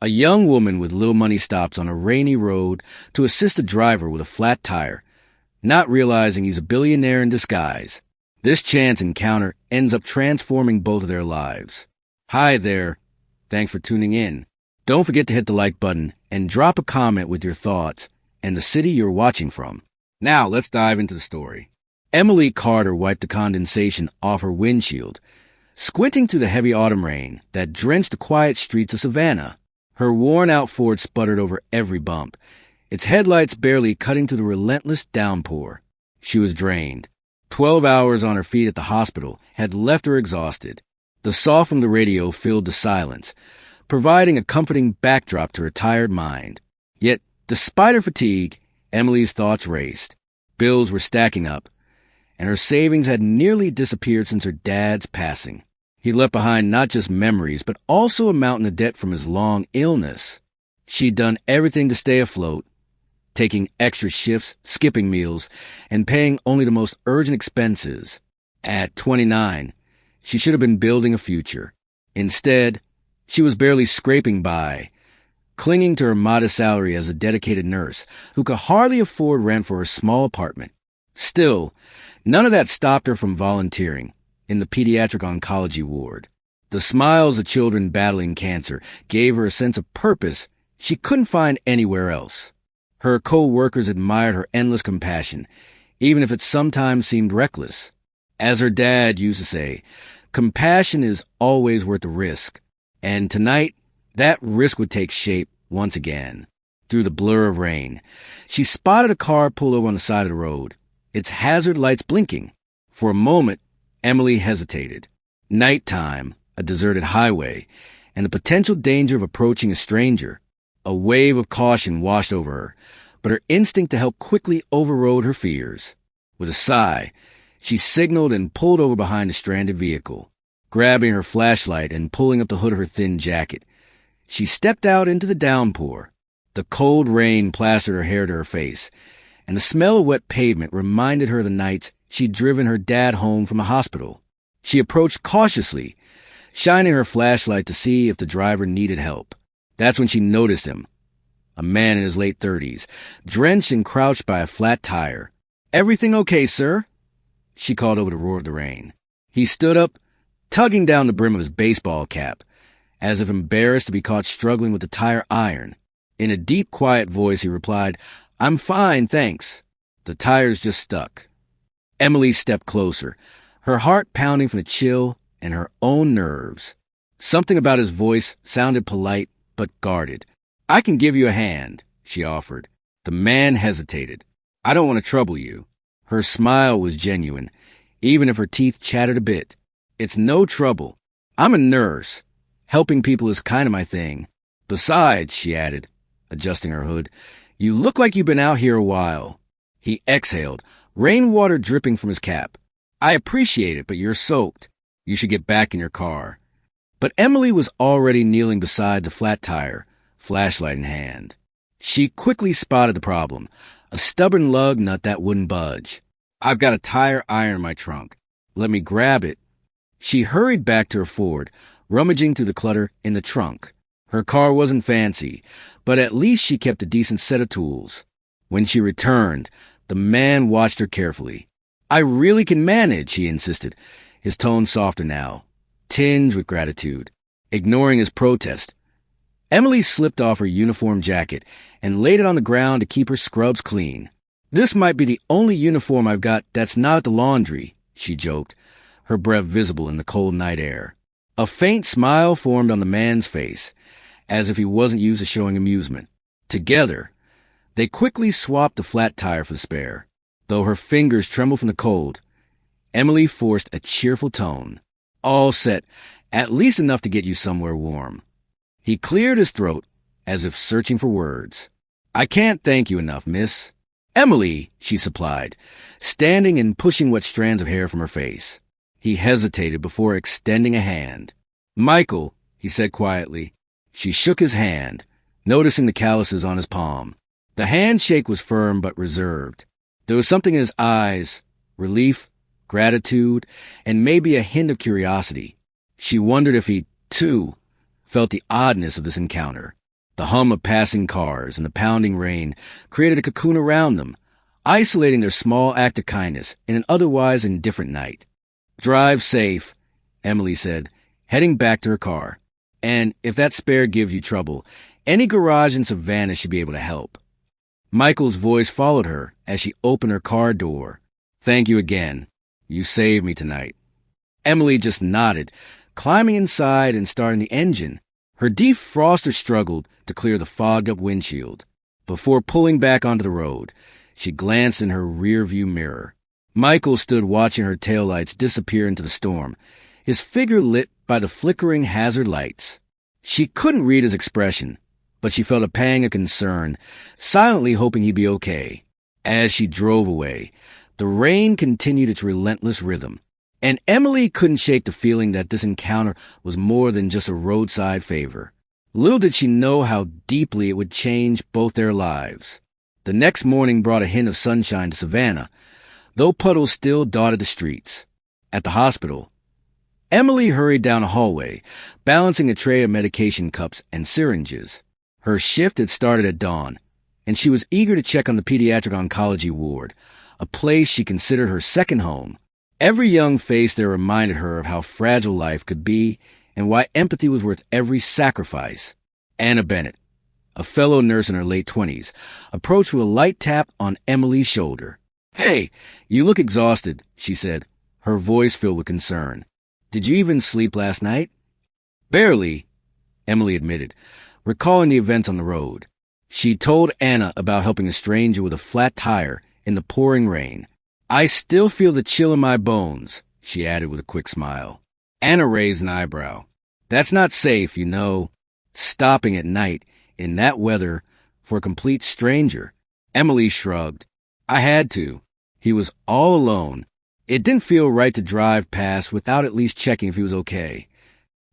A young woman with little money stops on a rainy road to assist a driver with a flat tire, not realizing he's a billionaire in disguise. This chance encounter ends up transforming both of their lives. Hi there. Thanks for tuning in. Don't forget to hit the like button and drop a comment with your thoughts and the city you're watching from. Now, let's dive into the story. Emily Carter wiped the condensation off her windshield, squinting through the heavy autumn rain that drenched the quiet streets of Savannah. Her worn-out Ford sputtered over every bump, its headlights barely cutting through the relentless downpour. She was drained. 12 hours on her feet at the hospital had left her exhausted. The sound from the radio filled the silence, providing a comforting backdrop to her tired mind. Yet, despite her fatigue, Emily's thoughts raced. Bills were stacking up, and her savings had nearly disappeared since her dad's passing. He left behind not just memories, but also a mountain of debt from his long illness. She'd done everything to stay afloat, taking extra shifts, skipping meals, and paying only the most urgent expenses. At 29, she should have been building a future. Instead, she was barely scraping by, clinging to her modest salary as a dedicated nurse who could hardly afford rent for her small apartment. Still, none of that stopped her from volunteering in the pediatric oncology ward. The smiles of children battling cancer gave her a sense of purpose she couldn't find anywhere else. Her co-workers admired her endless compassion, even if it sometimes seemed reckless. As her dad used to say, compassion is always worth the risk. And tonight, that risk would take shape once again. Through the blur of rain, she spotted a car pull over on the side of the road, its hazard lights blinking. For a moment, Emily hesitated. Nighttime, a deserted highway, and the potential danger of approaching a stranger. A wave of caution washed over her, but her instinct to help quickly overrode her fears. With a sigh, she signaled and pulled over behind the stranded vehicle. Grabbing her flashlight and pulling up the hood of her thin jacket, she stepped out into the downpour. The cold rain plastered her hair to her face, and the smell of wet pavement reminded her of the nights she'd driven her dad home from the hospital. She approached cautiously, shining her flashlight to see if the driver needed help. That's when she noticed him, a man in his late 30s, drenched and crouched by a flat tire. "Everything okay, sir?" she called over the roar of the rain. He stood up, tugging down the brim of his baseball cap, as if embarrassed to be caught struggling with the tire iron. In a deep, quiet voice, he replied, "I'm fine, thanks. The tire's just stuck." Emily stepped closer, her heart pounding from the chill and her own nerves. Something about his voice sounded polite but guarded. "I can give you a hand," she offered. The man hesitated. "I don't want to trouble you." Her smile was genuine, even if her teeth chattered a bit. "It's no trouble. I'm a nurse. Helping people is kind of my thing. Besides," she added, adjusting her hood, "you look like you've been out here a while." He exhaled, rainwater dripping from his cap. "I appreciate it, but you're soaked. You should get back in your car." But Emily was already kneeling beside the flat tire, flashlight in hand. She quickly spotted the problem, a stubborn lug nut that wouldn't budge. "I've got a tire iron in my trunk. Let me grab it." She hurried back to her Ford, rummaging through the clutter in the trunk. Her car wasn't fancy, but at least she kept a decent set of tools. When she returned, the man watched her carefully. "I really can manage," he insisted, his tone softer now, tinged with gratitude. Ignoring his protest, Emily slipped off her uniform jacket and laid it on the ground to keep her scrubs clean. "This might be the only uniform I've got that's not at the laundry," she joked, her breath visible in the cold night air. A faint smile formed on the man's face, as if he wasn't used to showing amusement. Together, they quickly swapped the flat tire for the spare. Though her fingers trembled from the cold, Emily forced a cheerful tone. "All set, at least enough to get you somewhere warm." He cleared his throat, as if searching for words. "I can't thank you enough, miss." "Emily," she supplied, standing and pushing wet strands of hair from her face. He hesitated before extending a hand. "Michael," he said quietly. She shook his hand, noticing the calluses on his palm. The handshake was firm but reserved. There was something in his eyes, relief, gratitude, and maybe a hint of curiosity. She wondered if he, too, felt the oddness of this encounter. The hum of passing cars and the pounding rain created a cocoon around them, isolating their small act of kindness in an otherwise indifferent night. "Drive safe," Emily said, heading back to her car. "And if that spare gives you trouble, any garage in Savannah should be able to help." Michael's voice followed her as she opened her car door. "Thank you again. You saved me tonight." Emily just nodded, climbing inside and starting the engine. Her defroster struggled to clear the fogged-up windshield. Before pulling back onto the road, she glanced in her rearview mirror. Michael stood watching her taillights disappear into the storm, his figure lit by the flickering hazard lights. She couldn't read his expression, but she felt a pang of concern, silently hoping he'd be okay. As she drove away, the rain continued its relentless rhythm, and Emily couldn't shake the feeling that this encounter was more than just a roadside favor. Little did she know how deeply it would change both their lives. The next morning brought a hint of sunshine to Savannah, though puddles still dotted the streets. At the hospital, Emily hurried down a hallway, balancing a tray of medication cups and syringes. Her shift had started at dawn, and she was eager to check on the pediatric oncology ward, a place she considered her second home. Every young face there reminded her of how fragile life could be and why empathy was worth every sacrifice. Anna Bennett, a fellow nurse in her late 20s, approached with a light tap on Emily's shoulder. "Hey, you look exhausted," she said, her voice filled with concern. "Did you even sleep last night?" "Barely," Emily admitted, recalling the events on the road. She told Anna about helping a stranger with a flat tire in the pouring rain. "I still feel the chill in my bones," she added with a quick smile. Anna raised an eyebrow. "That's not safe, you know. Stopping at night in that weather for a complete stranger." Emily shrugged. "I had to. He was all alone. It didn't feel right to drive past without at least checking if he was okay."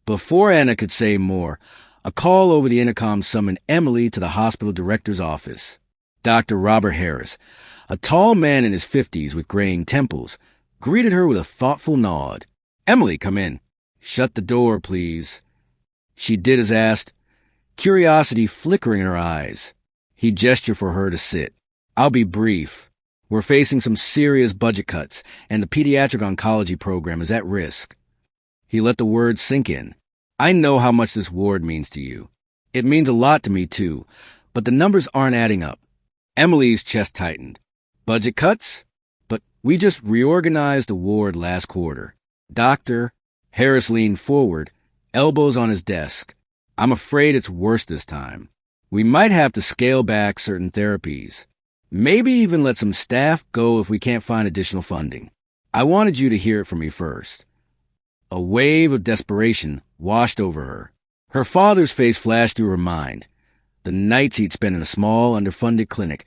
Before Anna could say more, a call over the intercom summoned Emily to the hospital director's office. Dr. Robert Harris, a tall man in his 50s with graying temples, greeted her with a thoughtful nod. "Emily, come in." "Shut the door, please." She did as asked, curiosity flickering in her eyes. He gestured for her to sit. "I'll be brief. We're facing some serious budget cuts, and the pediatric oncology program is at risk." He let the words sink in. "I know how much this ward means to you. It means a lot to me, too, but the numbers aren't adding up." Emily's chest tightened. "Budget cuts? But we just reorganized the ward last quarter." "Doctor," Harris leaned forward, elbows on his desk. "I'm afraid it's worse this time. We might have to scale back certain therapies. Maybe even let some staff go if we can't find additional funding. I wanted you to hear it from me first." A wave of desperation washed over her. Her father's face flashed through her mind. The nights he'd spent in a small, underfunded clinic,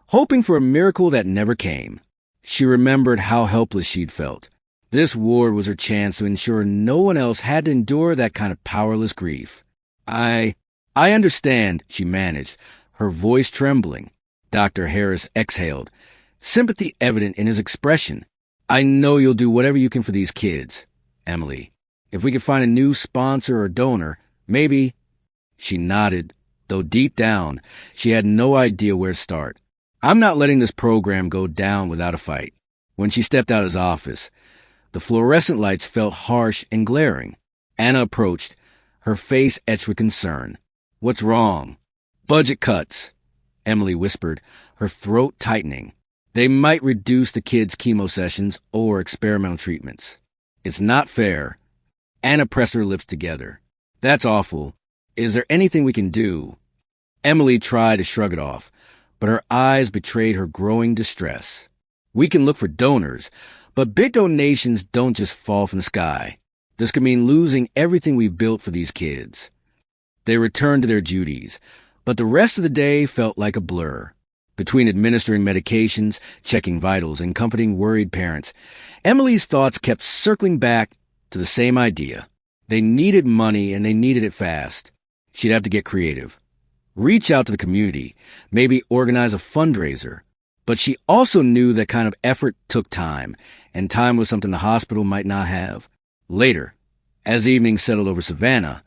hoping for a miracle that never came. She remembered how helpless she'd felt. This ward was her chance to ensure no one else had to endure that kind of powerless grief. I understand," she managed, her voice trembling. Dr. Harris exhaled, sympathy evident in his expression. "I know you'll do whatever you can for these kids, Emily. If we could find a new sponsor or donor, maybe—" She nodded, though deep down, she had no idea where to start. "I'm not letting this program go down without a fight." When she stepped out of his office, the fluorescent lights felt harsh and glaring. Anna approached, her face etched with concern. "What's wrong?" "Budget cuts," Emily whispered, her throat tightening. "They might reduce the kids' chemo sessions or experimental treatments. It's not fair." Anna pressed her lips together. "That's awful. Is there anything we can do?" Emily tried to shrug it off, but her eyes betrayed her growing distress. "We can look for donors, but big donations don't just fall from the sky. This could mean losing everything we've built for these kids." They returned to their duties, but the rest of the day felt like a blur. Between administering medications, checking vitals, and comforting worried parents, Emily's thoughts kept circling back to the same idea. They needed money, and they needed it fast. She'd have to get creative. Reach out to the community, maybe organize a fundraiser. But she also knew that kind of effort took time, and time was something the hospital might not have. Later, as evening settled over Savannah,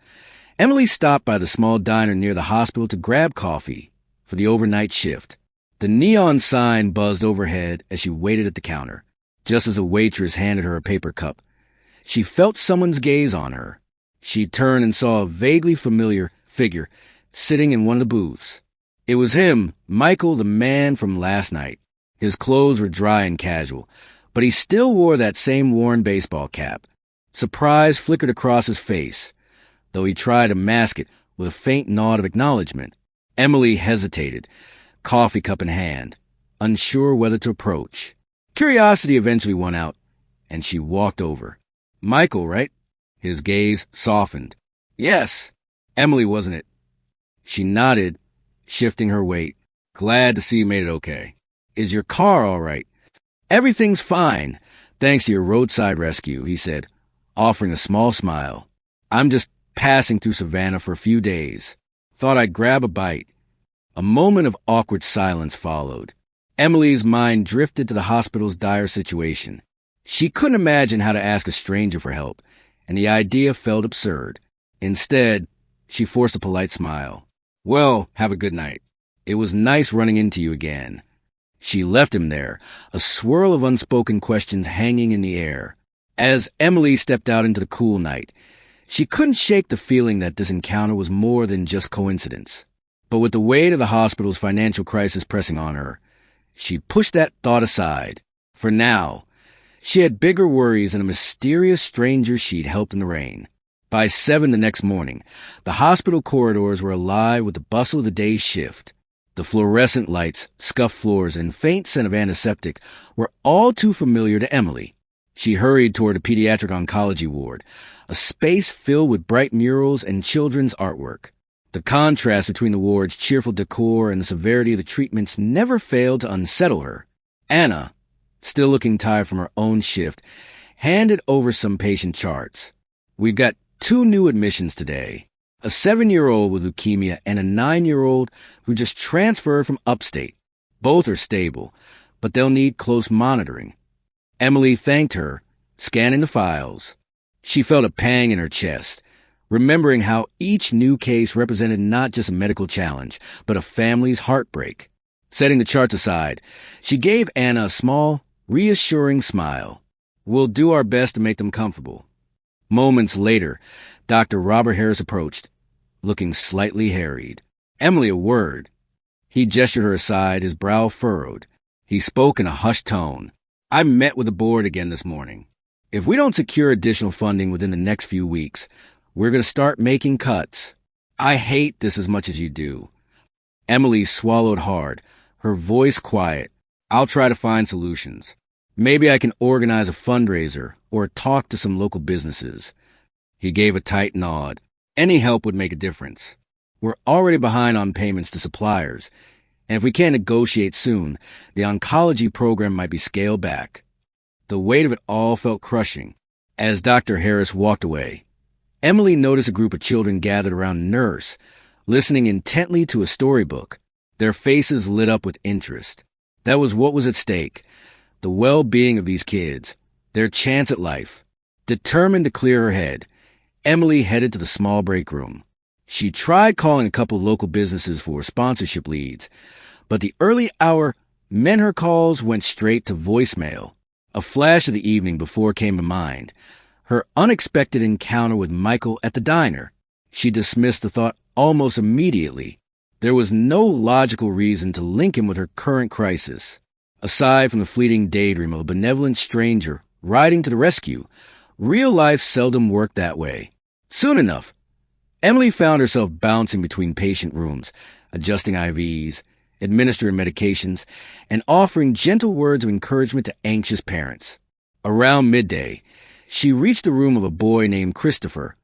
Emily stopped by the small diner near the hospital to grab coffee for the overnight shift. The neon sign buzzed overhead as she waited at the counter. Just as a waitress handed her a paper cup, she felt someone's gaze on her. She turned and saw a vaguely familiar figure sitting in one of the booths. It was him, Michael, the man from last night. His clothes were dry and casual, but he still wore that same worn baseball cap. Surprise flickered across his face, though he tried to mask it with a faint nod of acknowledgement. Emily hesitated, coffee cup in hand, unsure whether to approach. Curiosity eventually won out, and she walked over. Michael, right? His gaze softened. Yes. Emily, wasn't it? She nodded, shifting her weight. Glad to see you made it okay. Is your car all right? Everything's fine, thanks to your roadside rescue, he said, offering a small smile. I'm just passing through Savannah for a few days. Thought I'd grab a bite. A moment of awkward silence followed. Emily's mind drifted to the hospital's dire situation. She couldn't imagine how to ask a stranger for help, and the idea felt absurd. Instead, she forced a polite smile. Well, have a good night. It was nice running into you again. She left him there, a swirl of unspoken questions hanging in the air. As Emily stepped out into the cool night, she couldn't shake the feeling that this encounter was more than just coincidence. But with the weight of the hospital's financial crisis pressing on her, she pushed that thought aside. For now, she had bigger worries than a mysterious stranger she'd helped in the rain. By 7 the next morning, the hospital corridors were alive with the bustle of the day's shift. The fluorescent lights, scuffed floors, and faint scent of antiseptic were all too familiar to Emily. She hurried toward a pediatric oncology ward, a space filled with bright murals and children's artwork. The contrast between the ward's cheerful decor and the severity of the treatments never failed to unsettle her. Anna, still looking tired from her own shift, handed over some patient charts. We've got 2 new admissions today, a 7-year-old with leukemia and a 9-year-old who just transferred from upstate. Both are stable, but they'll need close monitoring. Emily thanked her, scanning the files. She felt a pang in her chest, remembering how each new case represented not just a medical challenge, but a family's heartbreak. Setting the charts aside, she gave Anna a small, reassuring smile. We'll do our best to make them comfortable. Moments later, Dr. Robert Harris approached, looking slightly harried. Emily, a word. He gestured her aside, his brow furrowed. He spoke in a hushed tone. I met with the board again this morning. If we don't secure additional funding within the next few weeks, we're going to start making cuts. I hate this as much as you do. Emily swallowed hard, her voice quiet. I'll try to find solutions. Maybe I can organize a fundraiser or talk to some local businesses. He gave a tight nod. Any help would make a difference. We're already behind on payments to suppliers, and if we can't negotiate soon, the oncology program might be scaled back. The weight of it all felt crushing. As Dr. Harris walked away, Emily noticed a group of children gathered around a nurse, listening intently to a storybook. Their faces lit up with interest. That was what was at stake, the well-being of these kids, their chance at life. Determined to clear her head, Emily headed to the small break room. She tried calling a couple local businesses for sponsorship leads, but the early hour meant her calls went straight to voicemail. A flash of the evening before came to mind, her unexpected encounter with Michael at the diner. She dismissed the thought almost immediately. There was no logical reason to link him with her current crisis. Aside from the fleeting daydream of a benevolent stranger riding to the rescue, real life seldom worked that way. Soon enough, Emily found herself bouncing between patient rooms, adjusting IVs, administering medications, and offering gentle words of encouragement to anxious parents. Around midday, she reached the room of a boy named Christopher,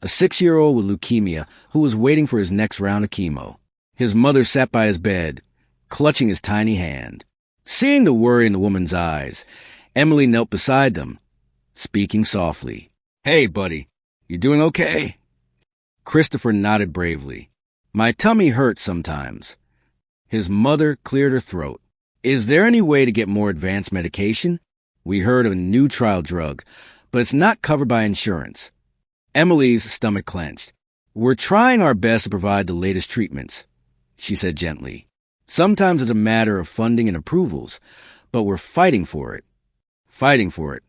a 6-year-old with leukemia who was waiting for his next round of chemo. His mother sat by his bed, clutching his tiny hand. Seeing the worry in the woman's eyes, Emily knelt beside them, speaking softly. Hey, buddy, you doing okay? Christopher nodded bravely. My tummy hurts sometimes. His mother cleared her throat. Is there any way to get more advanced medication? We heard of a new trial drug, but it's not covered by insurance. Emily's stomach clenched. "We're trying our best to provide the latest treatments," she said gently. "Sometimes it's a matter of funding and approvals, but we're fighting for it. Fighting for it."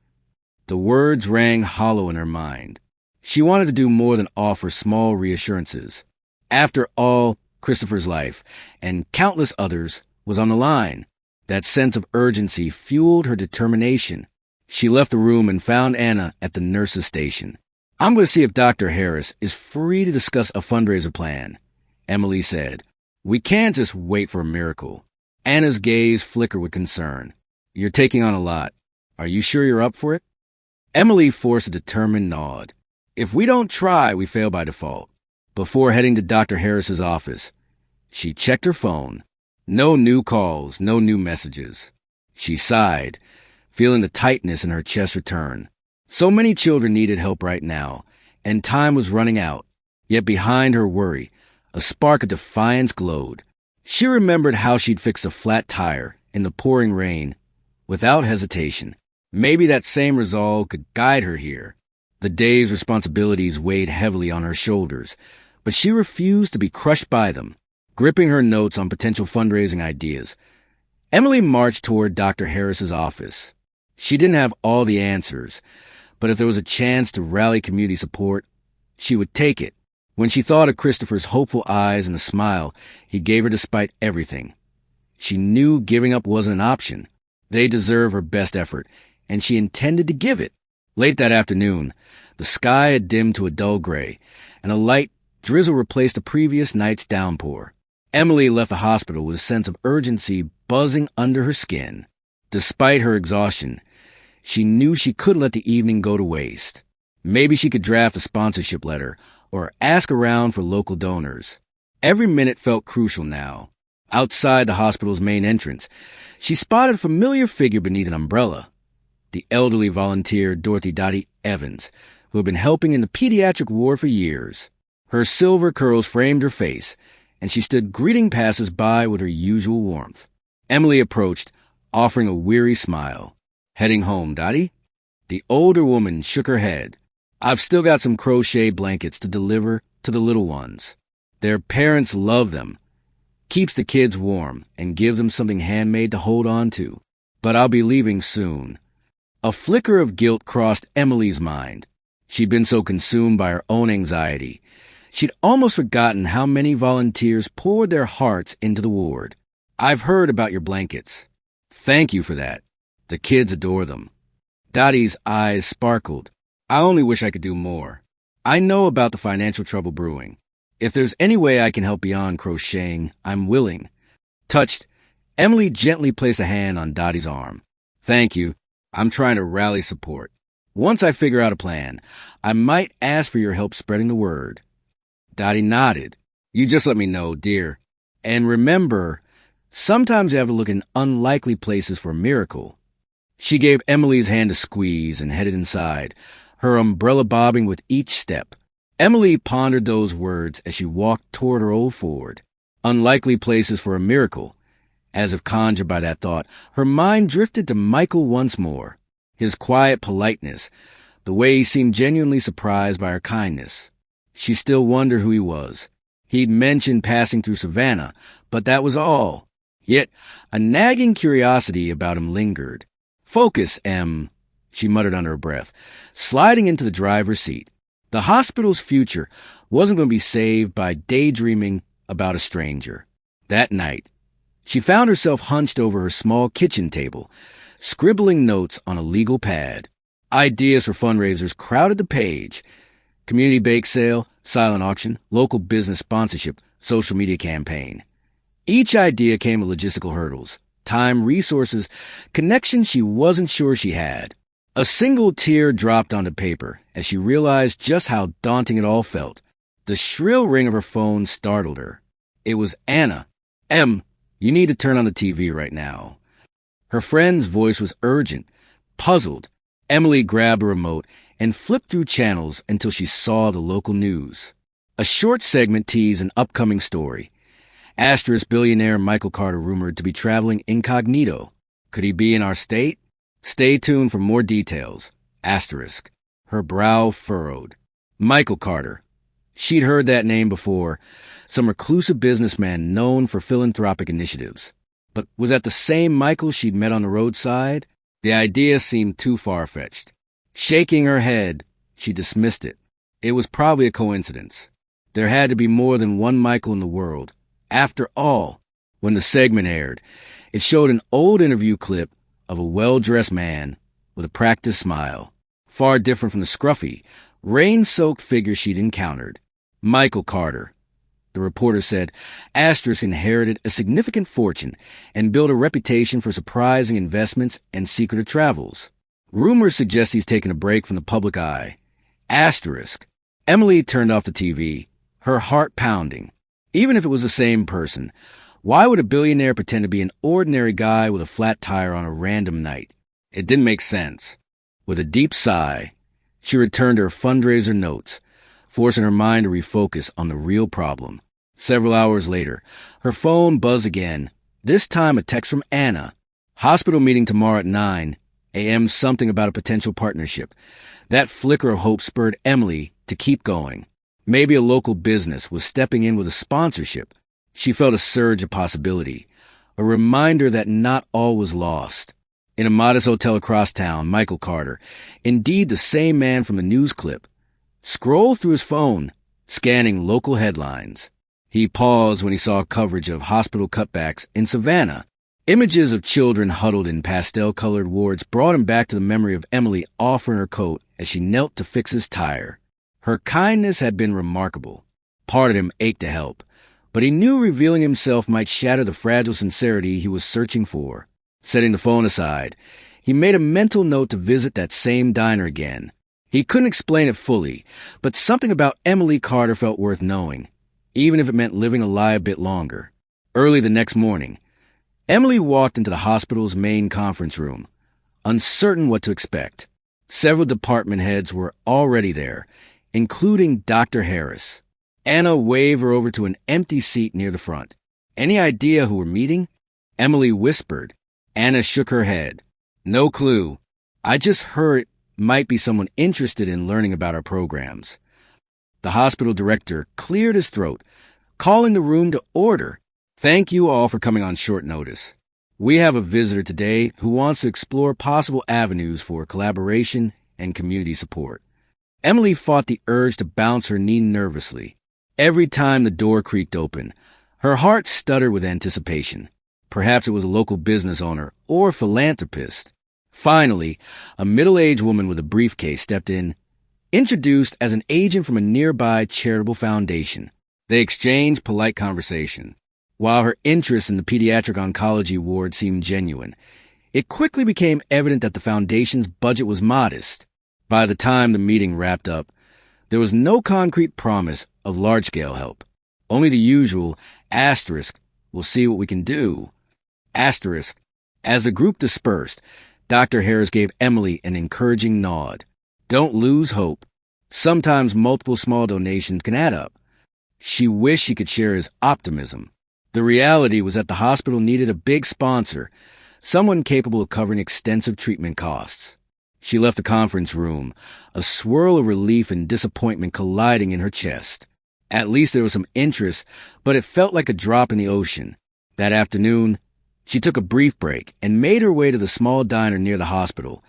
The words rang hollow in her mind. She wanted to do more than offer small reassurances. After all, Christopher's life, and countless others, was on the line. That sense of urgency fueled her determination. She left the room and found Anna at the nurse's station. "I'm going to see if Dr. Harris is free to discuss a fundraiser plan," Emily said. "We can't just wait for a miracle." Anna's gaze flickered with concern. "You're taking on a lot. Are you sure you're up for it?" Emily forced a determined nod. "If we don't try, we fail by default." Before heading to Dr. Harris's office, she checked her phone. No new calls, no new messages. She sighed, feeling the tightness in her chest return. So many children needed help right now, and time was running out. Yet behind her worry, a spark of defiance glowed. She remembered how she'd fixed a flat tire in the pouring rain, without hesitation. Maybe that same resolve could guide her here. The day's responsibilities weighed heavily on her shoulders, but she refused to be crushed by them. Gripping her notes on potential fundraising ideas, Emily marched toward Dr. Harris's office. She didn't have all the answers, but if there was a chance to rally community support, she would take it. When she thought of Christopher's hopeful eyes and the smile he gave her despite everything, she knew giving up wasn't an option. They deserved her best effort, and she intended to give it. Late that afternoon, the sky had dimmed to a dull gray, and a light drizzle replaced the previous night's downpour. Emily left the hospital with a sense of urgency buzzing under her skin. Despite her exhaustion, she knew she couldn't let the evening go to waste. Maybe she could draft a sponsorship letter or ask around for local donors. Every minute felt crucial now. Outside the hospital's main entrance, she spotted a familiar figure beneath an umbrella. The elderly volunteer Dorothy Dottie Evans, who had been helping in the pediatric ward for years. Her silver curls framed her face, and she stood greeting passers-by with her usual warmth. Emily approached, offering a weary smile. "Heading home, Dottie?" The older woman shook her head. "I've still got some crochet blankets to deliver to the little ones. Their parents love them. Keeps the kids warm and gives them something handmade to hold on to. But I'll be leaving soon." A flicker of guilt crossed Emily's mind. She'd been so consumed by her own anxiety. She'd almost forgotten how many volunteers poured their hearts into the ward. "I've heard about your blankets. Thank you for that. The kids adore them." Dottie's eyes sparkled. "I only wish I could do more. I know about the financial trouble brewing. If there's any way I can help beyond crocheting, I'm willing." Touched, Emily gently placed a hand on Dottie's arm. "Thank you. I'm trying to rally support. Once I figure out a plan, I might ask for your help spreading the word." Dottie nodded. "You just let me know, dear. And remember, sometimes you have to look in unlikely places for a miracle." She gave Emily's hand a squeeze and headed inside, her umbrella bobbing with each step. Emily pondered those words as she walked toward her old Ford. Unlikely places for a miracle. As if conjured by that thought, her mind drifted to Michael once more. His quiet politeness, the way he seemed genuinely surprised by her kindness. She still wondered who he was. He'd mentioned passing through Savannah, but that was all. Yet a nagging curiosity about him lingered. "Focus, Em," she muttered under her breath, sliding into the driver's seat. The hospital's future wasn't going to be saved by daydreaming about a stranger. That night, she found herself hunched over her small kitchen table, scribbling notes on a legal pad. Ideas for fundraisers crowded the page. Community bake sale, silent auction, local business sponsorship, social media campaign. Each idea came with logistical hurdles, time, resources, connections she wasn't sure she had. A single tear dropped onto paper as she realized just how daunting it all felt. The shrill ring of her phone startled her. It was Anna. "Em, you need to turn on the TV right now." Her friend's voice was urgent, puzzled. Emily grabbed a remote and flipped through channels until she saw the local news. A short segment teased an upcoming story. Billionaire Michael Carter rumored to be traveling incognito. Could he be in our state? Stay tuned for more details. Her brow furrowed. Michael Carter. She'd heard that name before, some reclusive businessman known for philanthropic initiatives. But was that the same Michael she'd met on the roadside? The idea seemed too far-fetched. Shaking her head, she dismissed it. It was probably a coincidence. There had to be more than one Michael in the world. After all, when the segment aired, it showed an old interview clip of a well-dressed man with a practiced smile, far different from the scruffy, rain-soaked figure she'd encountered. Michael Carter, the reporter said, Asterisk inherited a significant fortune and built a reputation for surprising investments and secretive travels. Rumors suggest he's taken a break from the public eye. Asterisk. Emily turned off the TV, her heart pounding. Even if it was the same person, why would a billionaire pretend to be an ordinary guy with a flat tire on a random night? It didn't make sense. With a deep sigh, she returned to her fundraiser notes, forcing her mind to refocus on the real problem. Several hours later, her phone buzzed again, this time a text from Anna. Hospital meeting tomorrow at 9 a.m., something about a potential partnership. That flicker of hope spurred Emily to keep going. Maybe a local business was stepping in with a sponsorship. She felt a surge of possibility, a reminder that not all was lost. In a modest hotel across town, Michael Carter, indeed the same man from the news clip, scrolled through his phone, scanning local headlines. He paused when he saw coverage of hospital cutbacks in Savannah. Images of children huddled in pastel-colored wards brought him back to the memory of Emily offering her coat as she knelt to fix his tire. Her kindness had been remarkable. Part of him ached to help, but he knew revealing himself might shatter the fragile sincerity he was searching for. Setting the phone aside, he made a mental note to visit that same diner again. He couldn't explain it fully, but something about Emily Carter felt worth knowing, even if it meant living a lie a bit longer. Early the next morning, Emily walked into the hospital's main conference room, uncertain what to expect. Several department heads were already there, including Dr. Harris. Anna waved her over to an empty seat near the front. Any idea who we're meeting? Emily whispered. Anna shook her head. No clue. I just heard it might be someone interested in learning about our programs. The hospital director cleared his throat, calling the room to order. Thank you all for coming on short notice. We have a visitor today who wants to explore possible avenues for collaboration and community support. Emily fought the urge to bounce her knee nervously. Every time the door creaked open, her heart stuttered with anticipation. Perhaps it was a local business owner or philanthropist. Finally, a middle-aged woman with a briefcase stepped in, introduced as an agent from a nearby charitable foundation. They exchanged polite conversation. While her interest in the pediatric oncology ward seemed genuine, it quickly became evident that the foundation's budget was modest. By the time the meeting wrapped up, there was no concrete promise of large-scale help. Only the usual, asterisk, we'll see what we can do. Asterisk. As the group dispersed, Dr. Harris gave Emily an encouraging nod. Don't lose hope. Sometimes multiple small donations can add up. She wished she could share his optimism. The reality was that the hospital needed a big sponsor, someone capable of covering extensive treatment costs. She left the conference room, a swirl of relief and disappointment colliding in her chest. At least there was some interest, but it felt like a drop in the ocean. That afternoon, she took a brief break and made her way to the small diner near the hospital,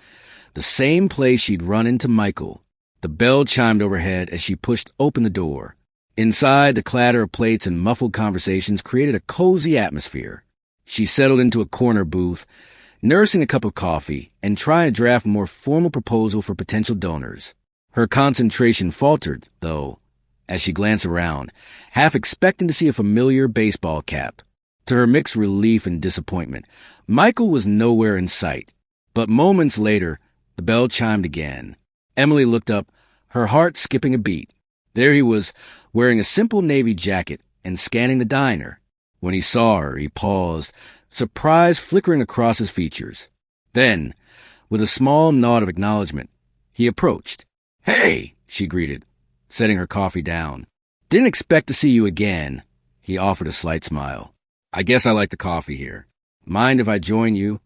the same place she'd run into Michael. The bell chimed overhead as she pushed open the door. Inside, the clatter of plates and muffled conversations created a cozy atmosphere. She settled into a corner booth, nursing a cup of coffee and trying to draft a more formal proposal for potential donors. Her concentration faltered, though, as she glanced around, half expecting to see a familiar baseball cap. To her mixed relief and disappointment, Michael was nowhere in sight. But moments later, the bell chimed again. Emily looked up, her heart skipping a beat. There he was, wearing a simple navy jacket and scanning the diner. When he saw her, he paused, surprise flickering across his features. Then, with a small nod of acknowledgement, he approached. "Hey," she greeted, setting her coffee down. "Didn't expect to see you again." He offered a slight smile. "I guess I like the coffee here. Mind if I join you?"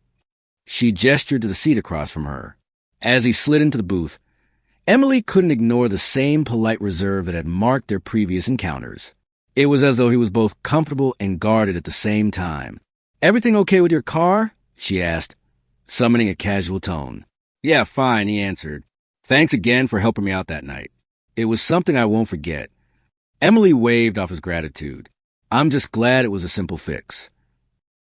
She gestured to the seat across from her. As he slid into the booth, Emily couldn't ignore the same polite reserve that had marked their previous encounters. It was as though he was both comfortable and guarded at the same time. "Everything okay with your car?" she asked, summoning a casual tone. "Yeah, fine," he answered. "Thanks again for helping me out that night. It was something I won't forget." Emily waved off his gratitude. "I'm just glad it was a simple fix."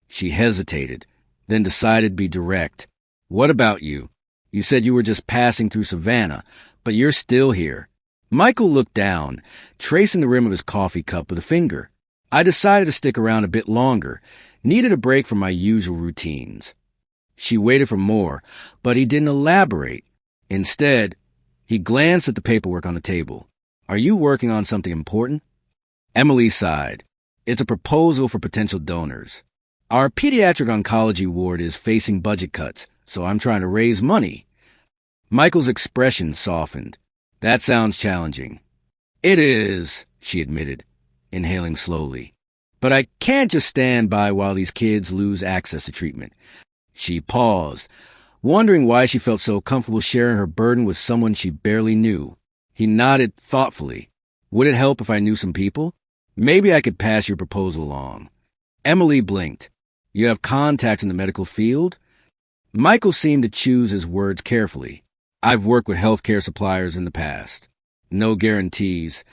She hesitated, then decided to be direct. "What about you? You said you were just passing through Savannah, but you're still here." Michael looked down, tracing the rim of his coffee cup with a finger. "I decided to stick around a bit longer, needed a break from my usual routines." She waited for more, but he didn't elaborate. Instead, he glanced at the paperwork on the table. "Are you working on something important?" Emily sighed. "It's a proposal for potential donors. Our pediatric oncology ward is facing budget cuts, so I'm trying to raise money." Michael's expression softened. "That sounds challenging." "It is," she admitted, inhaling slowly. "But I can't just stand by while these kids lose access to treatment." She paused, wondering why she felt so comfortable sharing her burden with someone she barely knew. He nodded thoughtfully. "Would it help if I knew some people? Maybe I could pass your proposal along." Emily blinked. "You have contacts in the medical field?" Michael seemed to choose his words carefully. "I've worked with healthcare suppliers in the past. No guarantees,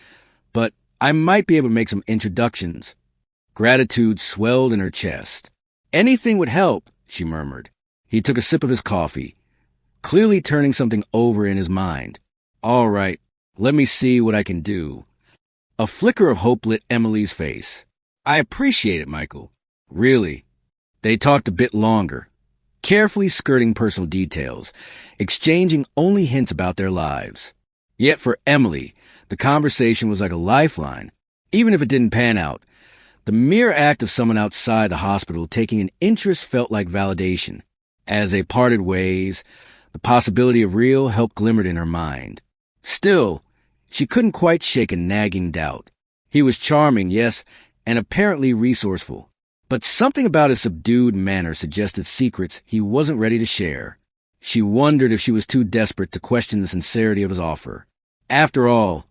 but I might be able to make some introductions." Gratitude swelled in her chest. "Anything would help," she murmured. He took a sip of his coffee, clearly turning something over in his mind. "All right, let me see what I can do." A flicker of hope lit Emily's face. "I appreciate it, Michael. Really." They talked a bit longer, carefully skirting personal details, exchanging only hints about their lives. Yet for Emily, the conversation was like a lifeline. Even if it didn't pan out, the mere act of someone outside the hospital taking an interest felt like validation. As they parted ways, the possibility of real help glimmered in her mind. Still, she couldn't quite shake a nagging doubt. He was charming, yes, and apparently resourceful. But something about his subdued manner suggested secrets he wasn't ready to share. She wondered if she was too desperate to question the sincerity of his offer. After all,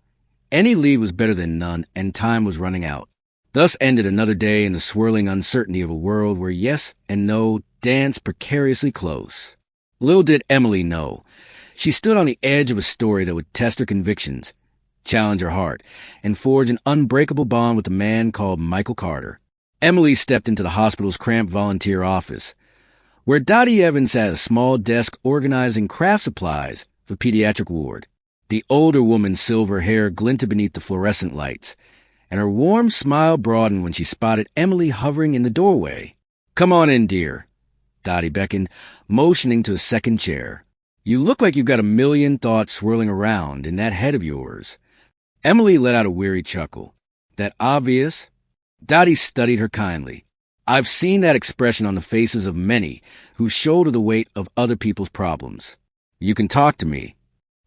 any lead was better than none, and time was running out. Thus ended another day in the swirling uncertainty of a world where yes and no danced precariously close. Little did Emily know, she stood on the edge of a story that would test her convictions, challenge her heart, and forge an unbreakable bond with a man called Michael Carter. Emily stepped into the hospital's cramped volunteer office, where Dottie Evans sat at a small desk organizing craft supplies for pediatric ward. The older woman's silver hair glinted beneath the fluorescent lights, and her warm smile broadened when she spotted Emily hovering in the doorway. "Come on in, dear," Dottie beckoned, motioning to a second chair. "You look like you've got a million thoughts swirling around in that head of yours." Emily let out a weary chuckle. "That obvious?" Dottie studied her kindly. "I've seen that expression on the faces of many who shoulder the weight of other people's problems. You can talk to me."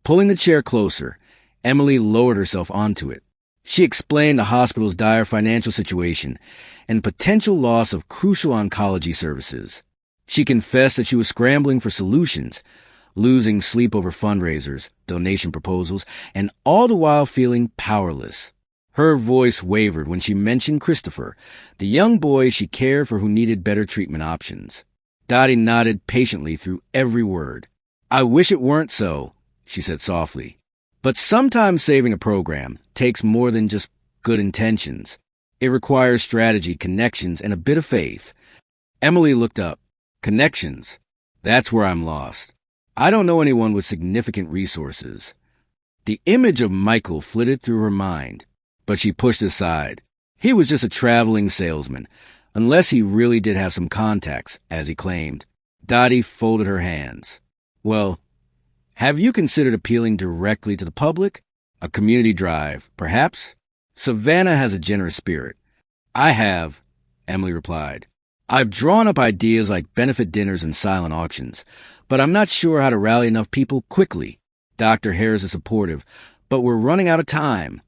Pulling the chair closer, Emily lowered herself onto it. She explained the hospital's dire financial situation and potential loss of crucial oncology services. She confessed that she was scrambling for solutions, losing sleep over fundraisers, donation proposals, and all the while feeling powerless. Her voice wavered when she mentioned Christopher, the young boy she cared for who needed better treatment options. Dottie nodded patiently through every word. "I wish it weren't so," she said softly. "But sometimes saving a program takes more than just good intentions. It requires strategy, connections, and a bit of faith." Emily looked up. "Connections? That's where I'm lost. I don't know anyone with significant resources." The image of Michael flitted through her mind, but she pushed it aside. He was just a traveling salesman, unless he really did have some contacts, as he claimed. Dottie folded her hands. "Well, have you considered appealing directly to the public? A community drive, perhaps? Savannah has a generous spirit." "I have," Emily replied. "I've drawn up ideas like benefit dinners and silent auctions, but I'm not sure how to rally enough people quickly. Dr. Harris is supportive, but we're running out of time."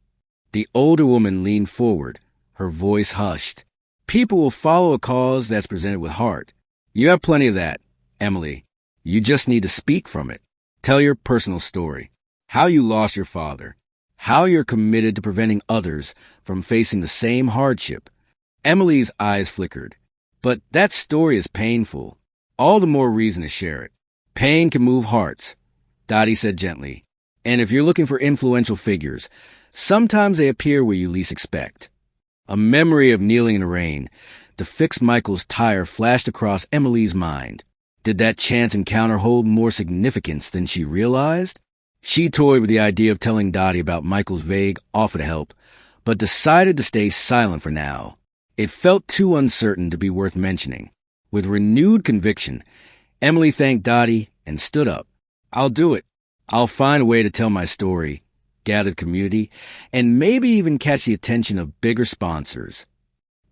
The older woman leaned forward, her voice hushed. "People will follow a cause that's presented with heart. You have plenty of that, Emily. You just need to speak from it. Tell your personal story." how you lost your father, how you're committed to preventing others from facing the same hardship. Emily's eyes flickered. But that story is painful. All the more reason to share it. Pain can move hearts, Dottie said gently. And if you're looking for influential figures, sometimes they appear where you least expect. A memory of kneeling in the rain to fix Michael's tire flashed across Emily's mind. Did that chance encounter hold more significance than she realized? She toyed with the idea of telling Dottie about Michael's vague offer to help, but decided to stay silent for now. It felt too uncertain to be worth mentioning. With renewed conviction, Emily thanked Dottie and stood up. I'll do it. I'll find a way to tell my story, gather community, and maybe even catch the attention of bigger sponsors.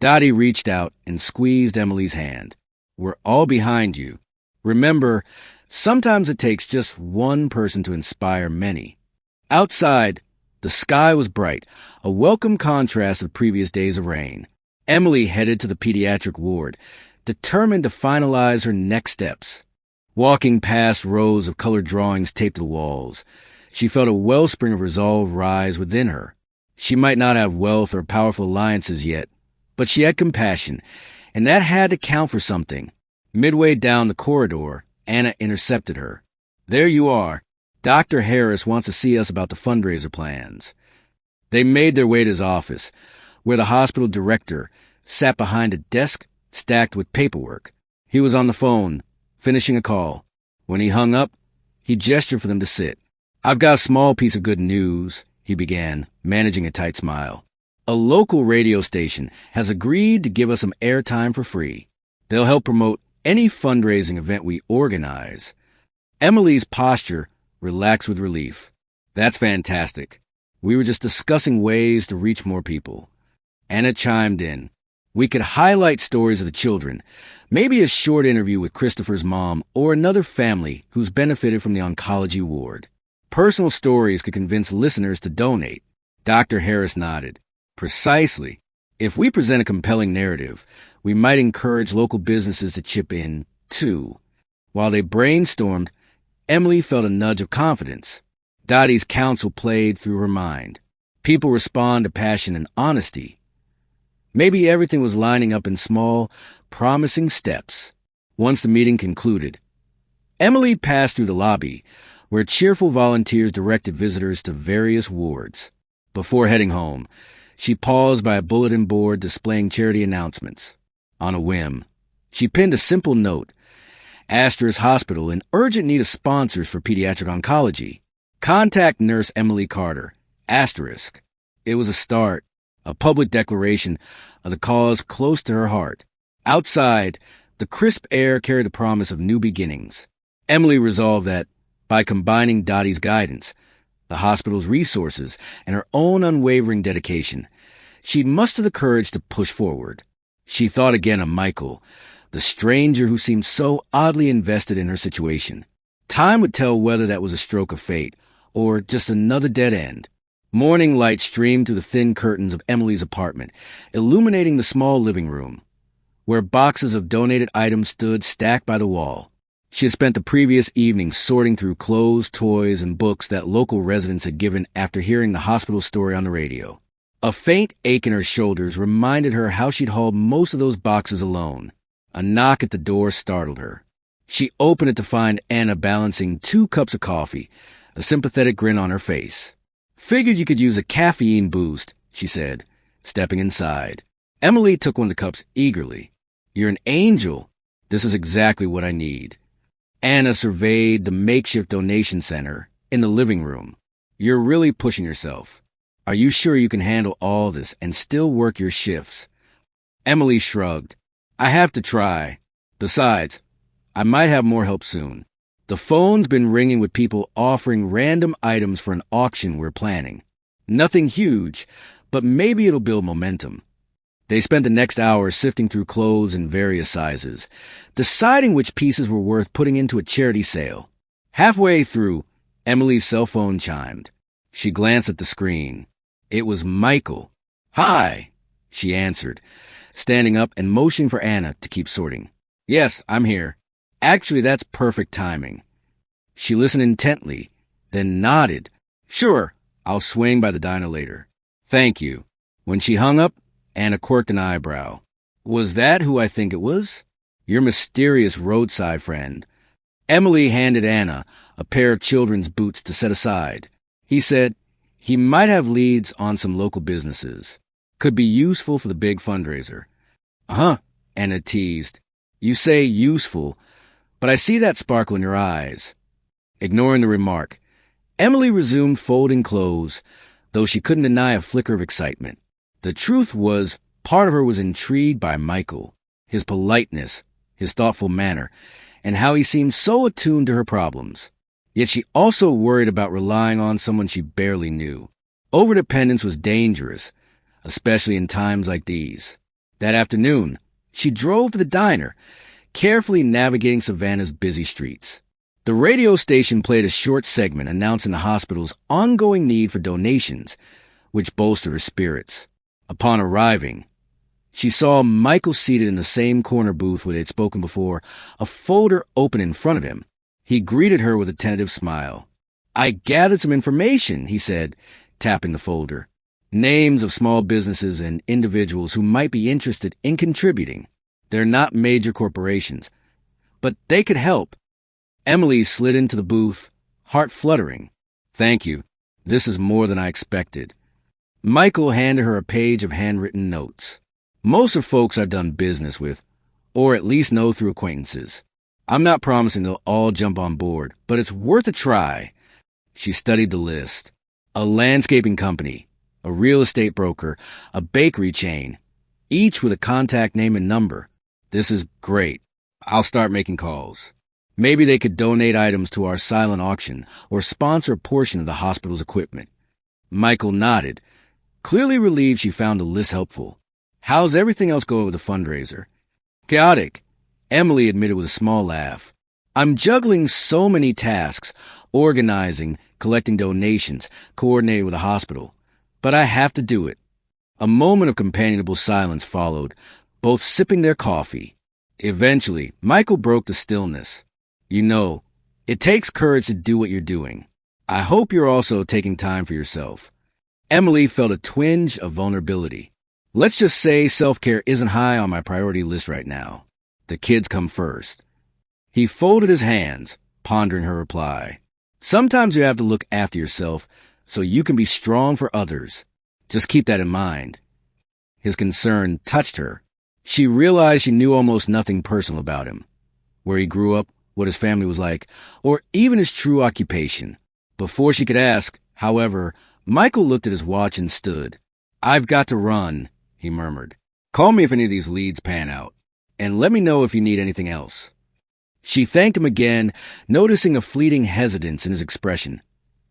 Dottie reached out and squeezed Emily's hand. We're all behind you. Remember, sometimes it takes just one person to inspire many. Outside, the sky was bright, a welcome contrast to the previous days of rain. Emily headed to the pediatric ward, determined to finalize her next steps. Walking past rows of colored drawings taped to the walls, she felt a wellspring of resolve rise within her. She might not have wealth or powerful alliances yet, but she had compassion, and that had to count for something. Midway down the corridor, Anna intercepted her. There you are. Dr. Harris wants to see us about the fundraiser plans. They made their way to his office, where the hospital director sat behind a desk stacked with paperwork. He was on the phone, finishing a call. When he hung up, he gestured for them to sit. I've got a small piece of good news, he began, managing a tight smile. A local radio station has agreed to give us some airtime for free. They'll help promote any fundraising event we organize. Emily's posture relaxed with relief. That's fantastic. We were just discussing ways to reach more people. Anna chimed in. We could highlight stories of the children, maybe a short interview with Christopher's mom or another family who's benefited from the oncology ward. Personal stories could convince listeners to donate. Dr. Harris nodded. Precisely. If we present a compelling narrative, we might encourage local businesses to chip in, too. While they brainstormed, Emily felt a nudge of confidence. Dottie's counsel played through her mind. People respond to passion and honesty. Maybe everything was lining up in small, promising steps. Once the meeting concluded, Emily passed through the lobby, where cheerful volunteers directed visitors to various wards. Before heading home, she paused by a bulletin board displaying charity announcements. On a whim, she pinned a simple note. Astor's Hospital in urgent need of sponsors for pediatric oncology. Contact Nurse Emily Carter, asterisk. It was a start, a public declaration of the cause close to her heart. Outside, the crisp air carried the promise of new beginnings. Emily resolved that, by combining Dottie's guidance, the hospital's resources, and her own unwavering dedication, she'd muster the courage to push forward. She thought again of Michael, the stranger who seemed so oddly invested in her situation. Time would tell whether that was a stroke of fate or just another dead end. Morning light streamed through the thin curtains of Emily's apartment, illuminating the small living room, where boxes of donated items stood stacked by the wall. She had spent the previous evening sorting through clothes, toys, and books that local residents had given after hearing the hospital story on the radio. A faint ache in her shoulders reminded her how she'd hauled most of those boxes alone. A knock at the door startled her. She opened it to find Anna balancing 2 cups of coffee, a sympathetic grin on her face. Figured you could use a caffeine boost, she said, stepping inside. Emily took one of the cups eagerly. You're an angel. This is exactly what I need. Anna surveyed the makeshift donation center in the living room. You're really pushing yourself. Are you sure you can handle all this and still work your shifts? Emily shrugged. I have to try. Besides, I might have more help soon. The phone's been ringing with people offering random items for an auction we're planning. Nothing huge, but maybe it'll build momentum. They spent the next hour sifting through clothes in various sizes, deciding which pieces were worth putting into a charity sale. Halfway through, Emily's cell phone chimed. She glanced at the screen. It was Michael. Hi, she answered, standing up and motioning for Anna to keep sorting. Yes, I'm here. Actually, that's perfect timing. She listened intently, then nodded, Sure, I'll swing by the diner later. Thank you. When she hung up, Anna quirked an eyebrow. Was that who I think it was? Your mysterious roadside friend. Emily handed Anna a pair of children's boots to set aside. He said he might have leads on some local businesses. Could be useful for the big fundraiser. Uh-huh, Anna teased. You say useful, but I see that sparkle in your eyes. Ignoring the remark, Emily resumed folding clothes, though she couldn't deny a flicker of excitement. The truth was, part of her was intrigued by Michael, his politeness, his thoughtful manner, and how he seemed so attuned to her problems. Yet she also worried about relying on someone she barely knew. Overdependence was dangerous, especially in times like these. That afternoon, she drove to the diner, carefully navigating Savannah's busy streets. The radio station played a short segment announcing the hospital's ongoing need for donations, which bolstered her spirits. Upon arriving, she saw Michael seated in the same corner booth where they had spoken before, a folder open in front of him. He greeted her with a tentative smile. I gathered some information, he said, tapping the folder. Names of small businesses and individuals who might be interested in contributing. They're not major corporations, but they could help. Emily slid into the booth, heart fluttering. Thank you. This is more than I expected. Michael handed her a page of handwritten notes. Most are folks I've done business with, or at least know through acquaintances. I'm not promising they'll all jump on board, but it's worth a try. She studied the list. A landscaping company, a real estate broker, a bakery chain, each with a contact name and number. This is great. I'll start making calls. Maybe they could donate items to our silent auction or sponsor a portion of the hospital's equipment. Michael nodded, clearly relieved she found the list helpful. How's everything else going with the fundraiser? Chaotic, Emily admitted with a small laugh. I'm juggling so many tasks, organizing, collecting donations, coordinating with the hospital. But I have to do it. A moment of companionable silence followed, both sipping their coffee. Eventually, Michael broke the stillness. You know, it takes courage to do what you're doing. I hope you're also taking time for yourself. Emily felt a twinge of vulnerability. Let's just say self-care isn't high on my priority list right now. The kids come first. He folded his hands, pondering her reply. Sometimes you have to look after yourself so you can be strong for others. Just keep that in mind. His concern touched her. She realized she knew almost nothing personal about him. Where he grew up, what his family was like, or even his true occupation. Before she could ask, however, Michael looked at his watch and stood. I've got to run, he murmured. Call me if any of these leads pan out, and let me know if you need anything else. She thanked him again, noticing a fleeting hesitance in his expression,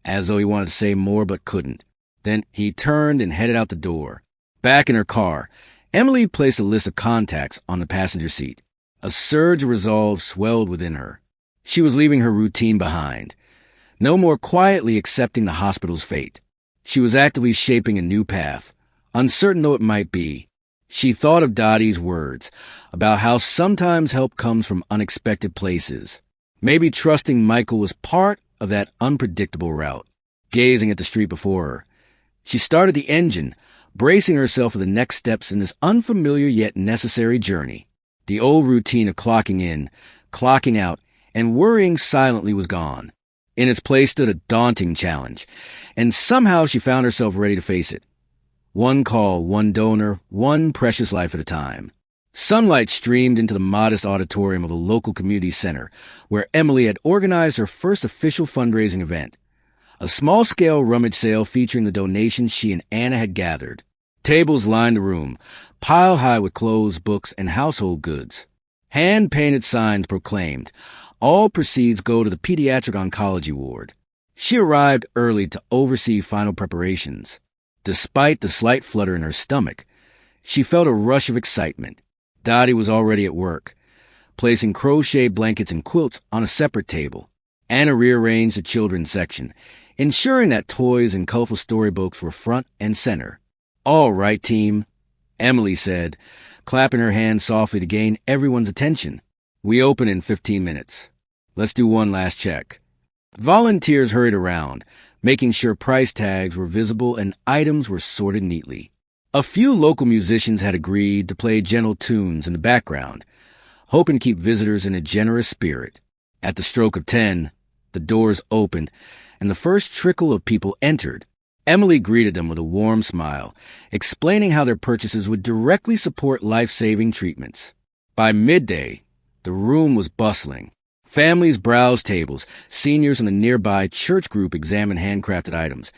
as though he wanted to say more but couldn't. Then he turned and headed out the door. Back in her car, Emily placed a list of contacts on the passenger seat. A surge of resolve swelled within her. She was leaving her routine behind, no more quietly accepting the hospital's fate. She was actively shaping a new path, uncertain though it might be. She thought of Dottie's words about how sometimes help comes from unexpected places. Maybe trusting Michael was part of that unpredictable route. Gazing at the street before her, she started the engine, bracing herself for the next steps in this unfamiliar yet necessary journey. The old routine of clocking in, clocking out, and worrying silently was gone. In its place stood a daunting challenge, and somehow she found herself ready to face it. One call, one donor, one precious life at a time. Sunlight streamed into the modest auditorium of a local community center, where Emily had organized her first official fundraising event. A small-scale rummage sale featuring the donations she and Anna had gathered. Tables lined the room, pile high with clothes, books, and household goods. Hand-painted signs proclaimed, all proceeds go to the pediatric oncology ward. She arrived early to oversee final preparations. Despite the slight flutter in her stomach, she felt a rush of excitement. Dottie was already at work, placing crochet blankets and quilts on a separate table. Anna rearranged the children's section, ensuring that toys and colorful storybooks were front and center. All right, team, Emily said, clapping her hands softly to gain everyone's attention. We open in 15 minutes. Let's do one last check. Volunteers hurried around, making sure price tags were visible and items were sorted neatly. A few local musicians had agreed to play gentle tunes in the background, hoping to keep visitors in a generous spirit. At the stroke of 10, the doors opened, and the first trickle of people entered. Emily greeted them with a warm smile, explaining how their purchases would directly support life-saving treatments. By midday, the room was bustling. Families browsed tables, seniors in a nearby church group examined handcrafted items,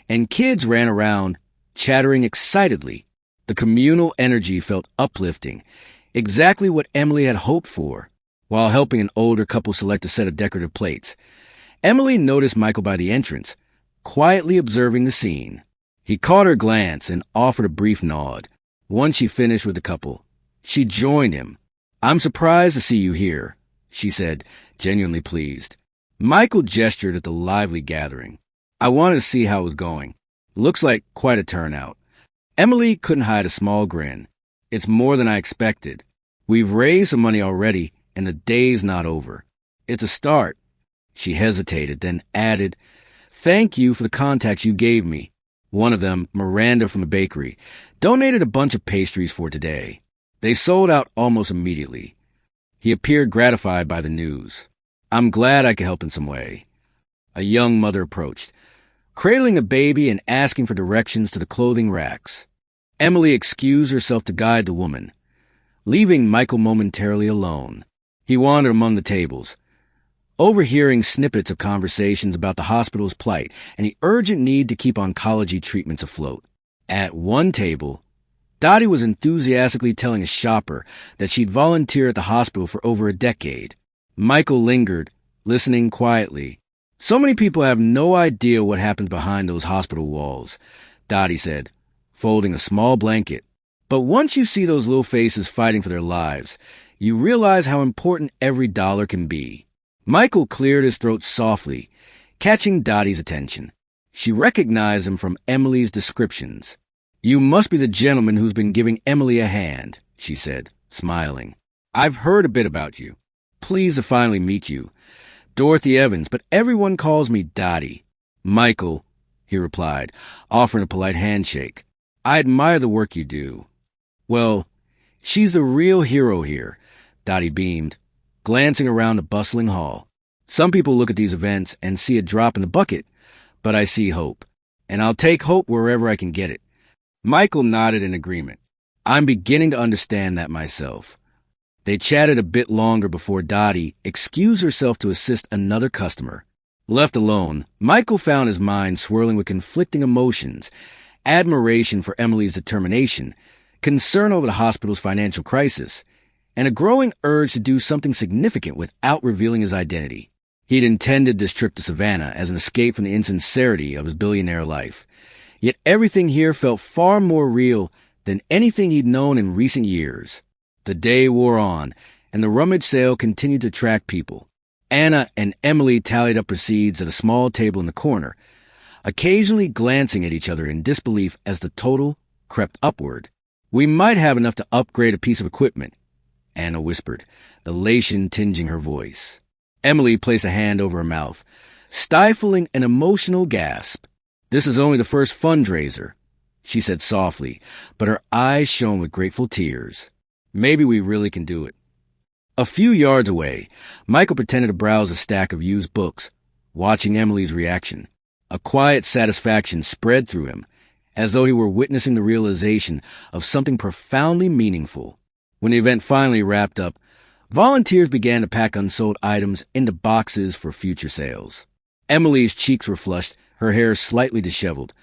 and kids ran around, chattering excitedly. The communal energy felt uplifting, exactly what Emily had hoped for. While helping an older couple select a set of decorative plates, Emily noticed Michael by the entrance, quietly observing the scene. He caught her glance and offered a brief nod. Once she finished with the couple, she joined him. "I'm surprised to see you here," she said, genuinely pleased. Michael gestured at the lively gathering. "I wanted to see how it was going. Looks like quite a turnout." Emily couldn't hide a small grin. "It's more than I expected. We've raised some money already, and the day's not over. It's a start." She hesitated, then added, "Thank you for the contacts you gave me." One of them, Miranda from the bakery, donated a bunch of pastries for today. They sold out almost immediately. He appeared gratified by the news. "I'm glad I could help in some way." A young mother approached, cradling a baby and asking for directions to the clothing racks. Emily excused herself to guide the woman, leaving Michael momentarily alone. He wandered among the tables, overhearing snippets of conversations about the hospital's plight and the urgent need to keep oncology treatments afloat. At one table, Dottie was enthusiastically telling a shopper that she'd volunteered at the hospital for over a decade. Michael lingered, listening quietly. "So many people have no idea what happens behind those hospital walls," Dottie said, folding a small blanket. "But once you see those little faces fighting for their lives, you realize how important every dollar can be." Michael cleared his throat softly, catching Dottie's attention. She recognized him from Emily's descriptions. "You must be the gentleman who's been giving Emily a hand," she said, smiling. "I've heard a bit about you. Pleased to finally meet you. Dorothy Evans, but everyone calls me Dottie." "Michael," he replied, offering a polite handshake. "I admire the work you do." "Well, she's the real hero here," Dottie beamed, glancing around the bustling hall. "Some people look at these events and see a drop in the bucket, but I see hope, and I'll take hope wherever I can get it." Michael nodded in agreement. "I'm beginning to understand that myself." They chatted a bit longer before Dottie excused herself to assist another customer. Left alone, Michael found his mind swirling with conflicting emotions: admiration for Emily's determination, concern over the hospital's financial crisis, and a growing urge to do something significant without revealing his identity. He'd intended this trip to Savannah as an escape from the insincerity of his billionaire life. Yet everything here felt far more real than anything he'd known in recent years. The day wore on, and the rummage sale continued to attract people. Anna and Emily tallied up receipts at a small table in the corner, occasionally glancing at each other in disbelief as the total crept upward. "We might have enough to upgrade a piece of equipment," Anna whispered, elation tinging her voice. Emily placed a hand over her mouth, stifling an emotional gasp. "This is only the first fundraiser," she said softly, but her eyes shone with grateful tears. "Maybe we really can do it." A few yards away, Michael pretended to browse a stack of used books, watching Emily's reaction. A quiet satisfaction spread through him, as though he were witnessing the realization of something profoundly meaningful. When the event finally wrapped up, volunteers began to pack unsold items into boxes for future sales. Emily's cheeks were flushed, her hair slightly disheveled,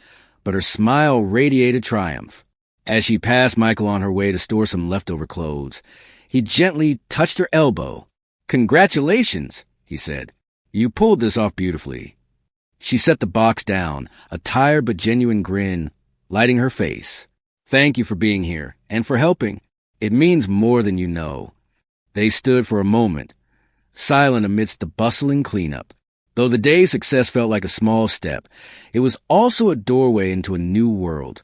but her smile radiated triumph. As she passed Michael on her way to store some leftover clothes, he gently touched her elbow. "Congratulations," he said. "You pulled this off beautifully." She set the box down, a tired but genuine grin lighting her face. "Thank you for being here and for helping. It means more than you know." They stood for a moment, silent amidst the bustling cleanup. Though the day's success felt like a small step, it was also a doorway into a new world,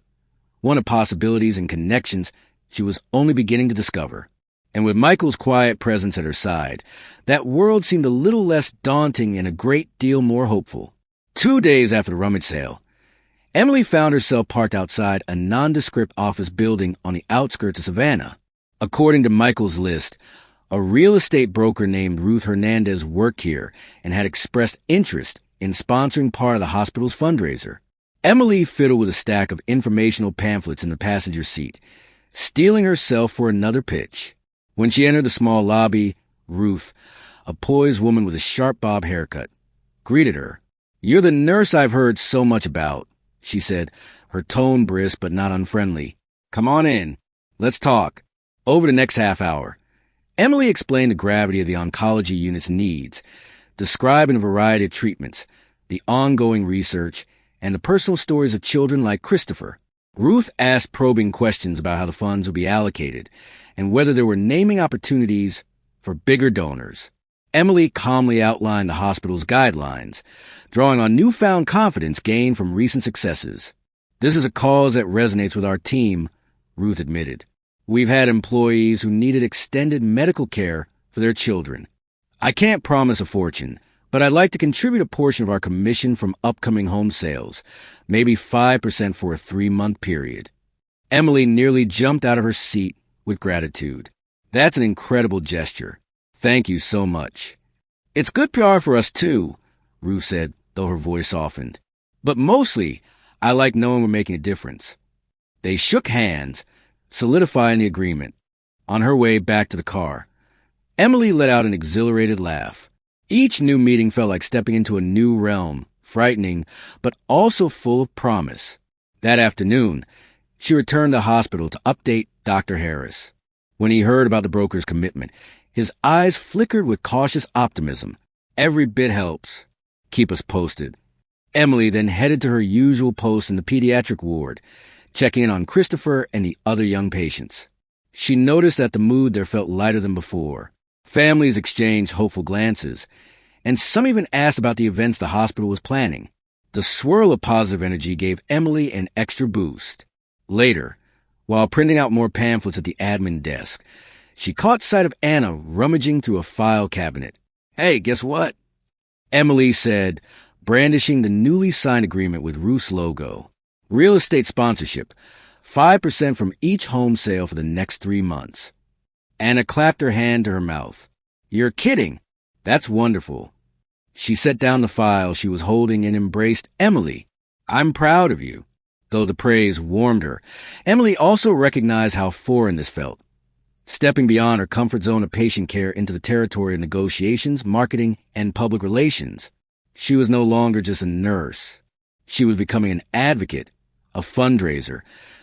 one of possibilities and connections she was only beginning to discover. And with Michael's quiet presence at her side, that world seemed a little less daunting and a great deal more hopeful. 2 days after the rummage sale, Emily found herself parked outside a nondescript office building on the outskirts of Savannah. According to Michael's list, a real estate broker named Ruth Hernandez worked here and had expressed interest in sponsoring part of the hospital's fundraiser. Emily fiddled with a stack of informational pamphlets in the passenger seat, steeling herself for another pitch. When she entered the small lobby, Ruth, a poised woman with a sharp bob haircut, greeted her. "You're the nurse I've heard so much about," she said, her tone brisk but not unfriendly. "Come on in. Let's talk." Over the next half hour, Emily explained the gravity of the oncology unit's needs, describing a variety of treatments, the ongoing research, and the personal stories of children like Christopher. Ruth asked probing questions about how the funds would be allocated and whether there were naming opportunities for bigger donors. Emily calmly outlined the hospital's guidelines, drawing on newfound confidence gained from recent successes. "This is a cause that resonates with our team," Ruth admitted. "We've had employees who needed extended medical care for their children. I can't promise a fortune, but I'd like to contribute a portion of our commission from upcoming home sales, maybe 5% for a 3-month period." Emily nearly jumped out of her seat with gratitude. "That's an incredible gesture. Thank you so much." "It's good PR for us, too," Ruth said, though her voice softened. "But mostly, I like knowing we're making a difference." They shook hands, solidifying the agreement. On her way back to the car, Emily let out an exhilarated laugh. Each new meeting felt like stepping into a new realm, frightening, but also full of promise. That afternoon, she returned to the hospital to update Dr. Harris. When he heard about the broker's commitment, his eyes flickered with cautious optimism. "Every bit helps. Keep us posted." Emily then headed to her usual post in the pediatric ward, checking in on Christopher and the other young patients. She noticed that the mood there felt lighter than before. Families exchanged hopeful glances, and some even asked about the events the hospital was planning. The swirl of positive energy gave Emily an extra boost. Later, while printing out more pamphlets at the admin desk, she caught sight of Anna rummaging through a file cabinet. "Hey, guess what?" Emily said, brandishing the newly signed agreement with Ruth's logo. "Real estate sponsorship, 5% from each home sale for the next 3 months. Anna clapped her hand to her mouth. "You're kidding. That's wonderful." She set down the file she was holding and embraced Emily. "I'm proud of you." Though the praise warmed her, Emily also recognized how foreign this felt. Stepping beyond her comfort zone of patient care into the territory of negotiations, marketing, and public relations. She was no longer just a nurse. She was becoming an advocate, a fundraiser,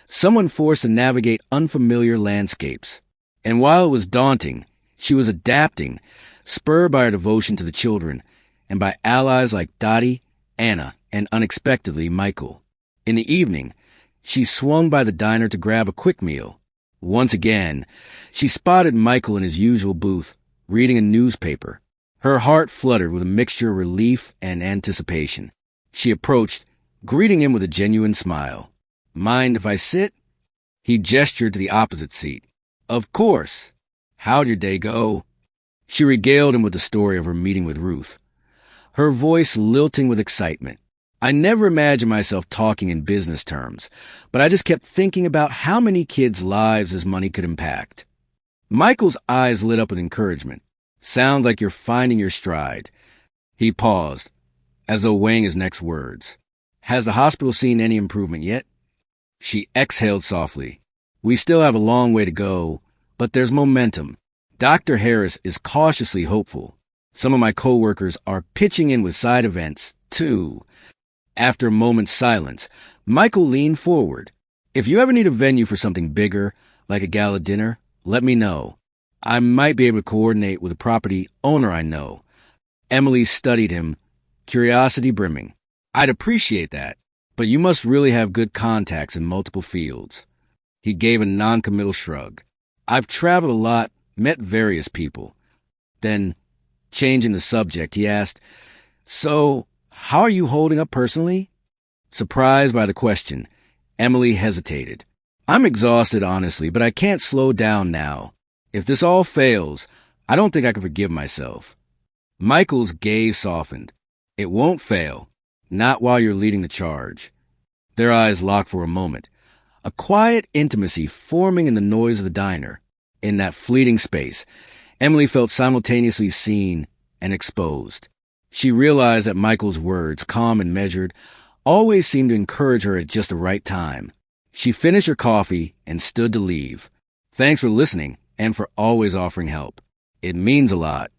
someone forced to navigate unfamiliar landscapes. And while it was daunting, she was adapting, spurred by her devotion to the children and by allies like Dottie, Anna, and unexpectedly Michael. In the evening, she swung by the diner to grab a quick meal. Once again, she spotted Michael in his usual booth, reading a newspaper. Her heart fluttered with a mixture of relief and anticipation. She approached, greeting him with a genuine smile. "Mind if I sit?" He gestured to the opposite seat. "Of course. How'd your day go?" She regaled him with the story of her meeting with Ruth, her voice lilting with excitement. "I never imagined myself talking in business terms, but I just kept thinking about how many kids' lives this money could impact." Michael's eyes lit up with encouragement. "Sounds like you're finding your stride." He paused, as though weighing his next words. "Has the hospital seen any improvement yet?" She exhaled softly. "We still have a long way to go, but there's momentum. Dr. Harris is cautiously hopeful. Some of my coworkers are pitching in with side events, too." After a moment's silence, Michael leaned forward. "If you ever need a venue for something bigger, like a gala dinner, let me know. I might be able to coordinate with a property owner I know." Emily studied him, curiosity brimming. "I'd appreciate that, but you must really have good contacts in multiple fields." He gave a noncommittal shrug. "I've traveled a lot, met various people." Then, changing the subject, he asked, "So, how are you holding up personally?" Surprised by the question, Emily hesitated. "I'm exhausted, honestly, but I can't slow down now. If this all fails, I don't think I can forgive myself." Michael's gaze softened. "It won't fail. Not while you're leading the charge. Their eyes locked for a moment. A quiet intimacy forming in the noise of the diner. In that fleeting space, Emily felt simultaneously seen and exposed. She realized that Michael's words, calm and measured, always seemed to encourage her at just the right time. She finished her coffee and stood to leave. Thanks for listening and for always offering help. It means a lot.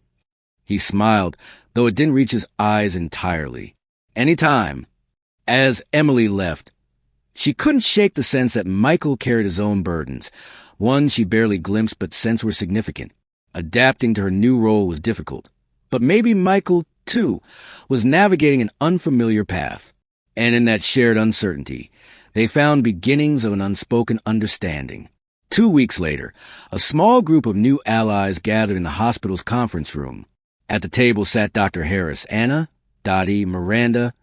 He smiled, though it didn't reach his eyes entirely. Anytime. As Emily left, she couldn't shake the sense that Michael carried his own burdens, ones she barely glimpsed but sensed were significant. Adapting to her new role was difficult. But maybe Michael, too, was navigating an unfamiliar path. And in that shared uncertainty, they found beginnings of an unspoken understanding. 2 weeks later, a small group of new allies gathered in the hospital's conference room. At the table sat Dr. Harris, Anna, Dottie, Miranda,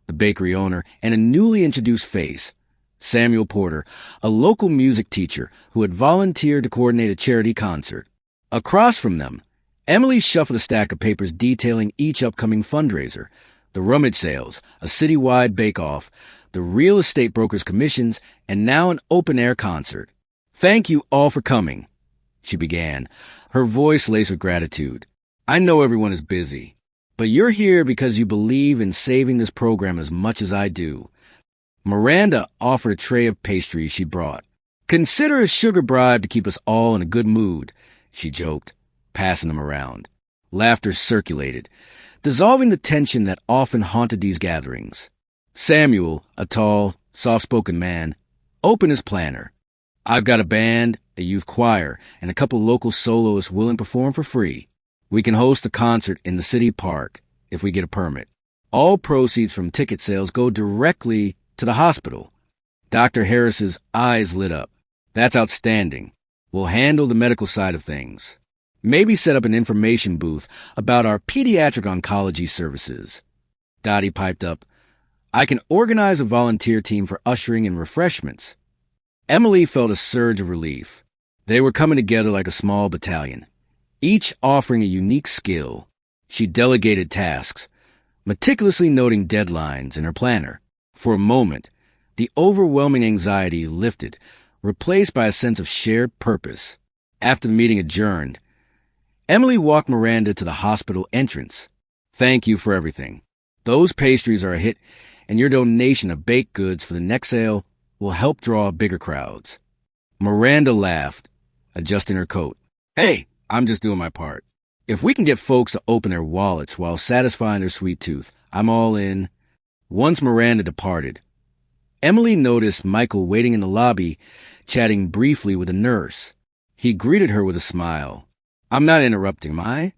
the bakery owner, and a newly introduced face, Samuel Porter, a local music teacher who had volunteered to coordinate a charity concert. Across from them, Emily shuffled a stack of papers detailing each upcoming fundraiser, the rummage sales, a citywide bake-off, the real estate brokers' commissions, and now an open-air concert. "Thank you all for coming," she began, her voice laced with gratitude. "I know everyone is busy, but you're here because you believe in saving this program as much as I do." Miranda offered a tray of pastries she brought. "Consider a sugar bribe to keep us all in a good mood," she joked, passing them around. Laughter circulated, dissolving the tension that often haunted these gatherings. Samuel, a tall, soft-spoken man, opened his planner. "I've got a band, a youth choir, and a couple local soloists willing to perform for free. We can host a concert in the city park if we get a permit. All proceeds from ticket sales go directly to the hospital." Dr. Harris's eyes lit up. "That's outstanding. We'll handle the medical side of things. Maybe set up an information booth about our pediatric oncology services." Dottie piped up, "I can organize a volunteer team for ushering and refreshments." Emily felt a surge of relief. They were coming together like a small battalion, each offering a unique skill. She delegated tasks, meticulously noting deadlines in her planner. For a moment, the overwhelming anxiety lifted, replaced by a sense of shared purpose. After the meeting adjourned, Emily walked Miranda to the hospital entrance. "Thank you for everything. Those pastries are a hit, and your donation of baked goods for the next sale will help draw bigger crowds." Miranda laughed, adjusting her coat. "Hey, I'm just doing my part. If we can get folks to open their wallets while satisfying their sweet tooth, I'm all in." Once Miranda departed, Emily noticed Michael waiting in the lobby, chatting briefly with a nurse. He greeted her with a smile. "I'm not interrupting, am I?"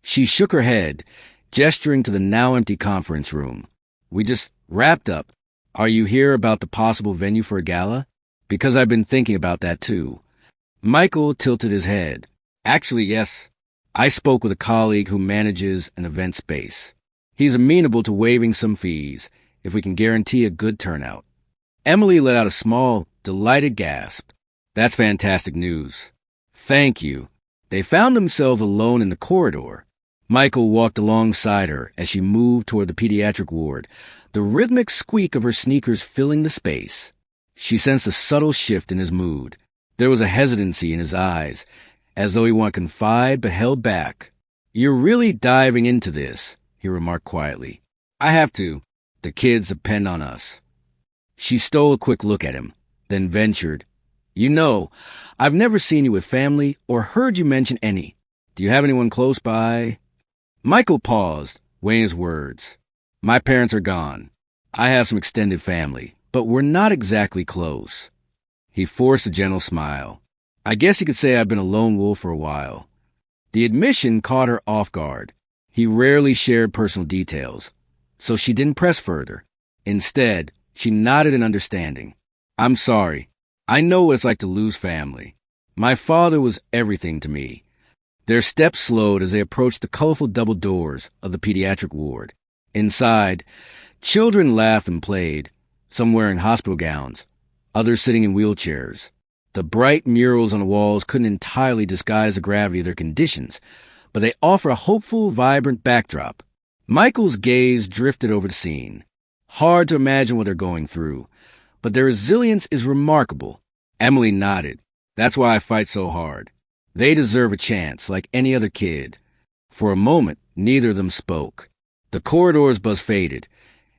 She shook her head, gesturing to the now empty conference room. "We just wrapped up. Are you here about the possible venue for a gala? Because I've been thinking about that too." Michael tilted his head. "Actually, yes. I spoke with a colleague who manages an event space. He's amenable to waiving some fees if we can guarantee a good turnout." Emily let out a small, delighted gasp. "That's fantastic news. Thank you." They found themselves alone in the corridor. Michael walked alongside her as she moved toward the pediatric ward, the rhythmic squeak of her sneakers filling the space. She sensed a subtle shift in his mood. There was a hesitancy in his eyes, as though he wanted to confide but held back. "You're really diving into this," he remarked quietly. "I have to. The kids depend on us." She stole a quick look at him, then ventured, "You know, I've never seen you with family or heard you mention any. Do you have anyone close by?" Michael paused, weighing his words. "My parents are gone. I have some extended family, but we're not exactly close." He forced a gentle smile. "I guess you could say I've been a lone wolf for a while." The admission caught her off guard. He rarely shared personal details, so she didn't press further. Instead, she nodded in understanding. "I'm sorry. I know what it's like to lose family. My father was everything to me." Their steps slowed as they approached the colorful double doors of the pediatric ward. Inside, children laughed and played, some wearing hospital gowns, others sitting in wheelchairs. The bright murals on the walls couldn't entirely disguise the gravity of their conditions, but they offer a hopeful, vibrant backdrop. Michael's gaze drifted over the scene. Hard to imagine what they're going through, but their resilience is remarkable. Emily nodded. That's why I fight so hard. They deserve a chance, like any other kid. For a moment, neither of them spoke. The corridor's buzz faded,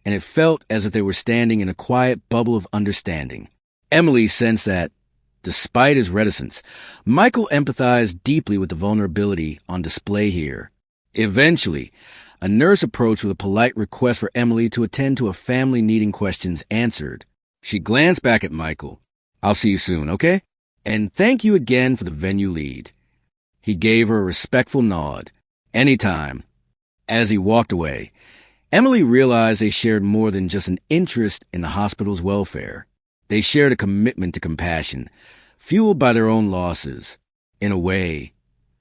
and it felt as if they were standing in a quiet bubble of understanding. Emily sensed that, despite his reticence, Michael empathized deeply with the vulnerability on display here. Eventually, a nurse approached with a polite request for Emily to attend to a family needing questions answered. She glanced back at Michael. I'll see you soon, okay? And thank you again for the venue lead. He gave her a respectful nod. Anytime. As he walked away, Emily realized they shared more than just an interest in the hospital's welfare. They shared a commitment to compassion, fueled by their own losses. In a way,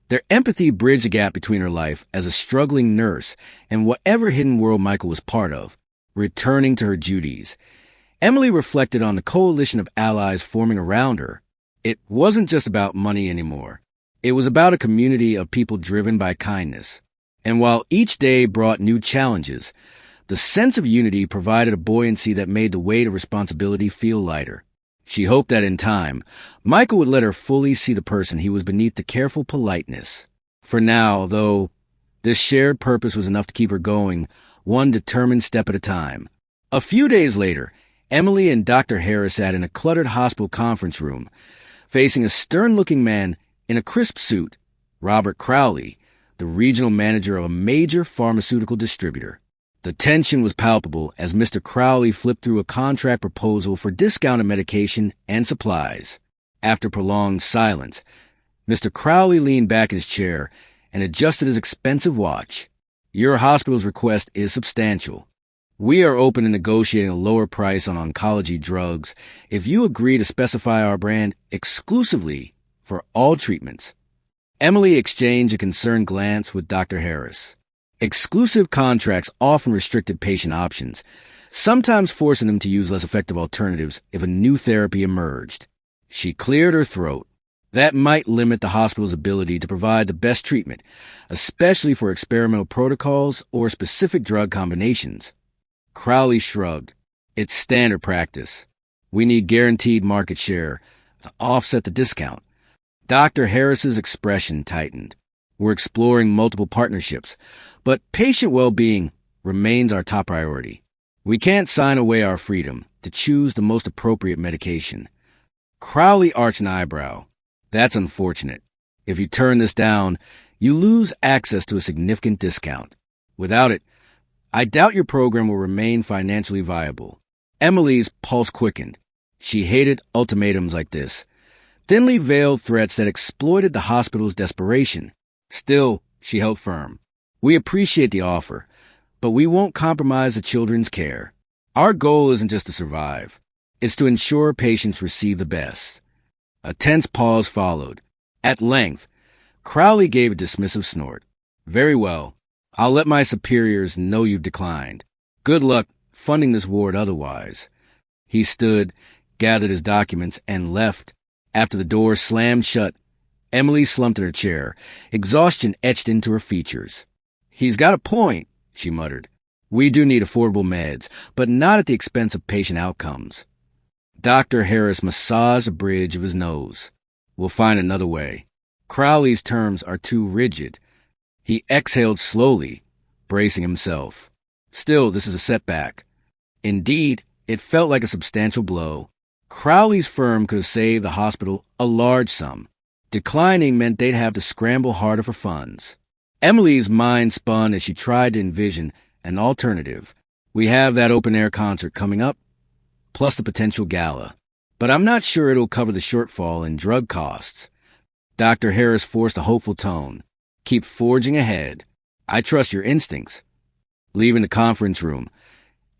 their empathy bridged the gap between her life as a struggling nurse and whatever hidden world Michael was part of. Returning to her duties, Emily reflected on the coalition of allies forming around her. It wasn't just about money anymore. It was about a community of people driven by kindness. And while each day brought new challenges, the sense of unity provided a buoyancy that made the weight of responsibility feel lighter. She hoped that in time, Michael would let her fully see the person he was beneath the careful politeness. For now, though, this shared purpose was enough to keep her going, one determined step at a time. A few days later, Emily and Dr. Harris sat in a cluttered hospital conference room, facing a stern-looking man in a crisp suit, Robert Crowley, the regional manager of a major pharmaceutical distributor. The tension was palpable as Mr. Crowley flipped through a contract proposal for discounted medication and supplies. After prolonged silence, Mr. Crowley leaned back in his chair and adjusted his expensive watch. Your hospital's request is substantial. We are open to negotiating a lower price on oncology drugs if you agree to specify our brand exclusively for all treatments. Emily exchanged a concerned glance with Dr. Harris. Exclusive contracts often restricted patient options, sometimes forcing them to use less effective alternatives if a new therapy emerged. She cleared her throat. That might limit the hospital's ability to provide the best treatment, especially for experimental protocols or specific drug combinations. Crowley shrugged. It's standard practice. We need guaranteed market share to offset the discount. Dr. Harris's expression tightened. We're exploring multiple partnerships, but patient well-being remains our top priority. We can't sign away our freedom to choose the most appropriate medication. Crowley arched an eyebrow. That's unfortunate. If you turn this down, you lose access to a significant discount. Without it, I doubt your program will remain financially viable. Emily's pulse quickened. She hated ultimatums like this, thinly veiled threats that exploited the hospital's desperation. Still, she held firm. We appreciate the offer, but we won't compromise the children's care. Our goal isn't just to survive. It's to ensure patients receive the best. A tense pause followed. At length, Crowley gave a dismissive snort. Very well. I'll let my superiors know you've declined. Good luck funding this ward otherwise. He stood, gathered his documents, and left. After the door slammed shut, Emily slumped in her chair, exhaustion etched into her features. He's got a point, she muttered. We do need affordable meds, but not at the expense of patient outcomes. Dr. Harris massaged the bridge of his nose. We'll find another way. Crowley's terms are too rigid. He exhaled slowly, bracing himself. Still, this is a setback. Indeed, it felt like a substantial blow. Crowley's firm could have saved the hospital a large sum. Declining meant they'd have to scramble harder for funds. Emily's mind spun as she tried to envision an alternative. We have that open-air concert coming up, plus the potential gala. But I'm not sure it'll cover the shortfall in drug costs. Dr. Harris forced a hopeful tone. Keep forging ahead. I trust your instincts. Leaving the conference room,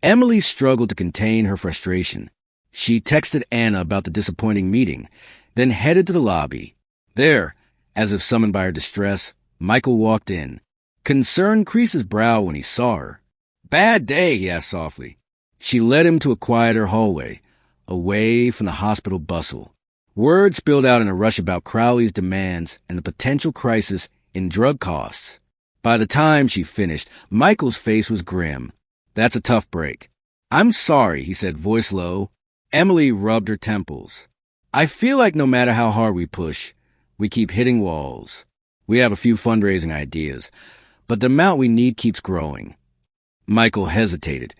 Emily struggled to contain her frustration. She texted Anna about the disappointing meeting, then headed to the lobby. There, as if summoned by her distress, Michael walked in. Concern creased his brow when he saw her. Bad day, he asked softly. She led him to a quieter hallway, away from the hospital bustle. Word spilled out in a rush about Crowley's demands and the potential crisis in drug costs. By the time she finished, Michael's face was grim. That's a tough break. "I'm sorry," he said, voice low. Emily rubbed her temples. "I feel like no matter how hard we push, we keep hitting walls. We have a few fundraising ideas, but the amount we need keeps growing." Michael hesitated,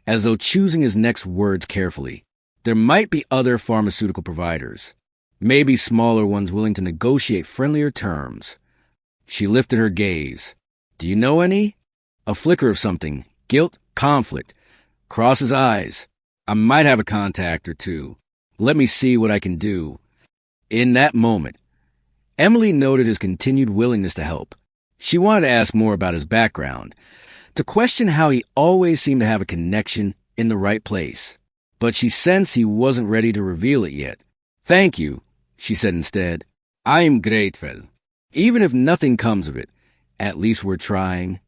as though choosing his next words carefully. There might be other pharmaceutical providers, maybe smaller ones willing to negotiate friendlier terms. She lifted her gaze. "Do you know any?" A flicker of something, guilt, conflict. Cross his eyes. "I might have a contact or two. Let me see what I can do." In that moment, Emily noted his continued willingness to help. She wanted to ask more about his background, to question how he always seemed to have a connection in the right place. But she sensed he wasn't ready to reveal it yet. "Thank you," she said instead. "I am grateful. Even if nothing comes of it, at least we're trying."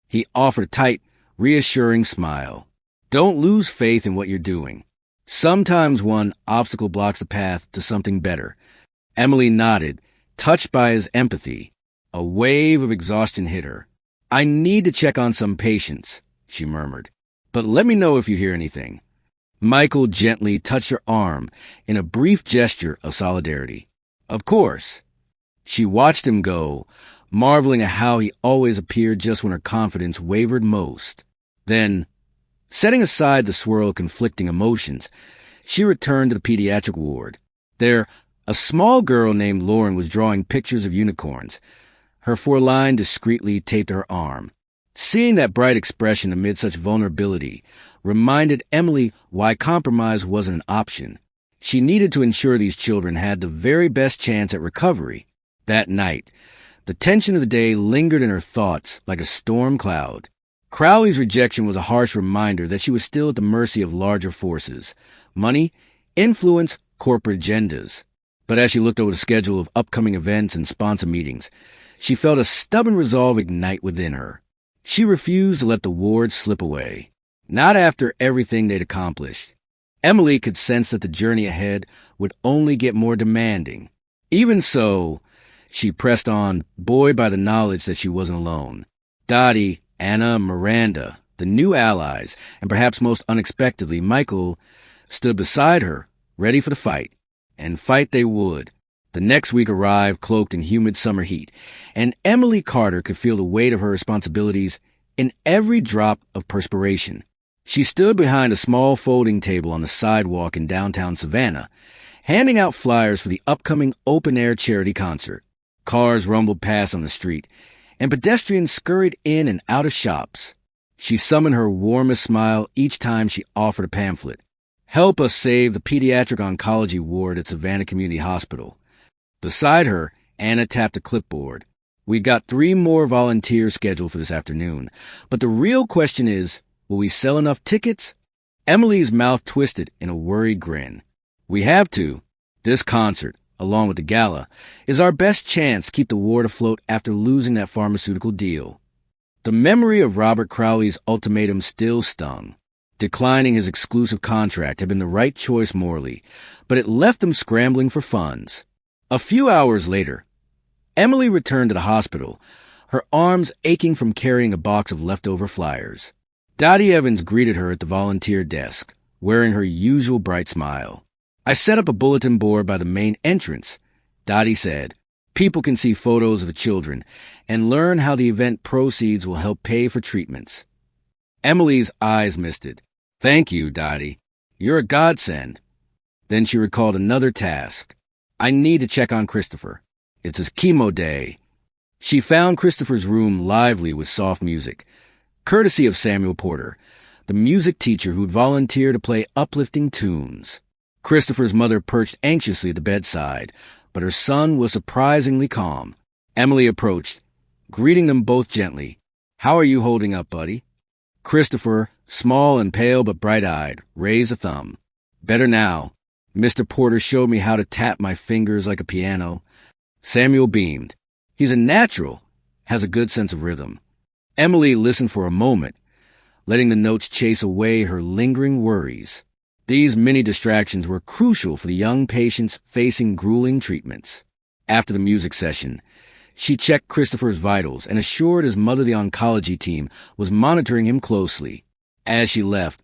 He offered a tight, reassuring smile. "Don't lose faith in what you're doing. Sometimes one obstacle blocks the path to something better." Emily nodded, touched by his empathy. A wave of exhaustion hit her. "I need to check on some patients," she murmured. "But let me know if you hear anything." Michael gently touched her arm in a brief gesture of solidarity. "Of course." She watched him go, marveling at how he always appeared just when her confidence wavered most. Then, setting aside the swirl of conflicting emotions, she returned to the pediatric ward. There, a small girl named Lauren was drawing pictures of unicorns, her foreline discreetly taped to her arm. Seeing that bright expression amid such vulnerability reminded Emily why compromise wasn't an option. She needed to ensure these children had the very best chance at recovery. That night, the tension of the day lingered in her thoughts like a storm cloud. Crowley's rejection was a harsh reminder that she was still at the mercy of larger forces: money, influence, corporate agendas. But as she looked over the schedule of upcoming events and sponsor meetings, she felt a stubborn resolve ignite within her. She refused to let the ward slip away. Not after everything they'd accomplished. Emily could sense that the journey ahead would only get more demanding. Even so, she pressed on, buoyed by the knowledge that she wasn't alone. Dottie, Anna, Miranda, the new allies, and perhaps most unexpectedly, Michael, stood beside her, ready for the fight. And fight they would. The next week arrived cloaked in humid summer heat, and Emily Carter could feel the weight of her responsibilities in every drop of perspiration. She stood behind a small folding table on the sidewalk in downtown Savannah, handing out flyers for the upcoming open-air charity concert. Cars rumbled past on the street, and pedestrians scurried in and out of shops. She summoned her warmest smile each time she offered a pamphlet. "Help us save the pediatric oncology ward at Savannah Community Hospital." Beside her, Anna tapped a clipboard. "We've got 3 more volunteers scheduled for this afternoon, but the real question is, will we sell enough tickets?" Emily's mouth twisted in a worried grin. "We have to. This concert, along with the gala, is our best chance to keep the ward afloat after losing that pharmaceutical deal." The memory of Robert Crowley's ultimatum still stung. Declining his exclusive contract had been the right choice morally, but it left him scrambling for funds. A few hours later, Emily returned to the hospital, her arms aching from carrying a box of leftover flyers. Dottie Evans greeted her at the volunteer desk, wearing her usual bright smile. "I set up a bulletin board by the main entrance," Dottie said. "People can see photos of the children and learn how the event proceeds will help pay for treatments." Emily's eyes misted. "Thank you, Dottie. You're a godsend." Then she recalled another task. "I need to check on Christopher. It's his chemo day." She found Christopher's room lively with soft music, courtesy of Samuel Porter, the music teacher who'd volunteered to play uplifting tunes. Christopher's mother perched anxiously at the bedside, but her son was surprisingly calm. Emily approached, greeting them both gently. "How are you holding up, buddy?" Christopher, small and pale but bright-eyed, raised a thumb. "Better now. Mr. Porter showed me how to tap my fingers like a piano." Samuel beamed. "He's a natural, has a good sense of rhythm." Emily listened for a moment, letting the notes chase away her lingering worries. These mini distractions were crucial for the young patients facing grueling treatments. After the music session, she checked Christopher's vitals and assured his mother the oncology team was monitoring him closely. As she left,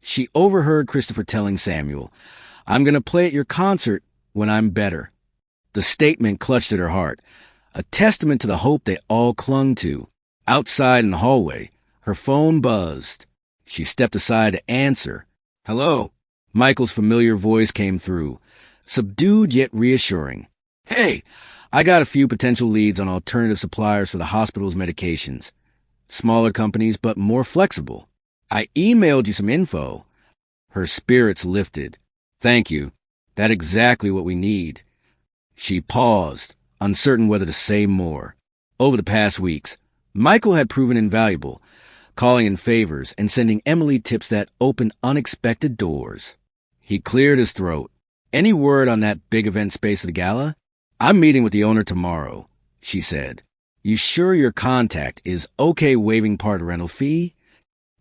She overheard Christopher telling Samuel, "I'm going to play at your concert when I'm better." The statement clutched at her heart, a testament to the hope they all clung to. Outside in the hallway, her phone buzzed. She stepped aside to answer. "Hello." Michael's familiar voice came through, subdued yet reassuring. "Hey, I got a few potential leads on alternative suppliers for the hospital's medications. Smaller companies, but more flexible. I emailed you some info." Her spirits lifted. "Thank you. That's exactly what we need." She paused, uncertain whether to say more. Over the past weeks, Michael had proven invaluable, calling in favors and sending Emily tips that opened unexpected doors. He cleared his throat. "Any word on that big event space at the gala?" "I'm meeting with the owner tomorrow," she said. "You sure your contact is okay waiving part of rental fee?"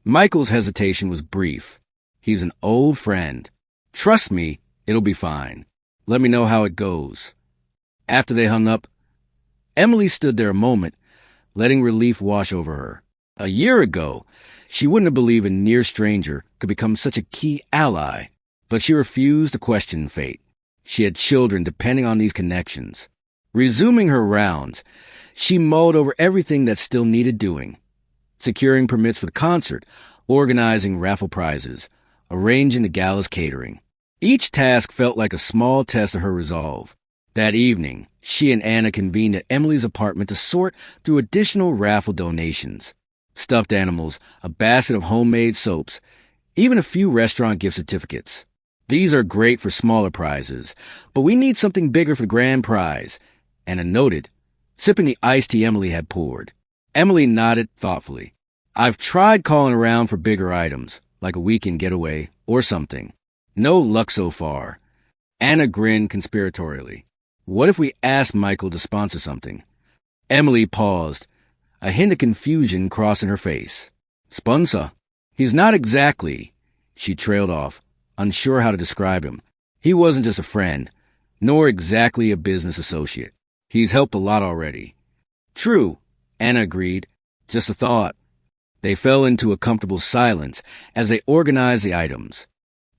Michael's hesitation was brief. "He's an old friend. Trust me, it'll be fine. Let me know how it goes." After they hung up, Emily stood there a moment, letting relief wash over her. A year ago, she wouldn't have believed a near stranger could become such a key ally, but she refused to question fate. She had children depending on these connections. Resuming her rounds, she mulled over everything that still needed doing. Securing permits for the concert, organizing raffle prizes, arranging the gala's catering. Each task felt like a small test of her resolve. That evening, she and Anna convened at Emily's apartment to sort through additional raffle donations. Stuffed animals, a basket of homemade soaps, even a few restaurant gift certificates. "These are great for smaller prizes, but we need something bigger for the grand prize," Anna noted, sipping the iced tea Emily had poured. Emily nodded thoughtfully. "I've tried calling around for bigger items, like a weekend getaway or something. No luck so far." Anna grinned conspiratorially. "What if we asked Michael to sponsor something?" Emily paused, a hint of confusion crossing her face. "Sponsor? He's not exactly," she trailed off, unsure how to describe him. "He wasn't just a friend, nor exactly a business associate. He's helped a lot already." "True," Anna agreed. "Just a thought." They fell into a comfortable silence as they organized the items.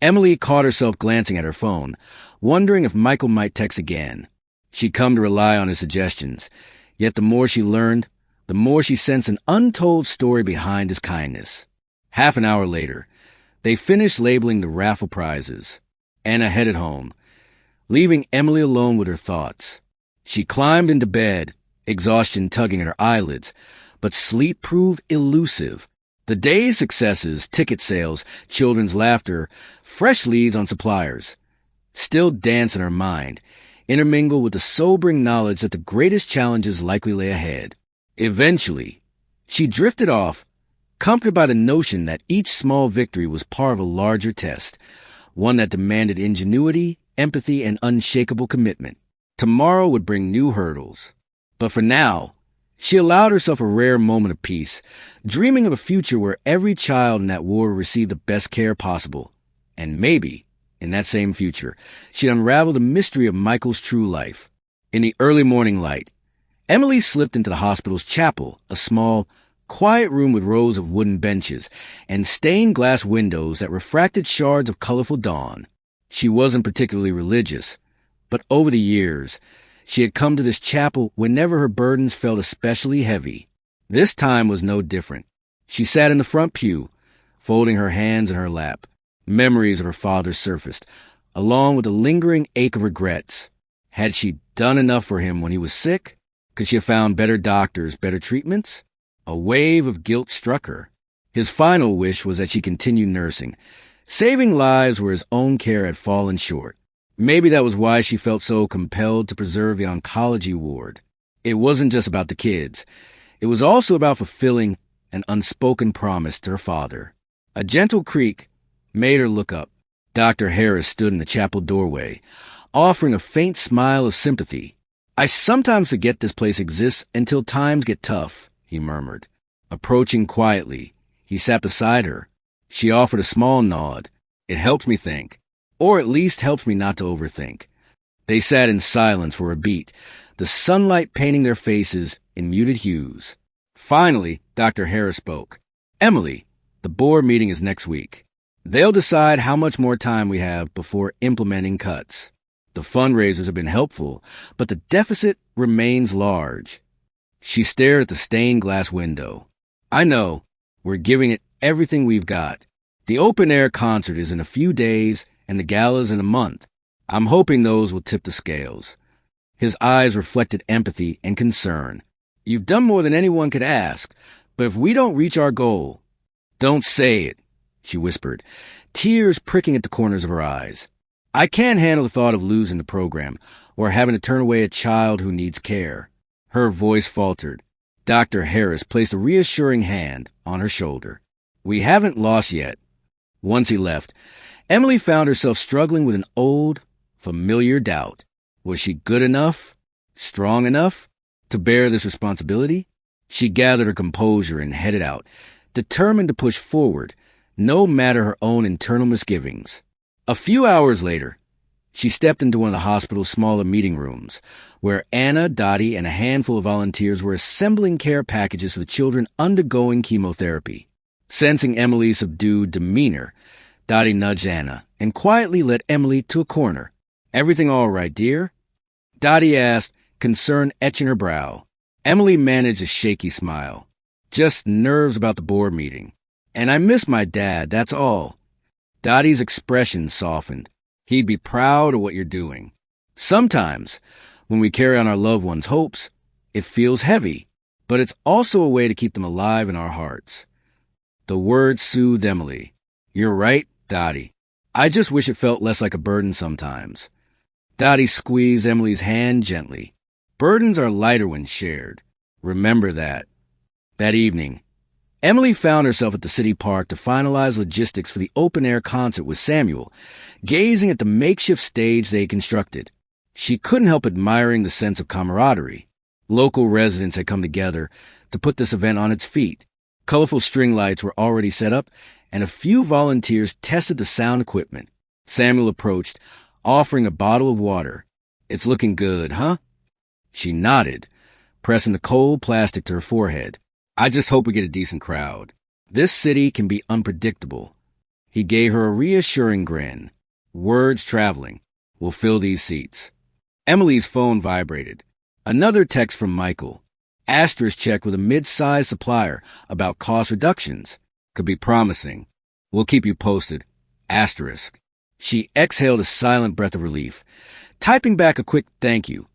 Emily caught herself glancing at her phone, wondering if Michael might text again. She'd come to rely on his suggestions, yet the more she learned, the more she sensed an untold story behind his kindness. Half an hour later, they finished labeling the raffle prizes. Anna headed home, leaving Emily alone with her thoughts. She climbed into bed, exhaustion tugging at her eyelids, but sleep proved elusive. The day's successes, ticket sales, children's laughter, fresh leads on suppliers, still danced in her mind, intermingled with the sobering knowledge that the greatest challenges likely lay ahead. Eventually, she drifted off, comforted by the notion that each small victory was part of a larger test, one that demanded ingenuity, empathy, and unshakable commitment. Tomorrow would bring new hurdles. But for now, she allowed herself a rare moment of peace, dreaming of a future where every child in that war received the best care possible. And maybe, in that same future, she'd unravel the mystery of Michael's true life. In the early morning light, Emily slipped into the hospital's chapel, a small, quiet room with rows of wooden benches and stained glass windows that refracted shards of colorful dawn. She wasn't particularly religious, but over the years, she had come to this chapel whenever her burdens felt especially heavy. This time was no different. She sat in the front pew, folding her hands in her lap. Memories of her father surfaced, along with the lingering ache of regrets. Had she done enough for him when he was sick? Could she have found better doctors, better treatments? A wave of guilt struck her. His final wish was that she continue nursing, saving lives where his own care had fallen short. Maybe that was why she felt so compelled to preserve the oncology ward. It wasn't just about the kids. It was also about fulfilling an unspoken promise to her father. A gentle creak made her look up. Dr. Harris stood in the chapel doorway, offering a faint smile of sympathy. "I sometimes forget this place exists until times get tough," he murmured. Approaching quietly, he sat beside her. She offered a small nod. "It helps me think. Or at least helps me not to overthink." They sat in silence for a beat, the sunlight painting their faces in muted hues. Finally, Dr. Harris spoke. "Emily, the board meeting is next week. They'll decide how much more time we have before implementing cuts. The fundraisers have been helpful, but the deficit remains large. She stared at the stained glass window. I know. We're giving it everything we've got. The open-air concert is in a few days, and the gala's in a month. I'm hoping those will tip the scales. His eyes reflected empathy and concern. You've done more than anyone could ask, but if we don't reach our goal... Don't say it, she whispered, tears pricking at the corners of her eyes. I can't handle the thought of losing the program, or having to turn away a child who needs care. Her voice faltered. Dr. Harris placed a reassuring hand on her shoulder. We haven't lost yet. Once he left, Emily found herself struggling with an old, familiar doubt. Was she good enough, strong enough, to bear this responsibility? She gathered her composure and headed out, determined to push forward, no matter her own internal misgivings. A few hours later, she stepped into one of the hospital's smaller meeting rooms, where Anna, Dottie, and a handful of volunteers were assembling care packages for the children undergoing chemotherapy. Sensing Emily's subdued demeanor, Dottie nudged Anna and quietly led Emily to a corner. Everything all right, dear? Dottie asked, concern etching her brow. Emily managed a shaky smile. Just nerves about the board meeting. And I miss my dad, that's all. Dottie's expression softened. He'd be proud of what you're doing. Sometimes, when we carry on our loved ones' hopes, it feels heavy, but it's also a way to keep them alive in our hearts. The words soothed Emily. You're right, Dottie. I just wish it felt less like a burden sometimes. Dottie squeezed Emily's hand gently. Burdens are lighter when shared. Remember that. That evening, Emily found herself at the city park to finalize logistics for the open-air concert with Samuel, gazing at the makeshift stage they had constructed. She couldn't help admiring the sense of camaraderie. Local residents had come together to put this event on its feet. Colorful string lights were already set up, and a few volunteers tested the sound equipment. Samuel approached, offering a bottle of water. It's looking good, huh? She nodded, pressing the cold plastic to her forehead. I just hope we get a decent crowd. This city can be unpredictable. He gave her a reassuring grin. Words traveling. We'll fill these seats. Emily's phone vibrated. Another text from Michael. Asterisk check with a mid-sized supplier about cost reductions. Could be promising. We'll keep you posted. Asterisk. She exhaled a silent breath of relief, typing back a quick thank you.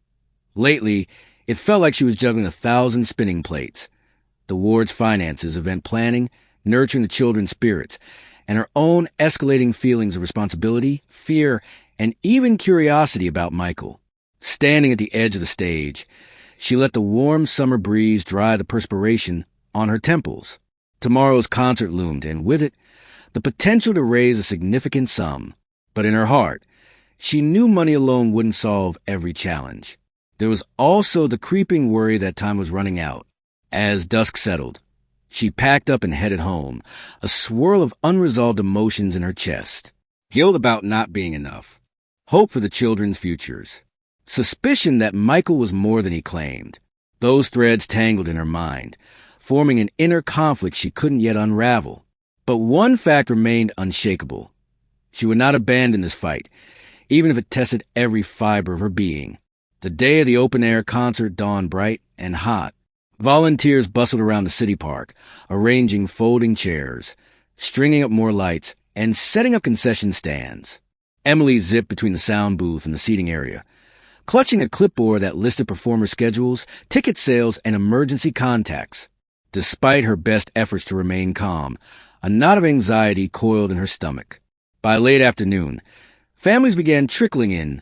Lately, it felt like she was juggling 1,000 spinning plates. The ward's finances, event planning, nurturing the children's spirits, and her own escalating feelings of responsibility, fear, and even curiosity about Michael. Standing at the edge of the stage, she let the warm summer breeze dry the perspiration on her temples. Tomorrow's concert loomed, and with it, the potential to raise a significant sum. But in her heart, she knew money alone wouldn't solve every challenge. There was also the creeping worry that time was running out. As dusk settled, she packed up and headed home, a swirl of unresolved emotions in her chest. Guilt about not being enough. Hope for the children's futures. Suspicion that Michael was more than he claimed. Those threads tangled in her mind, forming an inner conflict she couldn't yet unravel. But one fact remained unshakable. She would not abandon this fight, even if it tested every fiber of her being. The day of the open-air concert dawned bright and hot. Volunteers bustled around the city park, arranging folding chairs, stringing up more lights, and setting up concession stands. Emily zipped between the sound booth and the seating area, clutching a clipboard that listed performer schedules, ticket sales, and emergency contacts. Despite her best efforts to remain calm, a knot of anxiety coiled in her stomach. By late afternoon, families began trickling in,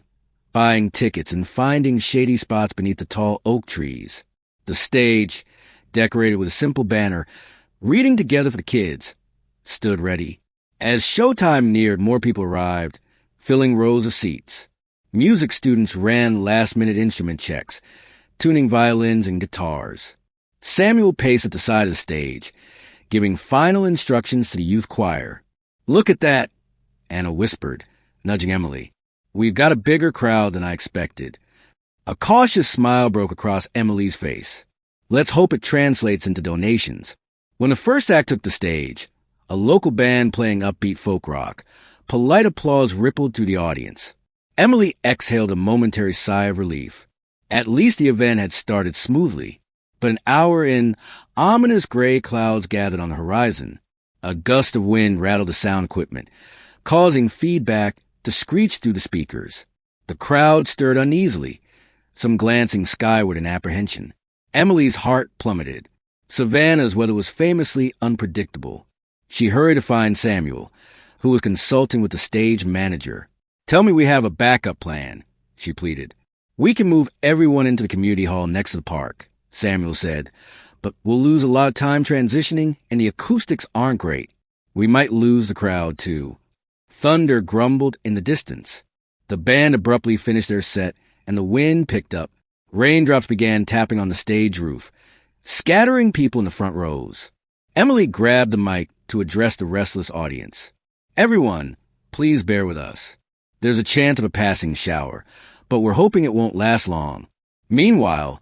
buying tickets and finding shady spots beneath the tall oak trees. The stage, decorated with a simple banner, reading together for the kids, stood ready. As showtime neared, more people arrived, filling rows of seats. Music students ran last-minute instrument checks, tuning violins and guitars. Samuel paced at the side of the stage, giving final instructions to the youth choir. Look at that, Anna whispered, nudging Emily. We've got a bigger crowd than I expected. A cautious smile broke across Emily's face. Let's hope it translates into donations. When the first act took the stage, a local band playing upbeat folk rock. Polite applause rippled through the audience. Emily exhaled a momentary sigh of relief. At least the event had started smoothly. But an hour in, ominous gray clouds gathered on the horizon. A gust of wind rattled the sound equipment, causing feedback to screech through the speakers. The crowd stirred uneasily, some glancing skyward in apprehension. Emily's heart plummeted. Savannah's weather was famously unpredictable. She hurried to find Samuel, who was consulting with the stage manager. "Tell me we have a backup plan," she pleaded. "We can move everyone into the community hall next to the park," Samuel said, "but we'll lose a lot of time transitioning, and the acoustics aren't great. We might lose the crowd, too." Thunder grumbled in the distance. The band abruptly finished their set, and the wind picked up. Raindrops began tapping on the stage roof, scattering people in the front rows. Emily grabbed the mic to address the restless audience. "Everyone, please bear with us. There's a chance of a passing shower, but we're hoping it won't last long. Meanwhile,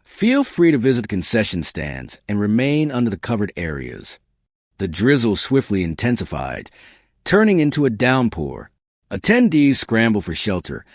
feel free to visit the concession stands and remain under the covered areas." The drizzle swiftly intensified, turning into a downpour. Attendees scrambled for shelter,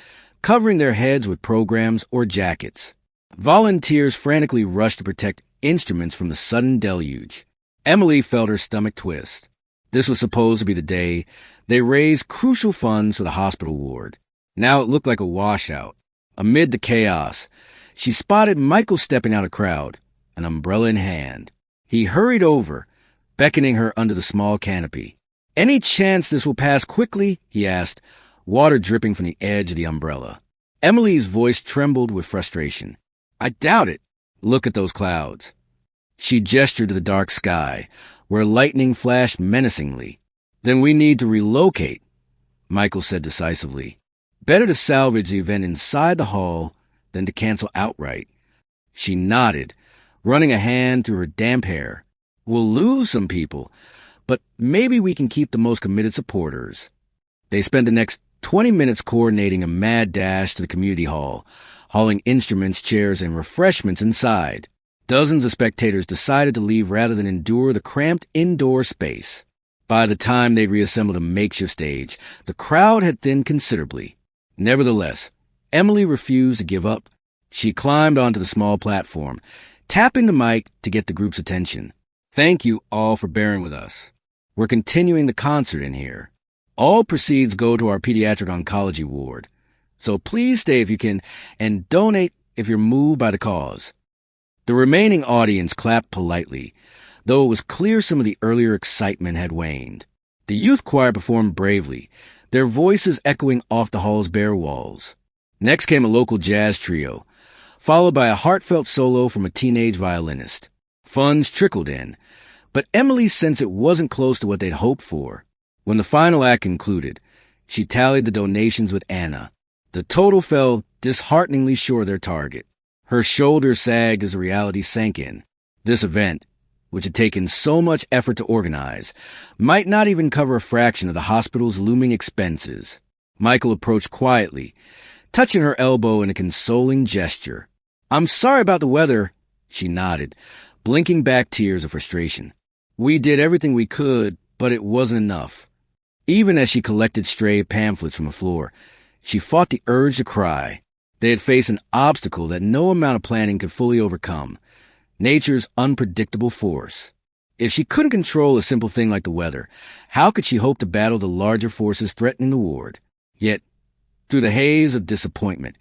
covering their heads with programs or jackets. Volunteers frantically rushed to protect instruments from the sudden deluge. Emily felt her stomach twist. This was supposed to be the day they raised crucial funds for the hospital ward. Now it looked like a washout. Amid the chaos, she spotted Michael stepping out of the crowd, an umbrella in hand. He hurried over, beckoning her under the small canopy. "Any chance this will pass quickly?" he asked, water dripping from the edge of the umbrella. Emily's voice trembled with frustration. "I doubt it. Look at those clouds." She gestured to the dark sky, where lightning flashed menacingly. "Then we need to relocate," Michael said decisively. "Better to salvage the event inside the hall than to cancel outright." She nodded, running a hand through her damp hair. "We'll lose some people, but maybe we can keep the most committed supporters." They spent the next 20 minutes coordinating a mad dash to the community hall, hauling instruments, chairs, and refreshments inside. Dozens of spectators decided to leave rather than endure the cramped indoor space. By the time they'd reassembled a makeshift stage, the crowd had thinned considerably. Nevertheless, Emily refused to give up. She climbed onto the small platform, tapping the mic to get the group's attention. "Thank you all for bearing with us. We're continuing the concert in here. All proceeds go to our pediatric oncology ward. So please stay if you can, and donate if you're moved by the cause." The remaining audience clapped politely, though it was clear some of the earlier excitement had waned. The youth choir performed bravely, their voices echoing off the hall's bare walls. Next came a local jazz trio, followed by a heartfelt solo from a teenage violinist. Funds trickled in, but Emily sensed it wasn't close to what they'd hoped for. When the final act concluded, she tallied the donations with Anna. The total fell dishearteningly short of their target. Her shoulders sagged as the reality sank in. This event, which had taken so much effort to organize, might not even cover a fraction of the hospital's looming expenses. Michael approached quietly, touching her elbow in a consoling gesture. "I'm sorry about the weather," she nodded, blinking back tears of frustration. "We did everything we could, but it wasn't enough." Even as she collected stray pamphlets from the floor, she fought the urge to cry. They had faced an obstacle that no amount of planning could fully overcome: nature's unpredictable force. If she couldn't control a simple thing like the weather, how could she hope to battle the larger forces threatening the ward? Yet, through the haze of disappointment,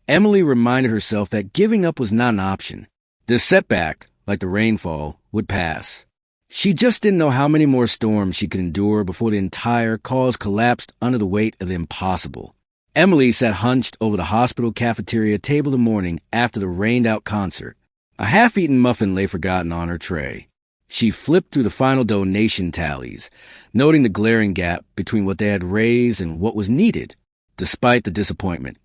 Emily reminded herself that giving up was not an option. This setback, like the rainfall, would pass. She just didn't know how many more storms she could endure before the entire cause collapsed under the weight of the impossible. Emily sat hunched over the hospital cafeteria table the morning after the rained-out concert. A half-eaten muffin lay forgotten on her tray. She flipped through the final donation tallies, noting the glaring gap between what they had raised and what was needed. Despite the disappointment,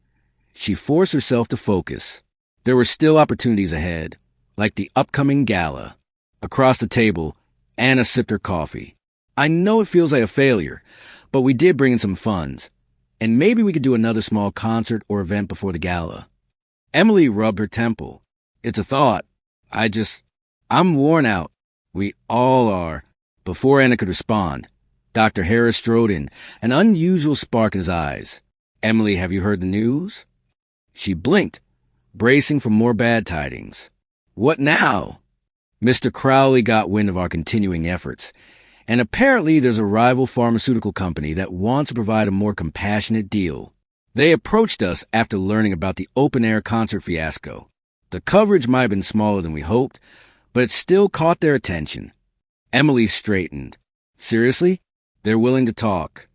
she forced herself to focus. There were still opportunities ahead, like the upcoming gala. Across the table, Anna sipped her coffee. "I know it feels like a failure, but we did bring in some funds. And maybe we could do another small concert or event before the gala." Emily rubbed her temple. "It's a thought. I'm worn out. We all are. Before Anna could respond, Dr. Harris strode in, an unusual spark in his eyes. "Emily, have you heard the news?" She blinked, bracing for more bad tidings. "What now?" "Mr. Crowley got wind of our continuing efforts, and apparently there's a rival pharmaceutical company that wants to provide a more compassionate deal. They approached us after learning about the open-air concert fiasco. The coverage might have been smaller than we hoped, but it still caught their attention." Emily straightened. "Seriously? They're willing to talk."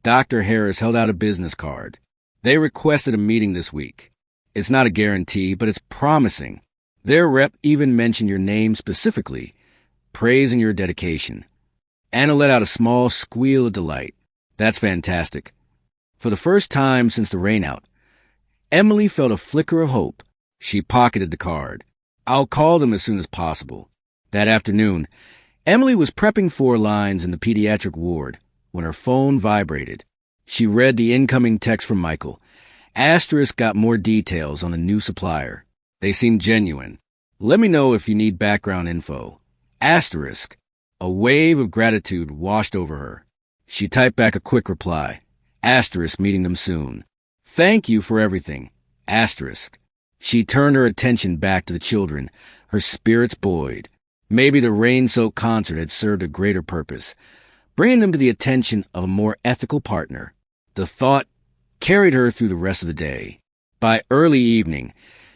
Dr. Harris held out a business card. "They requested a meeting this week. It's not a guarantee, but it's promising. Their rep even mentioned your name specifically, praising your dedication." Anna let out a small squeal of delight. "That's fantastic." For the first time since the rainout, Emily felt a flicker of hope. She pocketed the card. "I'll call them as soon as possible." That afternoon, Emily was prepping 4 lines in the pediatric ward when her phone vibrated. She read the incoming text from Michael. Asterisk got more details on the new supplier. They seemed genuine. "Let me know if you need background info." Asterisk. A wave of gratitude washed over her. She typed back a quick reply. Asterisk, meeting them soon. "Thank you for everything." Asterisk. She turned her attention back to the children, her spirits buoyed. Maybe the rain-soaked concert had served a greater purpose, bringing them to the attention of a more ethical partner. The thought carried her through the rest of the day. By early evening,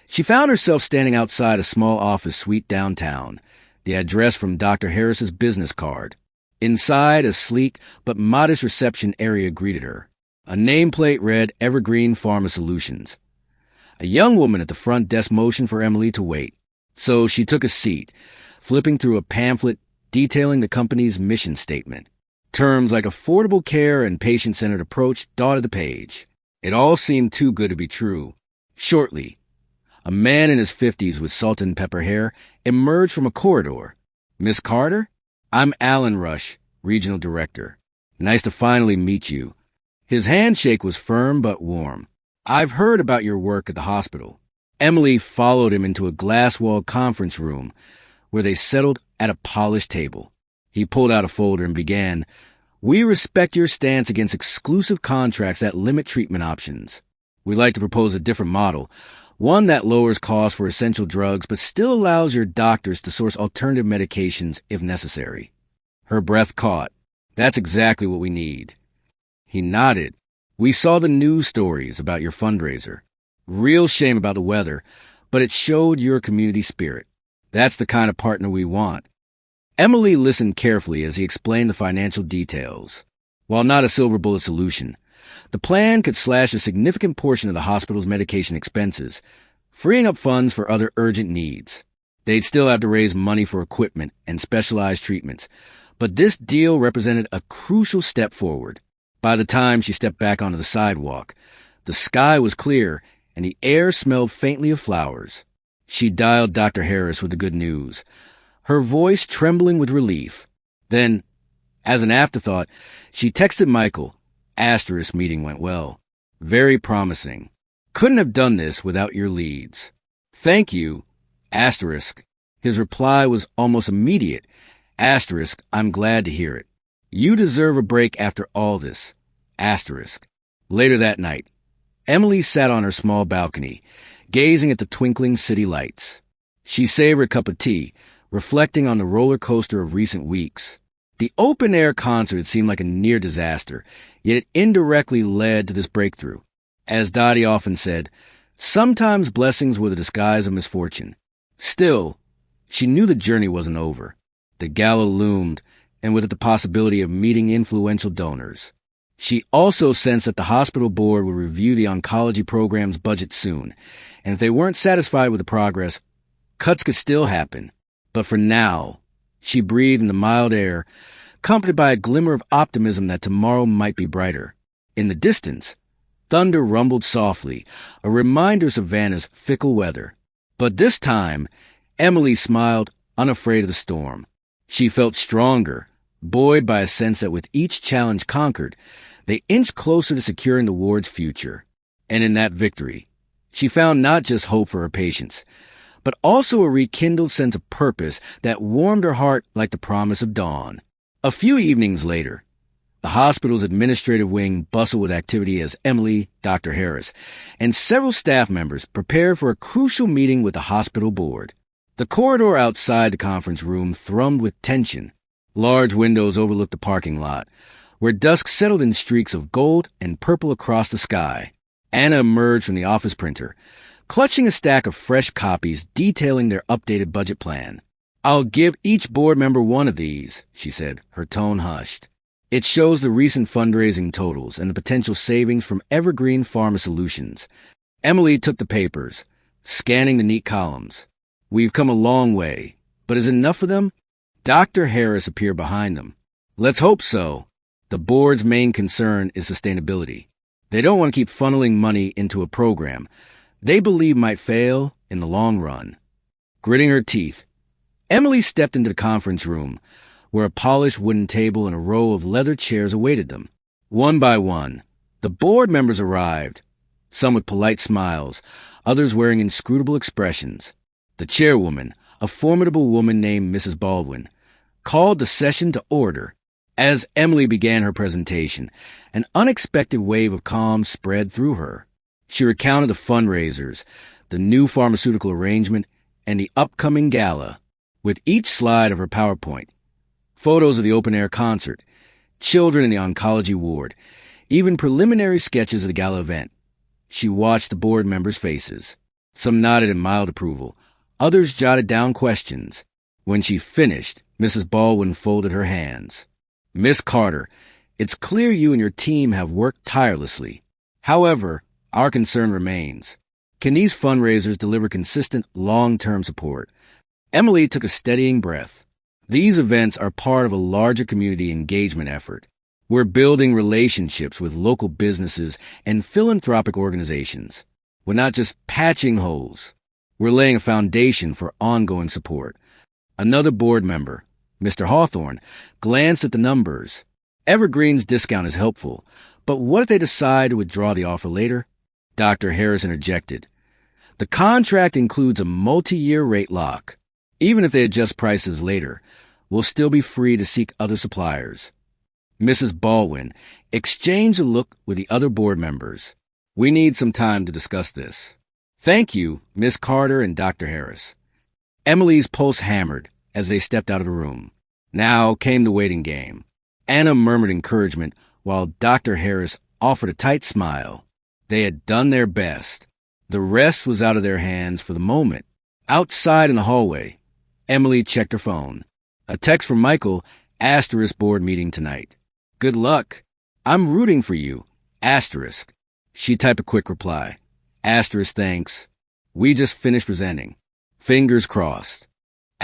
she found herself standing outside a small office suite downtown, the address from Dr. Harris's business card. Inside, a sleek but modest reception area greeted her. A nameplate read Evergreen Pharma Solutions. A young woman at the front desk motioned for Emily to wait, so she took a seat, flipping through a pamphlet detailing the company's mission statement. Terms like affordable care and patient-centered approach dotted the page. It all seemed too good to be true. Shortly, a man in his 50s with salt and pepper hair emerged from a corridor. "Miss Carter? I'm Alan Rush, Regional Director. Nice to finally meet you." His handshake was firm but warm. "I've heard about your work at the hospital." Emily followed him into a glass-walled conference room where they settled at a polished table. He pulled out a folder and began, "We respect your stance against exclusive contracts that limit treatment options. We'd like to propose a different model, one that lowers costs for essential drugs but still allows your doctors to source alternative medications if necessary." Her breath caught. "That's exactly what we need." He nodded. "We saw the news stories about your fundraiser. Real shame about the weather, but it showed your community spirit. That's the kind of partner we want." Emily listened carefully as he explained the financial details. While not a silver bullet solution, the plan could slash a significant portion of the hospital's medication expenses, freeing up funds for other urgent needs. They'd still have to raise money for equipment and specialized treatments, but this deal represented a crucial step forward. By the time she stepped back onto the sidewalk, the sky was clear and the air smelled faintly of flowers. She dialed Dr. Harris with the good news, her voice trembling with relief. Then, as an afterthought, she texted Michael. Asterisk, meeting went well. Very promising. Couldn't have done this without your leads. Thank you. Asterisk. His reply was almost immediate. Asterisk, I'm glad to hear it. You deserve a break after all this. Asterisk. Later that night, Emily sat on her small balcony, gazing at the twinkling city lights. She savored a cup of tea, reflecting on the roller coaster of recent weeks. The open-air concert seemed like a near disaster, yet it indirectly led to this breakthrough. As Dottie often said, sometimes blessings were the disguise of misfortune. Still, she knew the journey wasn't over. The gala loomed, and with it the possibility of meeting influential donors. She also sensed that the hospital board would review the oncology program's budget soon, and if they weren't satisfied with the progress, cuts could still happen. But for now, she breathed in the mild air, comforted by a glimmer of optimism that tomorrow might be brighter. In the distance, thunder rumbled softly, a reminder of Savannah's fickle weather. But this time, Emily smiled, unafraid of the storm. She felt stronger, buoyed by a sense that with each challenge conquered, they inched closer to securing the ward's future. And in that victory, she found not just hope for her patients, but also a rekindled sense of purpose that warmed her heart like the promise of dawn. A few evenings later, the hospital's administrative wing bustled with activity as Emily, Dr. Harris, and several staff members prepared for a crucial meeting with the hospital board. The corridor outside the conference room thrummed with tension. Large windows overlooked the parking lot, where dusk settled in streaks of gold and purple across the sky. Anna emerged from the office printer, clutching a stack of fresh copies detailing their updated budget plan. "I'll give each board member one of these," she said, her tone hushed. "It shows the recent fundraising totals and the potential savings from Evergreen Pharma Solutions." Emily took the papers, scanning the neat columns. "We've come a long way, but is it enough for them?" Dr. Harris appeared behind them. "Let's hope so. The board's main concern is sustainability. They don't want to keep funneling money into a program they believe might fail in the long run." Gritting her teeth, Emily stepped into the conference room, where a polished wooden table and a row of leather chairs awaited them. One by one, the board members arrived, some with polite smiles, others wearing inscrutable expressions. The chairwoman, a formidable woman named Mrs. Baldwin, called the session to order. As Emily began her presentation, an unexpected wave of calm spread through her. She recounted the fundraisers, the new pharmaceutical arrangement, and the upcoming gala. With each slide of her PowerPoint, photos of the open-air concert, children in the oncology ward, even preliminary sketches of the gala event. She watched the board members' faces. Some nodded in mild approval. Others jotted down questions. When she finished, Mrs. Baldwin folded her hands. "Miss Carter, it's clear you and your team have worked tirelessly. However, our concern remains. Can these fundraisers deliver consistent, long-term support?" Emily took a steadying breath. "These events are part of a larger community engagement effort. We're building relationships with local businesses and philanthropic organizations. We're not just patching holes. We're laying a foundation for ongoing support." Another board member, Mr. Hawthorne, glanced at the numbers. "Evergreen's discount is helpful, but what if they decide to withdraw the offer later?" Dr. Harris interjected. "The contract includes a multi-year rate lock. Even if they adjust prices later, we'll still be free to seek other suppliers." Mrs. Baldwin exchanged a look with the other board members. "We need some time to discuss this." "Thank you, Miss Carter and Dr. Harris." Emily's pulse hammered as they stepped out of the room. Now came the waiting game. Anna murmured encouragement while Dr. Harris offered a tight smile. They had done their best. The rest was out of their hands for the moment. Outside in the hallway, Emily checked her phone. A text from Michael, *, board meeting tonight. "Good luck. I'm rooting for you, *. She typed a quick reply. *, thanks. We just finished presenting. Fingers crossed. *.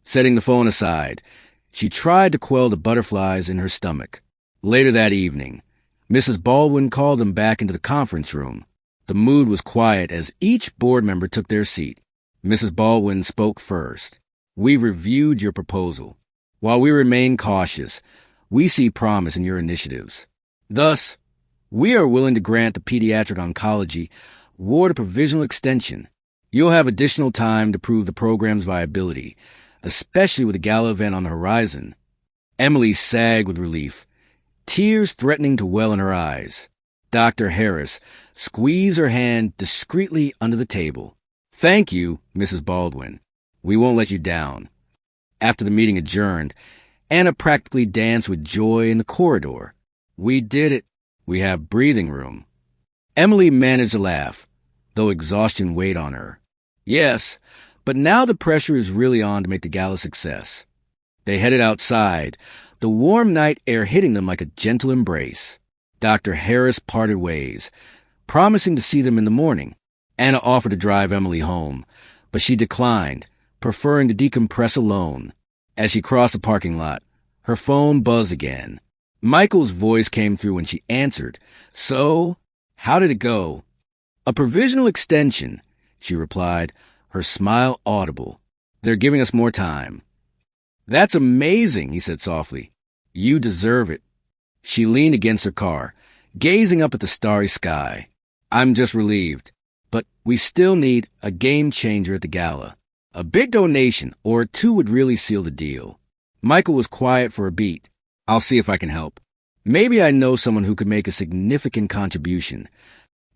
Setting the phone aside, she tried to quell the butterflies in her stomach. Later that evening, Mrs. Baldwin called them back into the conference room. The mood was quiet as each board member took their seat. Mrs. Baldwin spoke first. "We've reviewed your proposal. While we remain cautious, we see promise in your initiatives. Thus, we are willing to grant the pediatric oncology ward a provisional extension. You'll have additional time to prove the program's viability, especially with the gala event on the horizon." Emily sagged with relief, tears threatening to well in her eyes. Dr. Harris squeezed her hand discreetly under the table. "Thank you, Mrs. Baldwin. We won't let you down." After the meeting adjourned, Anna practically danced with joy in the corridor. "We did it. We have breathing room." Emily managed to laugh, though exhaustion weighed on her. "Yes, but now the pressure is really on to make the gala a success." They headed outside, the warm night air hitting them like a gentle embrace. Dr. Harris parted ways, promising to see them in the morning. Anna offered to drive Emily home, but she declined, preferring to decompress alone. As she crossed the parking lot, her phone buzzed again. Michael's voice came through when she answered. "So, how did it go?" "A provisional extension," she replied, her smile audible. "They're giving us more time." "That's amazing," he said softly. "You deserve it." She leaned against her car, gazing up at the starry sky. "I'm just relieved. But we still need a game changer at the gala. A big donation or two would really seal the deal." Michael was quiet for a beat. I'll see if I can help. Maybe I know someone who could make a significant contribution.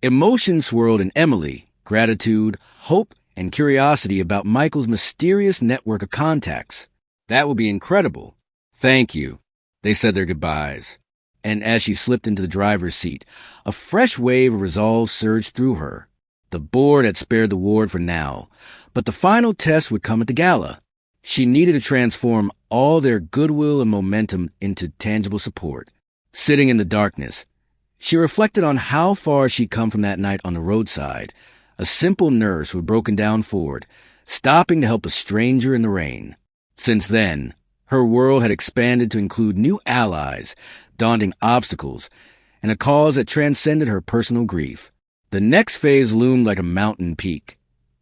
Emotion swirled in Emily, gratitude, hope, and curiosity about Michael's mysterious network of contacts. That would be incredible. Thank you. They said their goodbyes. And as she slipped into the driver's seat, a fresh wave of resolve surged through her. The board had spared the ward for now, but the final test would come at the gala. She needed to transform all their goodwill and momentum into tangible support. Sitting in the darkness, she reflected on how far she'd come from that night on the roadside, a simple nurse who had broken down forward, stopping to help a stranger in the rain. Since then, her world had expanded to include new allies, daunting obstacles, and a cause that transcended her personal grief. The next phase loomed like a mountain peak.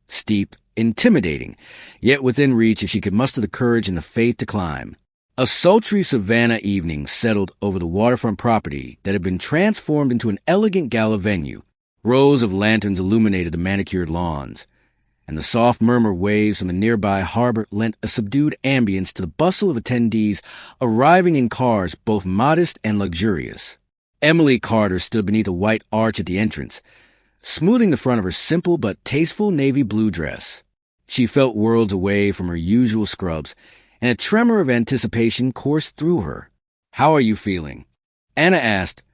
Steep, intimidating, yet within reach if she could muster the courage and the faith to climb. A sultry Savannah evening settled over the waterfront property that had been transformed into an elegant gala venue. Rows of lanterns illuminated the manicured lawns, and the soft murmur waves from the nearby harbor lent a subdued ambience to the bustle of attendees arriving in cars both modest and luxurious. Emily Carter stood beneath a white arch at the entrance, smoothing the front of her simple but tasteful navy blue dress. She felt worlds away from her usual scrubs, and a tremor of anticipation coursed through her. "How are you feeling?" Anna asked,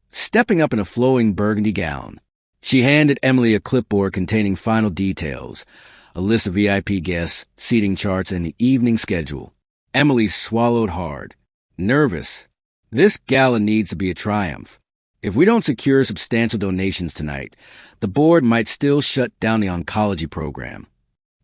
stepping up in a flowing burgundy gown. She handed Emily a clipboard containing final details, a list of VIP guests, seating charts, and the evening schedule. Emily swallowed hard. Nervous. This gala needs to be a triumph. If we don't secure substantial donations tonight, the board might still shut down the oncology program.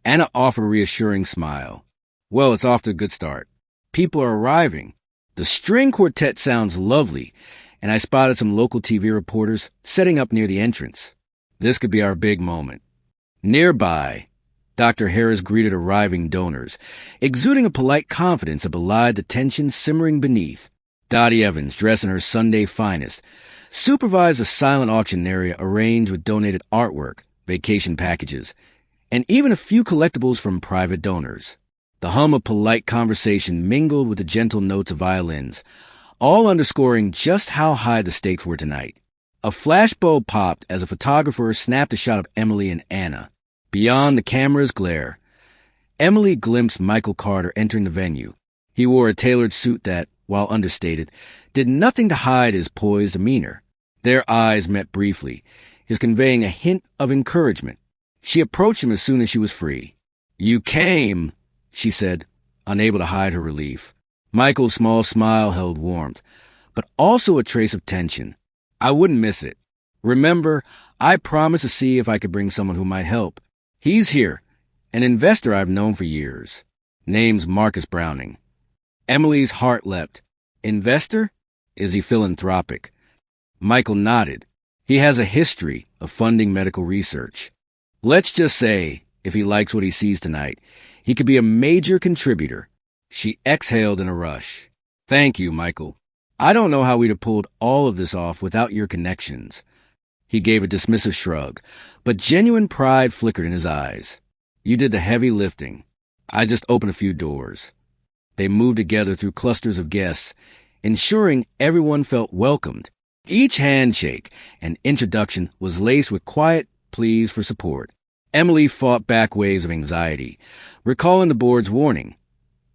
Anna offered a reassuring smile. Well, it's off to a good start. People are arriving. The string quartet sounds lovely, and I spotted some local TV reporters setting up near the entrance. This could be our big moment. Nearby, Dr. Harris greeted arriving donors, exuding a polite confidence that belied the tension simmering beneath. Dottie Evans, dressed in her Sunday finest, supervised a silent auction area arranged with donated artwork, vacation packages, and even a few collectibles from private donors. The hum of polite conversation mingled with the gentle notes of violins, all underscoring just how high the stakes were tonight. A flashbulb popped as a photographer snapped a shot of Emily and Anna. Beyond the camera's glare, Emily glimpsed Michael Carter entering the venue. He wore a tailored suit that, while understated, did nothing to hide his poised demeanor. Their eyes met briefly, his conveying a hint of encouragement. She approached him as soon as she was free. "You came," she said, unable to hide her relief. Michael's small smile held warmth, but also a trace of tension. "I wouldn't miss it. Remember, I promised to see if I could bring someone who might help. He's here, an investor I've known for years. Name's Marcus Browning." Emily's heart leapt. "Investor? Is he philanthropic?" Michael nodded. "He has a history of funding medical research. Let's just say, if he likes what he sees tonight, he could be a major contributor." She exhaled in a rush. "Thank you, Michael. I don't know how we'd have pulled all of this off without your connections." He gave a dismissive shrug, but genuine pride flickered in his eyes. "You did the heavy lifting. I just opened a few doors." They moved together through clusters of guests, ensuring everyone felt welcomed. Each handshake and introduction was laced with quiet pleas for support. Emily fought back waves of anxiety, recalling the board's warning,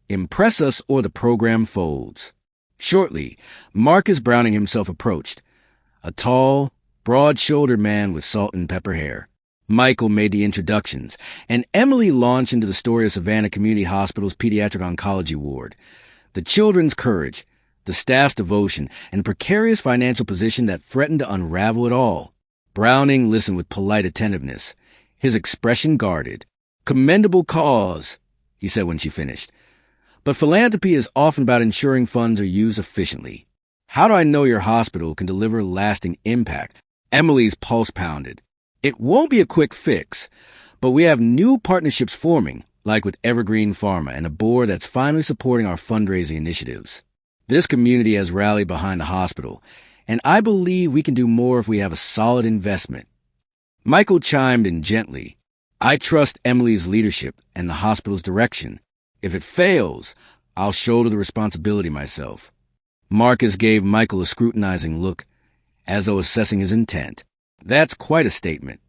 "Impress us or the program folds." Shortly, Marcus Browning himself approached, a tall, broad-shouldered man with salt and pepper hair. Michael made the introductions, and Emily launched into the story of Savannah Community Hospital's pediatric oncology ward. The children's courage, the staff's devotion, and the precarious financial position that threatened to unravel it all. Browning listened with polite attentiveness, his expression guarded. "Commendable cause," he said when she finished. "But philanthropy is often about ensuring funds are used efficiently. How do I know your hospital can deliver lasting impact?" Emily's pulse pounded. "It won't be a quick fix, but we have new partnerships forming, like with Evergreen Pharma and a board that's finally supporting our fundraising initiatives. This community has rallied behind the hospital, and I believe we can do more if we have a solid investment." Michael chimed in gently. "I trust Emily's leadership and the hospital's direction. If it fails, I'll shoulder the responsibility myself. Marcus gave Michael a scrutinizing look, as though assessing his intent. That's quite a statement.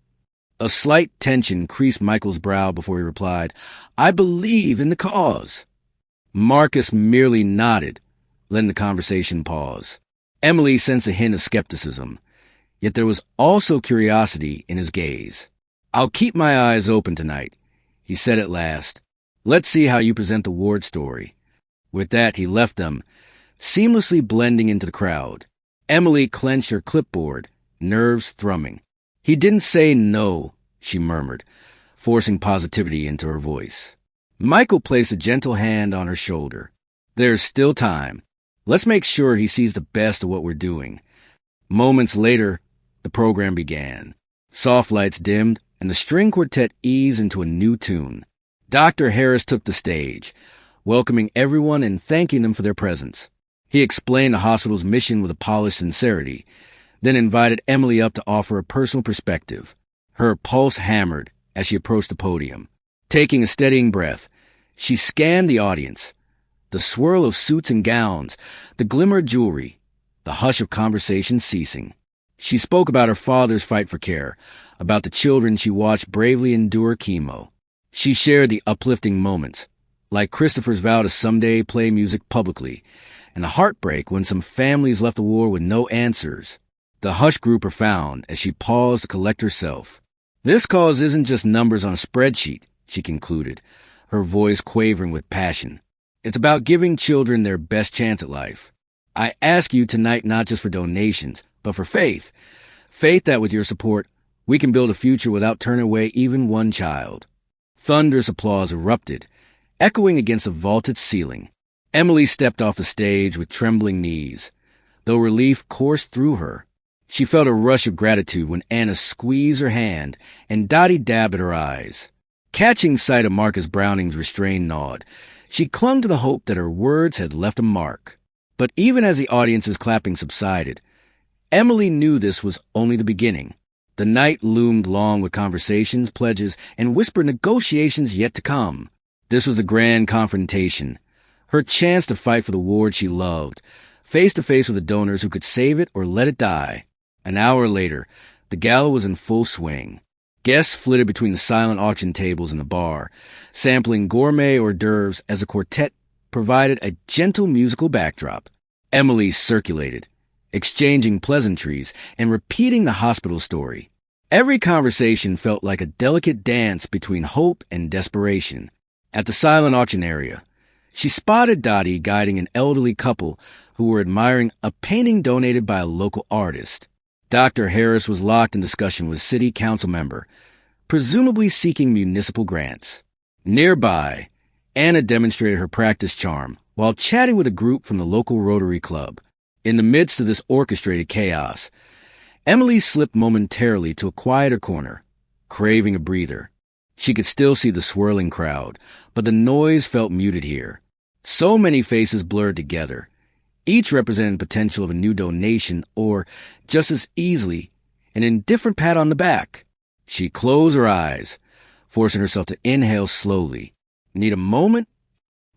A slight tension creased Michael's brow before he replied, I believe in the cause. Marcus merely nodded, letting the conversation pause. Emily sensed a hint of skepticism, yet there was also curiosity in his gaze. I'll keep my eyes open tonight, he said at last. Let's see how you present the Ward story. With that, he left them, seamlessly blending into the crowd. Emily clenched her clipboard, nerves thrumming. He didn't say no, she murmured, forcing positivity into her voice. Michael placed a gentle hand on her shoulder. There's still time. Let's make sure he sees the best of what we're doing. Moments later, the program began. Soft lights dimmed, and the string quartet eased into a new tune. Dr. Harris took the stage, welcoming everyone and thanking them for their presence. He explained the hospital's mission with a polished sincerity, then invited Emily up to offer a personal perspective. Her pulse hammered as she approached the podium. Taking a steadying breath, she scanned the audience. The swirl of suits and gowns, the glimmer of jewelry, the hush of conversation ceasing. She spoke about her father's fight for care, about the children she watched bravely endure chemo. She shared the uplifting moments, like Christopher's vow to someday play music publicly, and the heartbreak when some families left the war with no answers. The hush grew profound as she paused to collect herself. This cause isn't just numbers on a spreadsheet, she concluded, her voice quavering with passion. It's about giving children their best chance at life. I ask you tonight not just for donations, but for faith. Faith that with your support, we can build a future without turning away even one child. Thunderous applause erupted, echoing against the vaulted ceiling. Emily stepped off the stage with trembling knees, though relief coursed through her. She felt a rush of gratitude when Anna squeezed her hand and Dottie dabbed at her eyes. Catching sight of Marcus Browning's restrained nod, she clung to the hope that her words had left a mark. But even as the audience's clapping subsided, Emily knew this was only the beginning. The night loomed long with conversations, pledges, and whispered negotiations yet to come. This was a grand confrontation, her chance to fight for the ward she loved, face to face with the donors who could save it or let it die. An hour later, the gala was in full swing. Guests flitted between the silent auction tables in the bar, sampling gourmet hors d'oeuvres as the quartet provided a gentle musical backdrop. Emily circulated, exchanging pleasantries and repeating the hospital story. Every conversation felt like a delicate dance between hope and desperation. At the silent auction area, she spotted Dottie guiding an elderly couple who were admiring a painting donated by a local artist. Dr. Harris was locked in discussion with city council member, presumably seeking municipal grants. Nearby, Anna demonstrated her practice charm while chatting with a group from the local Rotary Club. In the midst of this orchestrated chaos, Emily slipped momentarily to a quieter corner, craving a breather. She could still see the swirling crowd, but the noise felt muted here. So many faces blurred together, each representing the potential of a new donation or, just as easily, an indifferent pat on the back. She closed her eyes, forcing herself to inhale slowly. Need a moment?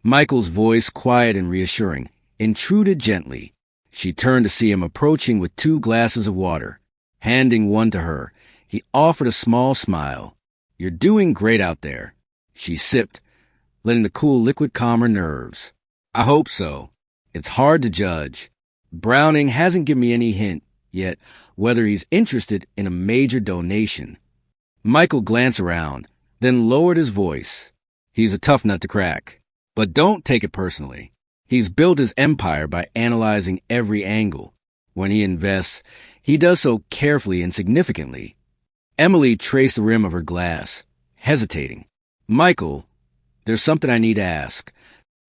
Michael's voice, quiet and reassuring, intruded gently. She turned to see him approaching with 2 glasses of water. Handing one to her, he offered a small smile. You're doing great out there. She sipped, letting the cool liquid calm her nerves. I hope so. It's hard to judge. Browning hasn't given me any hint yet whether he's interested in a major donation. Michael glanced around, then lowered his voice. He's a tough nut to crack. But don't take it personally. He's built his empire by analyzing every angle. When he invests, he does so carefully and significantly. Emily traced the rim of her glass, hesitating. Michael, there's something I need to ask.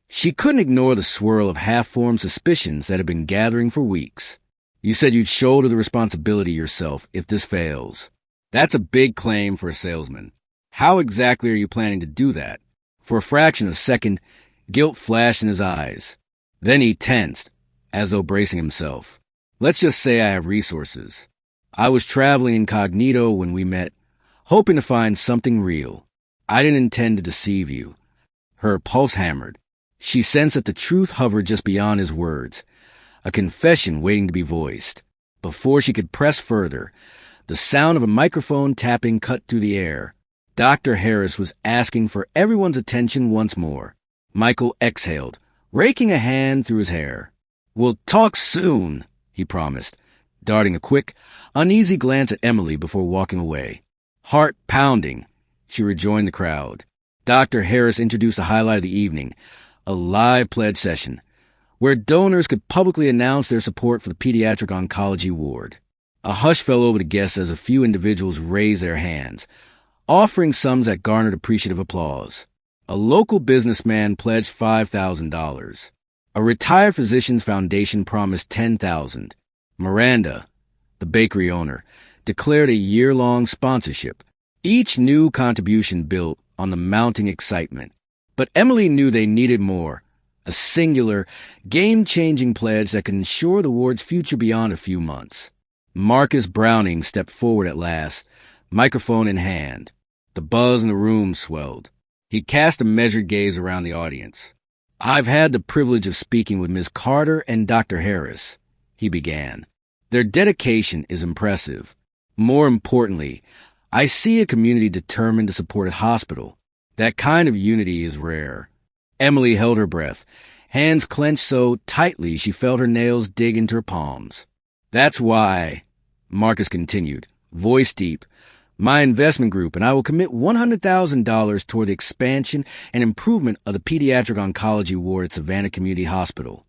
She couldn't ignore the swirl of half-formed suspicions that had been gathering for weeks. You said you'd shoulder the responsibility yourself if this fails. That's a big claim for a salesman. How exactly are you planning to do that? For a fraction of a second, guilt flashed in his eyes. Then he tensed, as though bracing himself. Let's just say I have resources. I was traveling incognito when we met, hoping to find something real. I didn't intend to deceive you. Her pulse hammered. She sensed that the truth hovered just beyond his words, a confession waiting to be voiced. Before she could press further, the sound of a microphone tapping cut through the air. Dr. Harris was asking for everyone's attention once more. Michael exhaled, raking a hand through his hair. "We'll talk soon," he promised, darting a quick, uneasy glance at Emily before walking away. Heart pounding, she rejoined the crowd. Dr. Harris introduced the highlight of the evening, a live pledge session, where donors could publicly announce their support for the pediatric oncology ward. A hush fell over the guests as a few individuals raised their hands, offering sums that garnered appreciative applause. A local businessman pledged $5,000. A retired physician's foundation promised $10,000. Miranda, the bakery owner, declared a year-long sponsorship. Each new contribution built on the mounting excitement. But Emily knew they needed more, a singular, game-changing pledge that could ensure the ward's future beyond a few months. Marcus Browning stepped forward at last, microphone in hand. The buzz in the room swelled. He cast a measured gaze around the audience. "I've had the privilege of speaking with Ms. Carter and Dr. Harris," he began. "Their dedication is impressive. More importantly, I see a community determined to support a hospital. That kind of unity is rare." Emily held her breath, hands clenched so tightly she felt her nails dig into her palms. "That's why," Marcus continued, voice deep, "my investment group and I will commit $100,000 toward the expansion and improvement of the pediatric oncology ward at Savannah Community Hospital."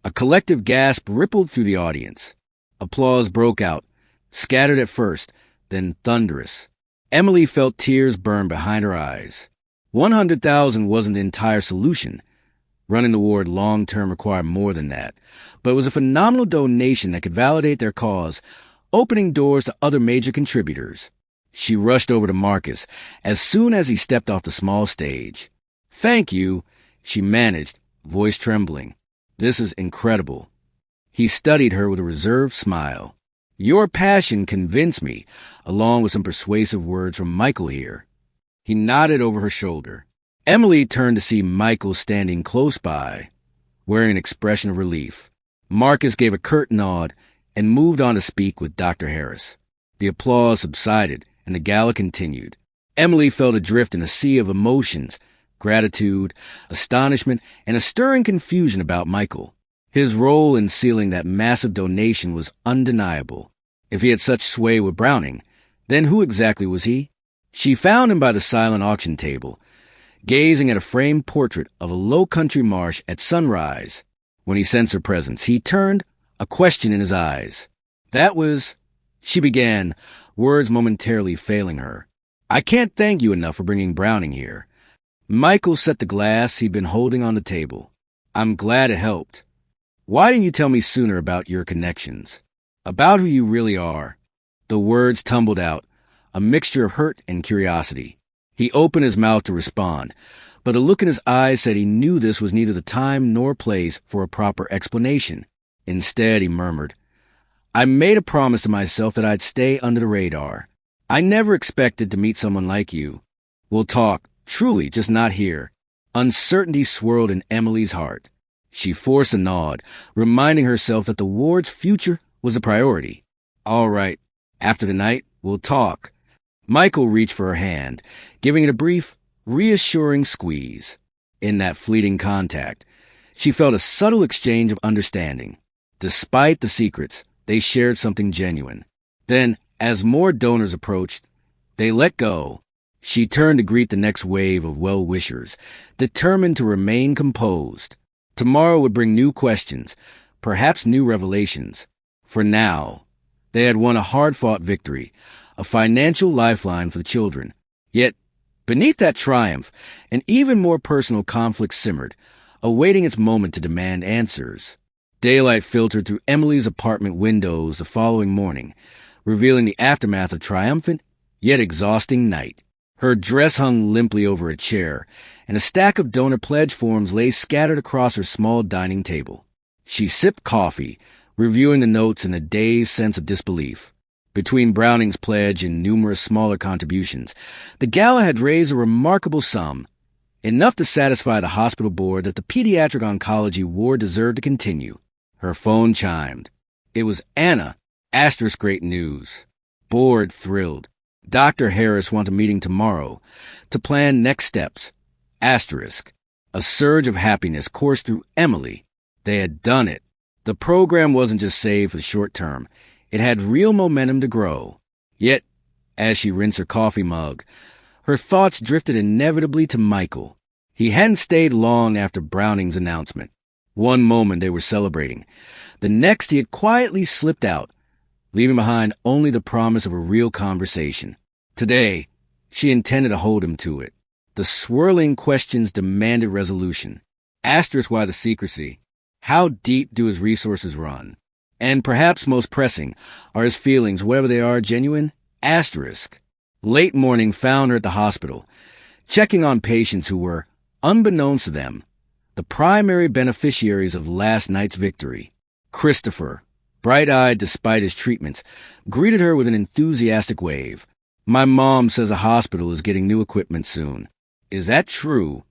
A collective gasp rippled through the audience. Applause broke out, scattered at first, then thunderous. Emily felt tears burn behind her eyes. 100,000 wasn't the entire solution. Running the ward long-term required more than that, but it was a phenomenal donation that could validate their cause, opening doors to other major contributors. She rushed over to Marcus as soon as he stepped off the small stage. "Thank you," she managed, voice trembling. "This is incredible." He studied her with a reserved smile. "Your passion convinced me," along with some persuasive words from Michael here. He nodded over her shoulder. Emily turned to see Michael standing close by, wearing an expression of relief. Marcus gave a curt nod and moved on to speak with Dr. Harris. The applause subsided, and the gala continued. Emily felt adrift in a sea of emotions, gratitude, astonishment, and a stirring confusion about Michael. His role in sealing that massive donation was undeniable. If he had such sway with Browning, then who exactly was he? She found him by the silent auction table, gazing at a framed portrait of a low-country marsh at sunrise. When he sensed her presence, he turned, a question in his eyes. "That was—" she began, words momentarily failing her. "I can't thank you enough for bringing Browning here." Michael set the glass he'd been holding on the table. "I'm glad it helped. Why didn't you tell me sooner about your connections? About who you really are?" The words tumbled out, a mixture of hurt and curiosity. He opened his mouth to respond, but a look in his eyes said he knew this was neither the time nor place for a proper explanation. Instead, he murmured, "I made a promise to myself that I'd stay under the radar. I never expected to meet someone like you. We'll talk, truly, just not here." Uncertainty swirled in Emily's heart. She forced a nod, reminding herself that the ward's future was a priority. "All right, after the night, we'll talk." Michael reached for her hand, giving it a brief, reassuring squeeze. In that fleeting contact, she felt a subtle exchange of understanding. Despite the secrets, they shared something genuine. Then, as more donors approached, they let go. She turned to greet the next wave of well-wishers, determined to remain composed. Tomorrow would bring new questions, perhaps new revelations. For now, they had won a hard-fought victory, a financial lifeline for the children. Yet, beneath that triumph, an even more personal conflict simmered, awaiting its moment to demand answers. Daylight filtered through Emily's apartment windows the following morning, revealing the aftermath of triumphant, yet exhausting night. Her dress hung limply over a chair, and a stack of donor pledge forms lay scattered across her small dining table. She sipped coffee, reviewing the notes in a dazed sense of disbelief. Between Browning's pledge and numerous smaller contributions, the gala had raised a remarkable sum. enough to satisfy the hospital board that the pediatric oncology ward deserved to continue. Her phone chimed. It was Anna. Asterisk great news. Board thrilled. Dr. Harris wants a meeting tomorrow to plan next steps. Asterisk. A surge of happiness coursed through Emily. They had done it. The program wasn't just saved for the short term. It had real momentum to grow. Yet, as she rinsed her coffee mug, her thoughts drifted inevitably to Michael. He hadn't stayed long after Browning's announcement. One moment they were celebrating. The next he had quietly slipped out, leaving behind only the promise of a real conversation. Today, she intended to hold him to it. The swirling questions demanded resolution. Asterisk why the secrecy. How deep do his resources run? And perhaps most pressing, are his feelings, whatever they are, genuine? Asterisk. Late morning found her at the hospital, checking on patients who were, unbeknownst to them, the primary beneficiaries of last night's victory. Christopher, bright-eyed despite his treatments, greeted her with an enthusiastic wave. My mom says the hospital is getting new equipment soon. Is that true?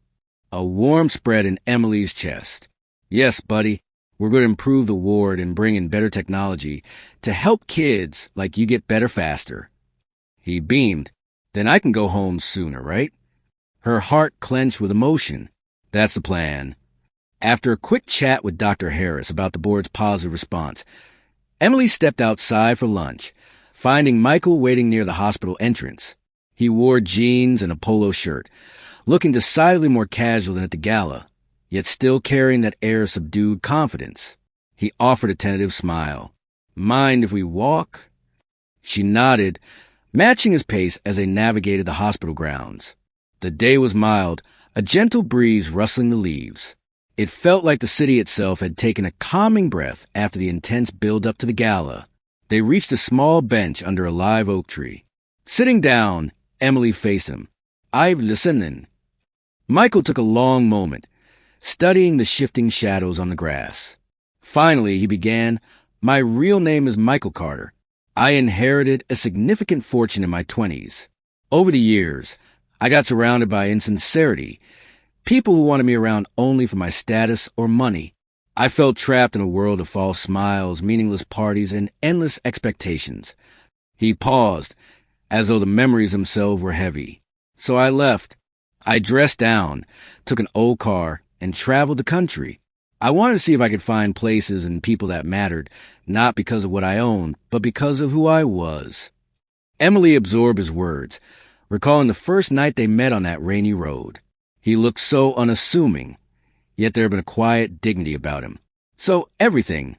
A warm spread in Emily's chest. Yes, buddy. We're going to improve the ward and bring in better technology to help kids like you get better faster. He beamed. Then I can go home sooner, right? Her heart clenched with emotion. That's the plan. After a quick chat with Dr. Harris about the board's positive response, Emily stepped outside for lunch, finding Michael waiting near the hospital entrance. He wore jeans and a polo shirt, looking decidedly more casual than at the gala, yet still carrying that air of subdued confidence. He offered a tentative smile. Mind if we walk? She nodded, matching his pace as they navigated the hospital grounds. The day was mild, a gentle breeze rustling the leaves. It felt like the city itself had taken a calming breath after the intense build-up to the gala. They reached a small bench under a live oak tree. Sitting down, Emily faced him. "I've listening." Michael took a long moment, studying the shifting shadows on the grass. Finally, he began, "My real name is Michael Carter. I inherited a significant fortune in my 20s. Over the years, I got surrounded by insincerity, people who wanted me around only for my status or money. I felt trapped in a world of false smiles, meaningless parties, and endless expectations." He paused, as though the memories themselves were heavy. "So I left. I dressed down, took an old car, and traveled the country. I wanted to see if I could find places and people that mattered, not because of what I owned, but because of who I was." Emily absorbed his words, recalling the first night they met on that rainy road. He looked so unassuming, yet there had been a quiet dignity about him. "So everything,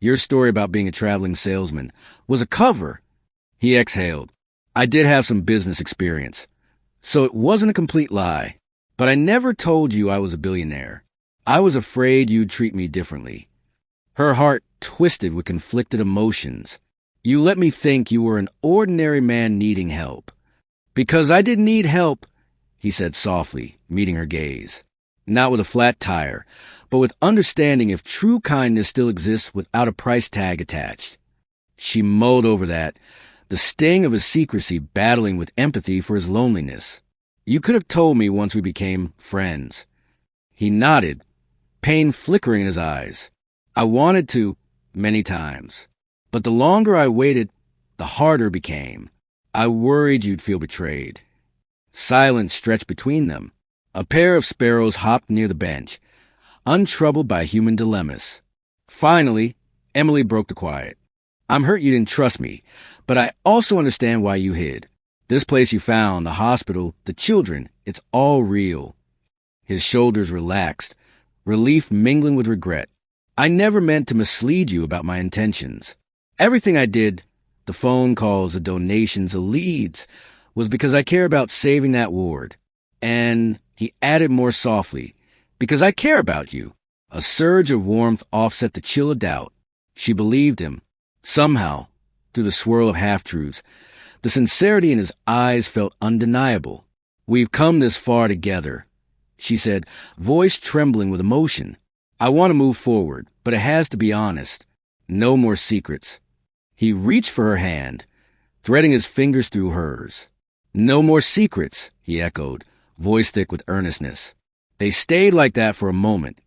your story about being a traveling salesman, was a cover." He exhaled. "I did have some business experience, so it wasn't a complete lie. But I never told you I was a billionaire. I was afraid you'd treat me differently." Her heart twisted with conflicted emotions. "You let me think you were an ordinary man needing help." "Because I didn't need help," he said softly, meeting her gaze. Not with a flat tire, but with understanding if true kindness still exists without a price tag attached. She mulled over that, the sting of his secrecy battling with empathy for his loneliness. "You could have told me once we became friends." He nodded, pain flickering in his eyes. "I wanted to, many times. But the longer I waited, the harder it became. I worried you'd feel betrayed." Silence stretched between them. A pair of sparrows hopped near the bench, untroubled by human dilemmas. Finally, Emily broke the quiet. "I'm hurt you didn't trust me, but I also understand why you hid. This place you found, the hospital, the children, it's all real." His shoulders relaxed, relief mingling with regret. "I never meant to mislead you about my intentions. Everything I did, the phone calls, the donations, the leads, was because I care about saving that ward. And," he added more softly, "because I care about you." A surge of warmth offset the chill of doubt. She believed him. Somehow, through the swirl of half-truths, the sincerity in his eyes felt undeniable. "We've come this far together," she said, voice trembling with emotion. "I want to move forward, but it has to be honest. No more secrets." He reached for her hand, threading his fingers through hers. "No more secrets," he echoed, voice thick with earnestness. They stayed like that for a moment,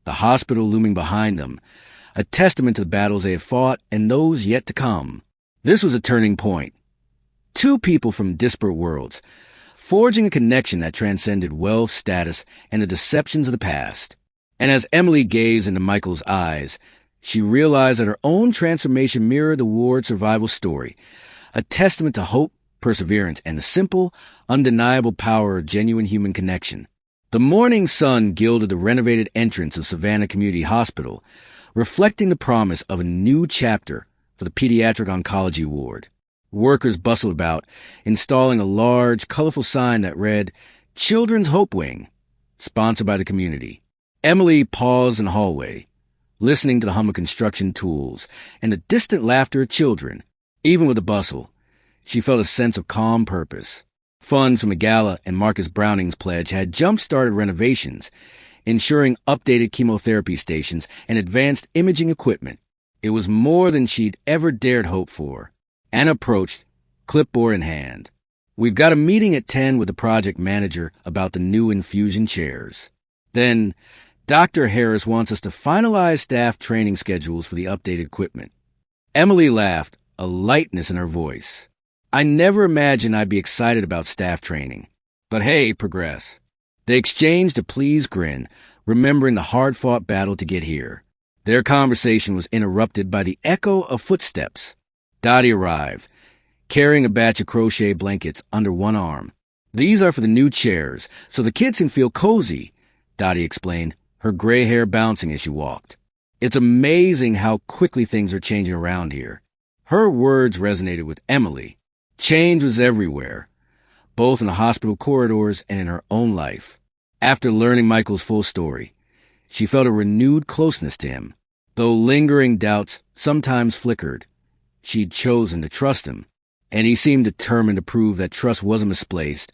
the hospital looming behind them, a testament to the battles they had fought and those yet to come. This was a turning point. Two people from disparate worlds, forging a connection that transcended wealth, status, and the deceptions of the past. And as Emily gazed into Michael's eyes, she realized that her own transformation mirrored the ward survival story, a testament to hope, perseverance, and the simple, undeniable power of genuine human connection. The morning sun gilded the renovated entrance of Savannah Community Hospital, reflecting the promise of a new chapter for the pediatric oncology ward. Workers bustled about, installing a large, colorful sign that read, "Children's Hope Wing," sponsored by the community. Emily paused in the hallway, listening to the hum of construction tools and the distant laughter of children. Even with the bustle, she felt a sense of calm purpose. Funds from the gala and Marcus Browning's pledge had jump-started renovations, ensuring updated chemotherapy stations and advanced imaging equipment. It was more than she'd ever dared hope for. Anna approached, clipboard in hand. "We've got a meeting at 10 with the project manager about the new infusion chairs. Then, Dr. Harris wants us to finalize staff training schedules for the updated equipment." Emily laughed, a lightness in her voice. "I never imagined I'd be excited about staff training. But hey, progress." They exchanged a pleased grin, remembering the hard-fought battle to get here. Their conversation was interrupted by the echo of footsteps. Dottie arrived, carrying a batch of crochet blankets under one arm. "These are for the new chairs, so the kids can feel cozy," Dottie explained, her gray hair bouncing as she walked. "It's amazing how quickly things are changing around here." Her words resonated with Emily. Change was everywhere, both in the hospital corridors and in her own life. After learning Michael's full story, she felt a renewed closeness to him. Though lingering doubts sometimes flickered, she'd chosen to trust him, and he seemed determined to prove that trust wasn't misplaced,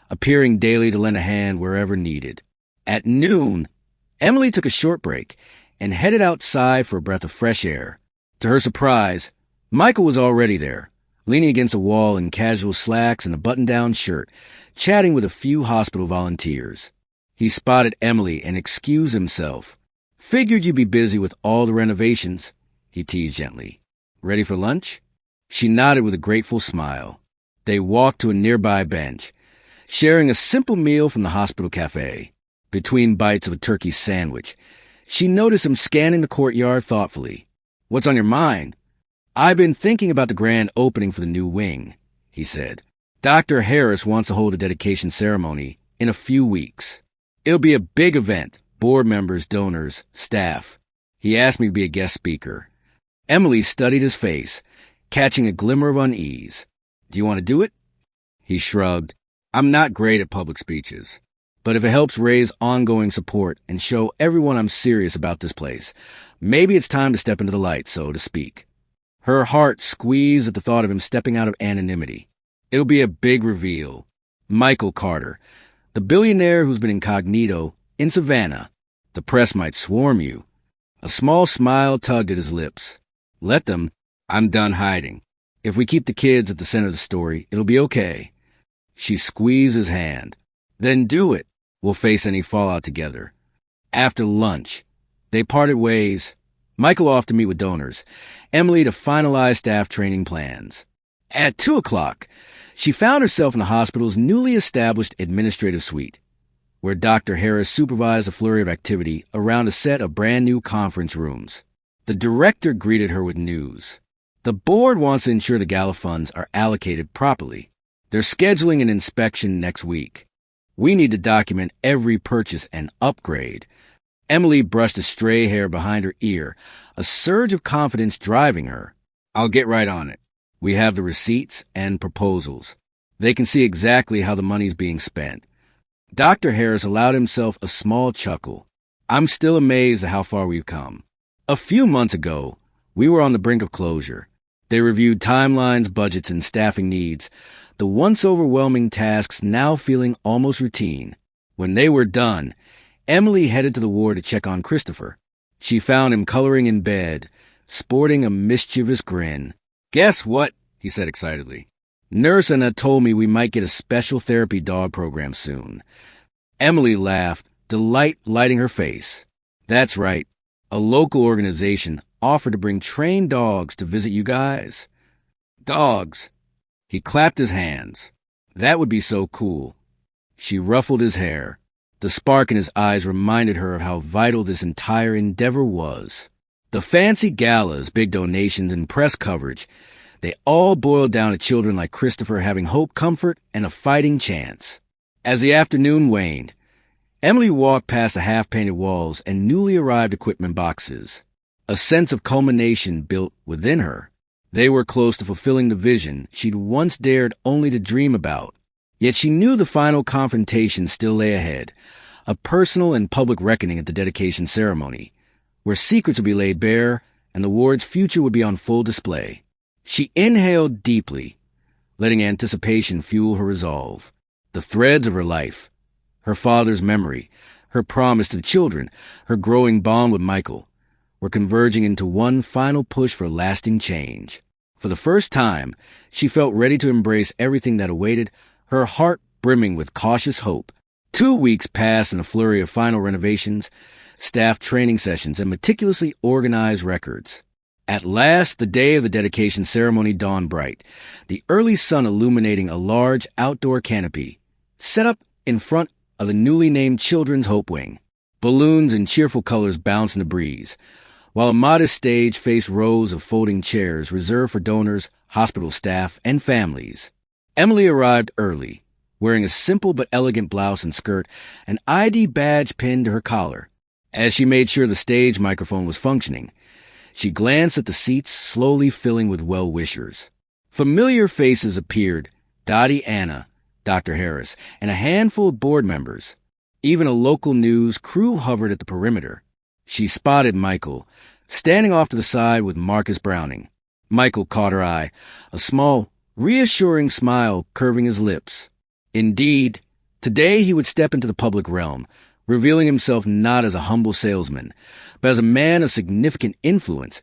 appearing daily to lend a hand wherever needed. At noon, Emily took a short break and headed outside for a breath of fresh air. To her surprise, Michael was already there, leaning against a wall in casual slacks and a button-down shirt, chatting with a few hospital volunteers. He spotted Emily and excused himself. "Figured you'd be busy with all the renovations," he teased gently. "Ready for lunch?" She nodded with a grateful smile. They walked to a nearby bench, sharing a simple meal from the hospital cafe. Between bites of a turkey sandwich, she noticed him scanning the courtyard thoughtfully. "What's on your mind?" "I've been thinking about the grand opening for the new wing," he said. "Dr. Harris wants to hold a dedication ceremony in a few weeks. It'll be a big event, board members, donors, staff. He asked me to be a guest speaker." Emily studied his face, catching a glimmer of unease. "Do you want to do it?" He shrugged. "I'm not great at public speeches, but if it helps raise ongoing support and show everyone I'm serious about this place, maybe it's time to step into the light, so to speak." Her heart squeezed at the thought of him stepping out of anonymity. It'll be a big reveal. Michael Carter, the billionaire who's been incognito in Savannah. The press might swarm you. A small smile tugged at his lips. "Let them. I'm done hiding. If we keep the kids at the center of the story, it'll be okay." She squeezed his hand. "Then do it. We'll face any fallout together." After lunch, they parted ways. Michael off to meet with donors, Emily to finalize staff training plans. At 2:00, she found herself in the hospital's newly established administrative suite, where Dr. Harris supervised a flurry of activity around a set of brand-new conference rooms. The director greeted her with news. "The board wants to ensure the gala funds are allocated properly. They're scheduling an inspection next week. We need to document every purchase and upgrade." Emily brushed a stray hair behind her ear, a surge of confidence driving her. "I'll get right on it. We have the receipts and proposals. They can see exactly how the money's being spent." Dr. Harris allowed himself a small chuckle. "I'm still amazed at how far we've come. A few months ago, we were on the brink of closure. They reviewed timelines, budgets, and staffing needs, the once overwhelming tasks now feeling almost routine. When they were done, Emily headed to the ward to check on Christopher. She found him coloring in bed, sporting a mischievous grin. "Guess what?" he said excitedly. Nurse Anna told me we might get a special therapy dog program soon. Emily laughed, delight lighting her face. That's right. A local organization offered to bring trained dogs to visit you guys. Dogs. He clapped his hands. That would be so cool. She ruffled his hair. The spark in his eyes reminded her of how vital this entire endeavor was. The fancy galas, big donations, and press coverage, they all boiled down to children like Christopher having hope, comfort, and a fighting chance. As the afternoon waned, Emily walked past the half-painted walls and newly arrived equipment boxes. A sense of culmination built within her. They were close to fulfilling the vision she'd once dared only to dream about. Yet she knew the final confrontation still lay ahead, a personal and public reckoning at the dedication ceremony, where secrets would be laid bare and the ward's future would be on full display. She inhaled deeply, letting anticipation fuel her resolve. The threads of her life, her father's memory, her promise to the children, her growing bond with Michael, were converging into one final push for lasting change. For the first time, she felt ready to embrace everything that awaited, her heart brimming with cautious hope. 2 weeks passed in a flurry of final renovations, staff training sessions, and meticulously organized records. At last, the day of the dedication ceremony dawned bright, the early sun illuminating a large outdoor canopy, set up in front of the newly named Children's Hope Wing. Balloons in cheerful colors bounced in the breeze, while a modest stage faced rows of folding chairs reserved for donors, hospital staff, and families. Emily arrived early, wearing a simple but elegant blouse and skirt, an ID badge pinned to her collar. As she made sure the stage microphone was functioning, she glanced at the seats slowly filling with well-wishers. Familiar faces appeared, Dottie Anna, Dr. Harris, and a handful of board members. Even a local news crew hovered at the perimeter. She spotted Michael, standing off to the side with Marcus Browning. Michael caught her eye, a small, reassuring smile curving his lips. Indeed, today he would step into the public realm, revealing himself not as a humble salesman, but as a man of significant influence,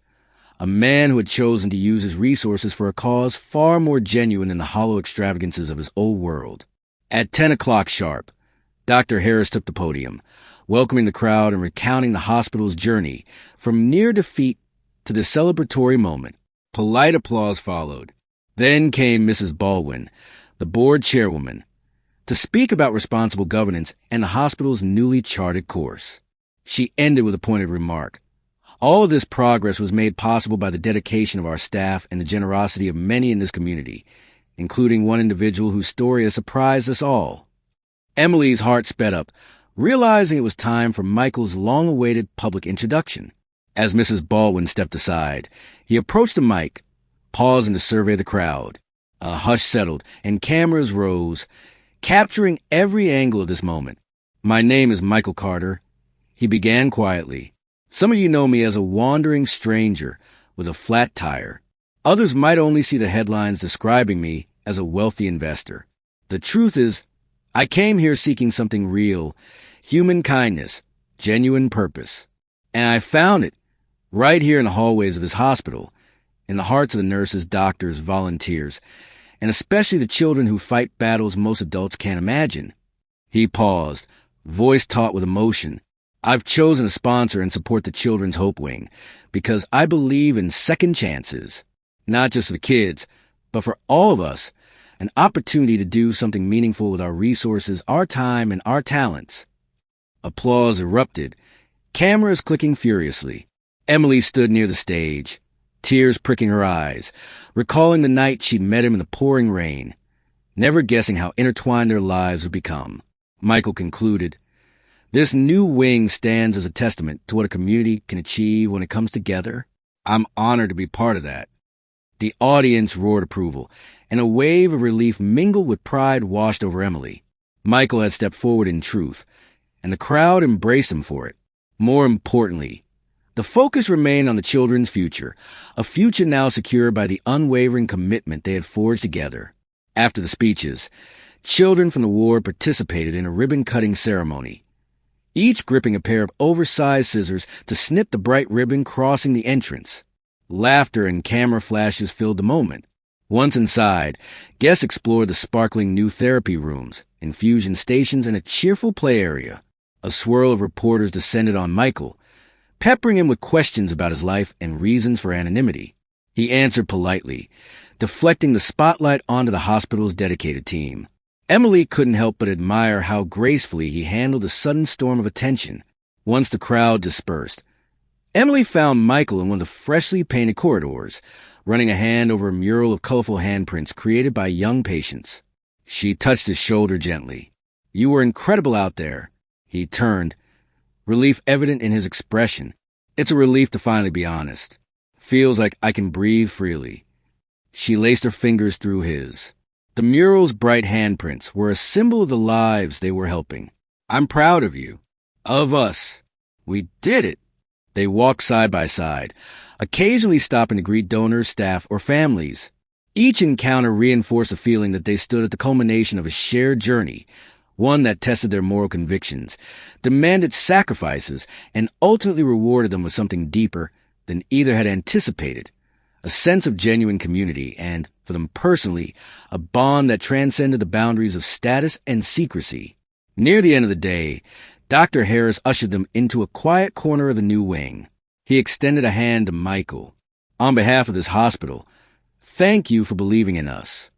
a man who had chosen to use his resources for a cause far more genuine than the hollow extravagances of his old world. At 10 o'clock sharp, Dr. Harris took the podium, welcoming the crowd and recounting the hospital's journey from near defeat to this celebratory moment. Polite applause followed. Then came Mrs. Baldwin, the board chairwoman, to speak about responsible governance and the hospital's newly charted course. She ended with a pointed remark. All of this progress was made possible by the dedication of our staff and the generosity of many in this community, including one individual whose story has surprised us all. Emily's heart sped up, realizing it was time for Michael's long-awaited public introduction. As Mrs. Baldwin stepped aside, he approached the mic, pausing to survey the crowd. A hush settled, and cameras rose, capturing every angle of this moment. My name is Michael Carter, he began quietly. Some of you know me as a wandering stranger with a flat tire. Others might only see the headlines describing me as a wealthy investor. The truth is, I came here seeking something real, human kindness, genuine purpose. And I found it right here in the hallways of this hospital, in the hearts of the nurses, doctors, volunteers, and especially the children who fight battles most adults can't imagine. He paused, voice taut with emotion. I've chosen to sponsor and support the Children's Hope Wing because I believe in second chances, not just for the kids, but for all of us, an opportunity to do something meaningful with our resources, our time, and our talents. Applause erupted, cameras clicking furiously. Emily stood near the stage, tears pricking her eyes, recalling the night she'd met him in the pouring rain, never guessing how intertwined their lives would become. Michael concluded, "This new wing stands as a testament to what a community can achieve when it comes together. I'm honored to be part of that." The audience roared approval, and a wave of relief mingled with pride washed over Emily. Michael had stepped forward in truth, and the crowd embraced him for it. More importantly, the focus remained on the children's future, a future now secured by the unwavering commitment they had forged together. After the speeches, children from the ward participated in a ribbon-cutting ceremony, each gripping a pair of oversized scissors to snip the bright ribbon crossing the entrance. Laughter and camera flashes filled the moment. Once inside, guests explored the sparkling new therapy rooms, infusion stations, and a cheerful play area. A swirl of reporters descended on Michael, peppering him with questions about his life and reasons for anonymity. He answered politely, deflecting the spotlight onto the hospital's dedicated team. Emily couldn't help but admire how gracefully he handled the sudden storm of attention. Once the crowd dispersed, Emily found Michael in one of the freshly painted corridors, running a hand over a mural of colorful handprints created by young patients. She touched his shoulder gently. "You were incredible out there." He turned, relief evident in his expression. "It's a relief to finally be honest. Feels like I can breathe freely." She laced her fingers through his. The mural's bright handprints were a symbol of the lives they were helping. "I'm proud of you. Of us. We did it." They walked side by side, occasionally stopping to greet donors, staff, or families. Each encounter reinforced the feeling that they stood at the culmination of a shared journey, one that tested their moral convictions, demanded sacrifices, and ultimately rewarded them with something deeper than either had anticipated, a sense of genuine community and, for them personally, a bond that transcended the boundaries of status and secrecy. Near the end of the day, Dr. Harris ushered them into a quiet corner of the new wing. He extended a hand to Michael. "On behalf of this hospital, thank you for believing in us."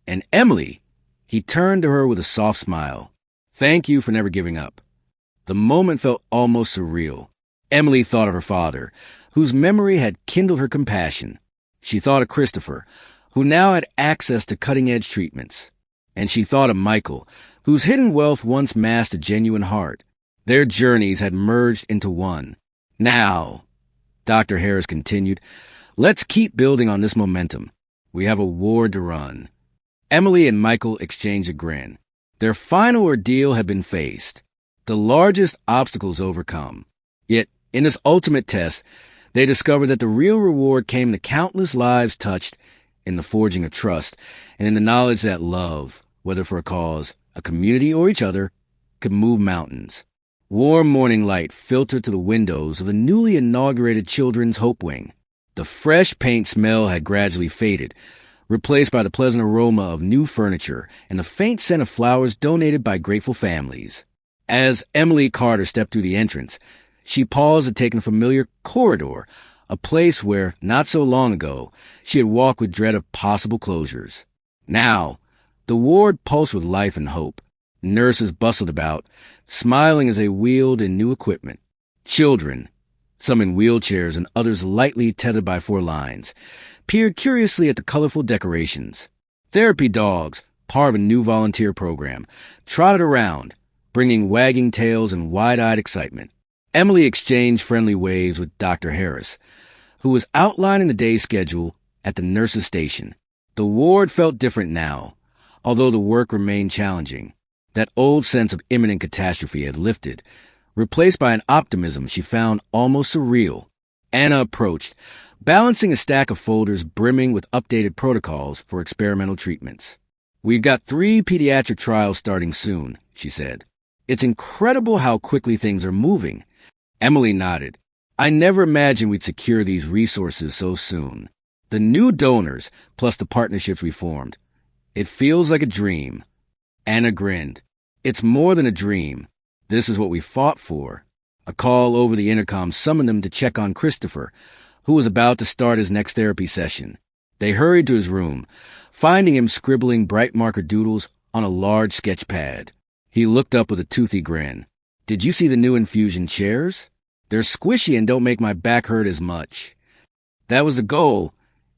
And Emily, he turned to her with a soft smile. "Thank you for never giving up." The moment felt almost surreal. Emily thought of her father, whose memory had kindled her compassion. She thought of Christopher, who now had access to cutting-edge treatments. And she thought of Michael, whose hidden wealth once masked a genuine heart. Their journeys had merged into one. "Now," Dr. Harris continued, "let's keep building on this momentum. We have a ward to run." Emily and Michael exchanged a grin. Their final ordeal had been faced, the largest obstacles overcome. Yet, in this ultimate test, they discovered that the real reward came in the countless lives touched, in the forging of trust, and in the knowledge that love, whether for a cause, a community, or each other, could move mountains. Warm morning light filtered to the windows of the newly inaugurated Children's Hope Wing. The fresh paint smell had gradually faded, replaced by the pleasant aroma of new furniture and the faint scent of flowers donated by grateful families. As Emily Carter stepped through the entrance, she paused to take in a familiar corridor, a place where, not so long ago, she had walked with dread of possible closures. Now, the ward pulsed with life and hope. Nurses bustled about, smiling as they wheeled in new equipment. Children, some in wheelchairs and others lightly tethered by 4 lines, peered curiously at the colorful decorations. Therapy dogs, part of a new volunteer program, trotted around, bringing wagging tails and wide-eyed excitement. Emily exchanged friendly waves with Dr. Harris, who was outlining the day's schedule at the nurses' station. The ward felt different now, although the work remained challenging. That old sense of imminent catastrophe had lifted, replaced by an optimism she found almost surreal. Anna approached, balancing a stack of folders brimming with updated protocols for experimental treatments. "We've got 3 pediatric trials starting soon," she said. "It's incredible how quickly things are moving." Emily nodded. "I never imagined we'd secure these resources so soon. The new donors, plus the partnerships we formed. It feels like a dream." Anna grinned. "It's more than a dream. This is what we fought for." A call over the intercom summoned them to check on Christopher, who was about to start his next therapy session. They hurried to his room, finding him scribbling bright marker doodles on a large sketch pad. He looked up with a toothy grin. "Did you see the new infusion chairs? They're squishy and don't make my back hurt as much." "That was the goal,"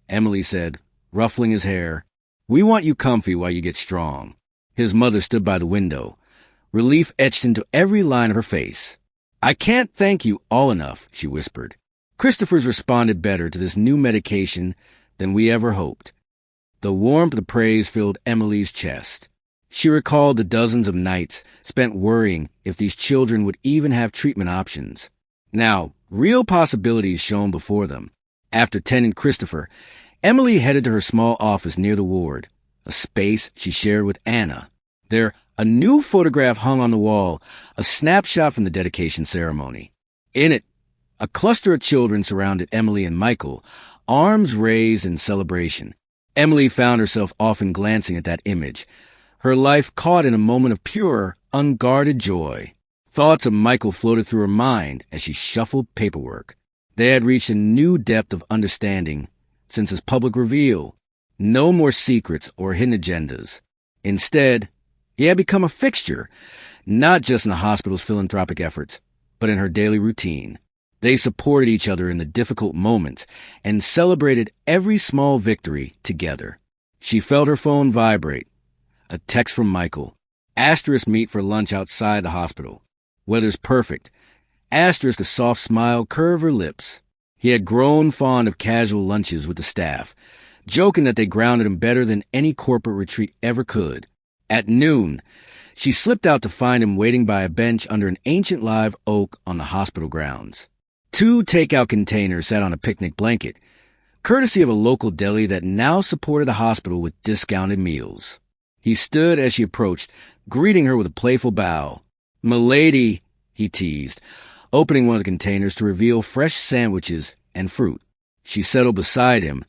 Emily said, ruffling his hair. "We want you comfy while you get strong." His mother stood by the window, relief etched into every line of her face. "I can't thank you all enough," she whispered. Christopher's responded better to this new medication than we ever hoped. The warmth of praise filled Emily's chest. She recalled the dozens of nights spent worrying if these children would even have treatment options. Now, real possibilities shone before them. After tending Christopher, Emily headed to her small office near the ward, a space she shared with Anna. There, a new photograph hung on the wall, a snapshot from the dedication ceremony. In it, a cluster of children surrounded Emily and Michael, arms raised in celebration. Emily found herself often glancing at that image, her life caught in a moment of pure, unguarded joy. Thoughts of Michael floated through her mind as she shuffled paperwork. They had reached a new depth of understanding since his public reveal. No more secrets or hidden agendas. Instead, he had become a fixture, not just in the hospital's philanthropic efforts, but in her daily routine. They supported each other in the difficult moments and celebrated every small victory together. She felt her phone vibrate. A text from Michael. Asterisk meet for lunch outside the hospital. Weather's perfect. Asterisk a soft smile curve her lips. He had grown fond of casual lunches with the staff, joking that they grounded him better than any corporate retreat ever could. At noon, she slipped out to find him waiting by a bench under an ancient live oak on the hospital grounds. 2 takeout containers sat on a picnic blanket, courtesy of a local deli that now supported the hospital with discounted meals. He stood as she approached, greeting her with a playful bow. "Milady," he teased, opening one of the containers to reveal fresh sandwiches and fruit. She settled beside him,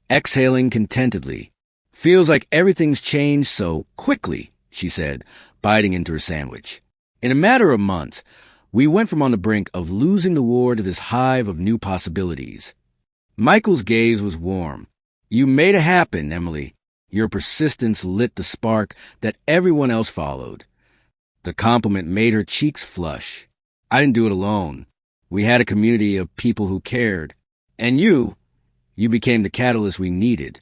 exhaling contentedly. "Feels like everything's changed so quickly," she said, biting into her sandwich. "In a matter of months, we went from on the brink of losing the war to this hive of new possibilities." Michael's gaze was warm. "You made it happen, Emily." Your persistence lit the spark that everyone else followed. The compliment made her cheeks flush. "I didn't do it alone. We had a community of people who cared. And you became the catalyst we needed."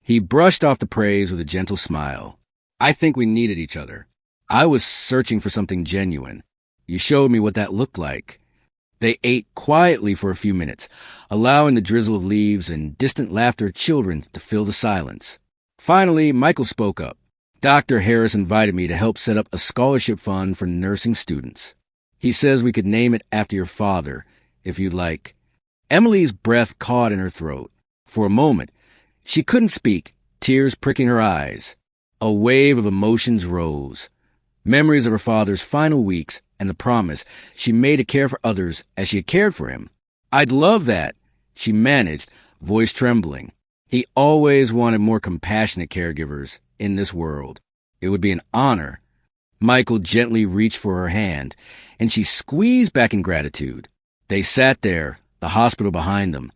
He brushed off the praise with a gentle smile. "I think we needed each other. I was searching for something genuine. You showed me what that looked like." They ate quietly for a few minutes, allowing the drizzle of leaves and distant laughter of children to fill the silence. Finally, Michael spoke up. "Dr. Harris invited me to help set up a scholarship fund for nursing students. He says we could name it after your father, if you'd like." Emily's breath caught in her throat. For a moment, she couldn't speak, tears pricking her eyes. A wave of emotions rose. Memories of her father's final weeks and the promise she made to care for others as she had cared for him. "I'd love that," she managed, voice trembling. He always wanted more compassionate caregivers in this world. It would be an honor. Michael gently reached for her hand, and she squeezed back in gratitude. They sat there, the hospital behind them,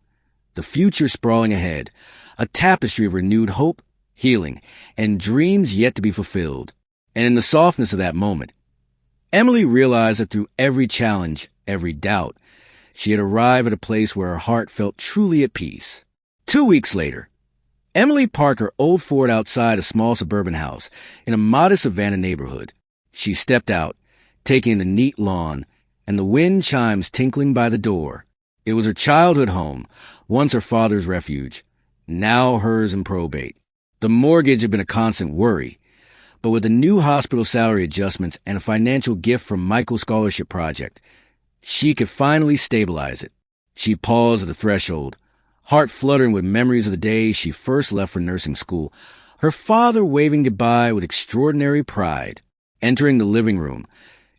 the future sprawling ahead, a tapestry of renewed hope, healing, and dreams yet to be fulfilled. And in the softness of that moment, Emily realized that through every challenge, every doubt, she had arrived at a place where her heart felt truly at peace. 2 weeks later, Emily parked her old Ford outside a small suburban house in a modest Savannah neighborhood. She stepped out, taking in the neat lawn and the wind chimes tinkling by the door. It was her childhood home, once her father's refuge, now hers in probate. The mortgage had been a constant worry, but with the new hospital salary adjustments and a financial gift from Michael's scholarship project, she could finally stabilize it. She paused at the threshold, heart fluttering with memories of the day she first left for nursing school, her father waving goodbye with extraordinary pride. Entering the living room,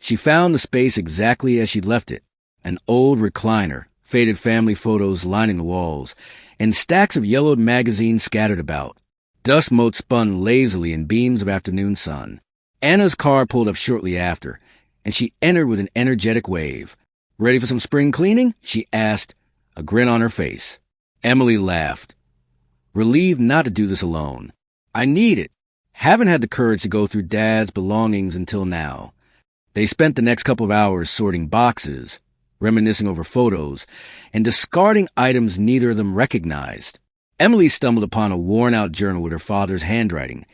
she found the space exactly as she'd left it, an old recliner, faded family photos lining the walls, and stacks of yellowed magazines scattered about. Dust motes spun lazily in beams of afternoon sun. Anna's car pulled up shortly after, and she entered with an energetic wave. "Ready for some spring cleaning?" she asked, a grin on her face. Emily laughed, relieved not to do this alone. "I need it. Haven't had the courage to go through Dad's belongings until now." They spent the next couple of hours sorting boxes, reminiscing over photos, and discarding items neither of them recognized. Emily stumbled upon a worn-out journal with her father's handwriting,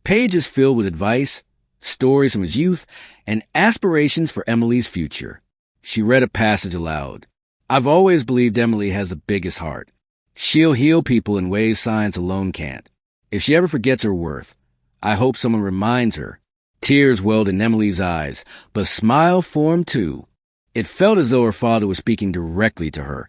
pages filled with advice, stories from his youth, and aspirations for Emily's future. She read a passage aloud. "I've always believed Emily has the biggest heart. She'll heal people in ways science alone can't. If she ever forgets her worth, I hope someone reminds her." Tears welled in Emily's eyes, but a smile formed too. It felt as though her father was speaking directly to her,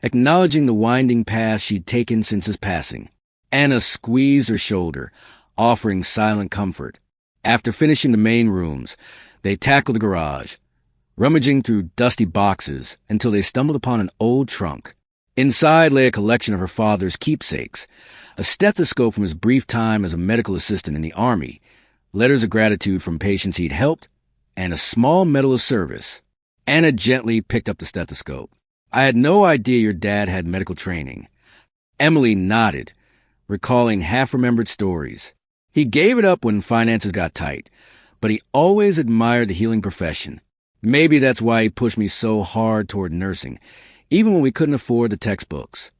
acknowledging the winding path she'd taken since his passing. Anna squeezed her shoulder, offering silent comfort. After finishing the main rooms, they tackled the garage, rummaging through dusty boxes until they stumbled upon an old trunk. Inside lay a collection of her father's keepsakes, a stethoscope from his brief time as a medical assistant in the Army, letters of gratitude from patients he'd helped, and a small medal of service. Anna gently picked up the stethoscope. I had no idea your dad had medical training. Emily nodded, recalling half-remembered stories. He gave it up when finances got tight, but he always admired the healing profession. Maybe that's why he pushed me so hard toward nursing, even when we couldn't afford the textbooks.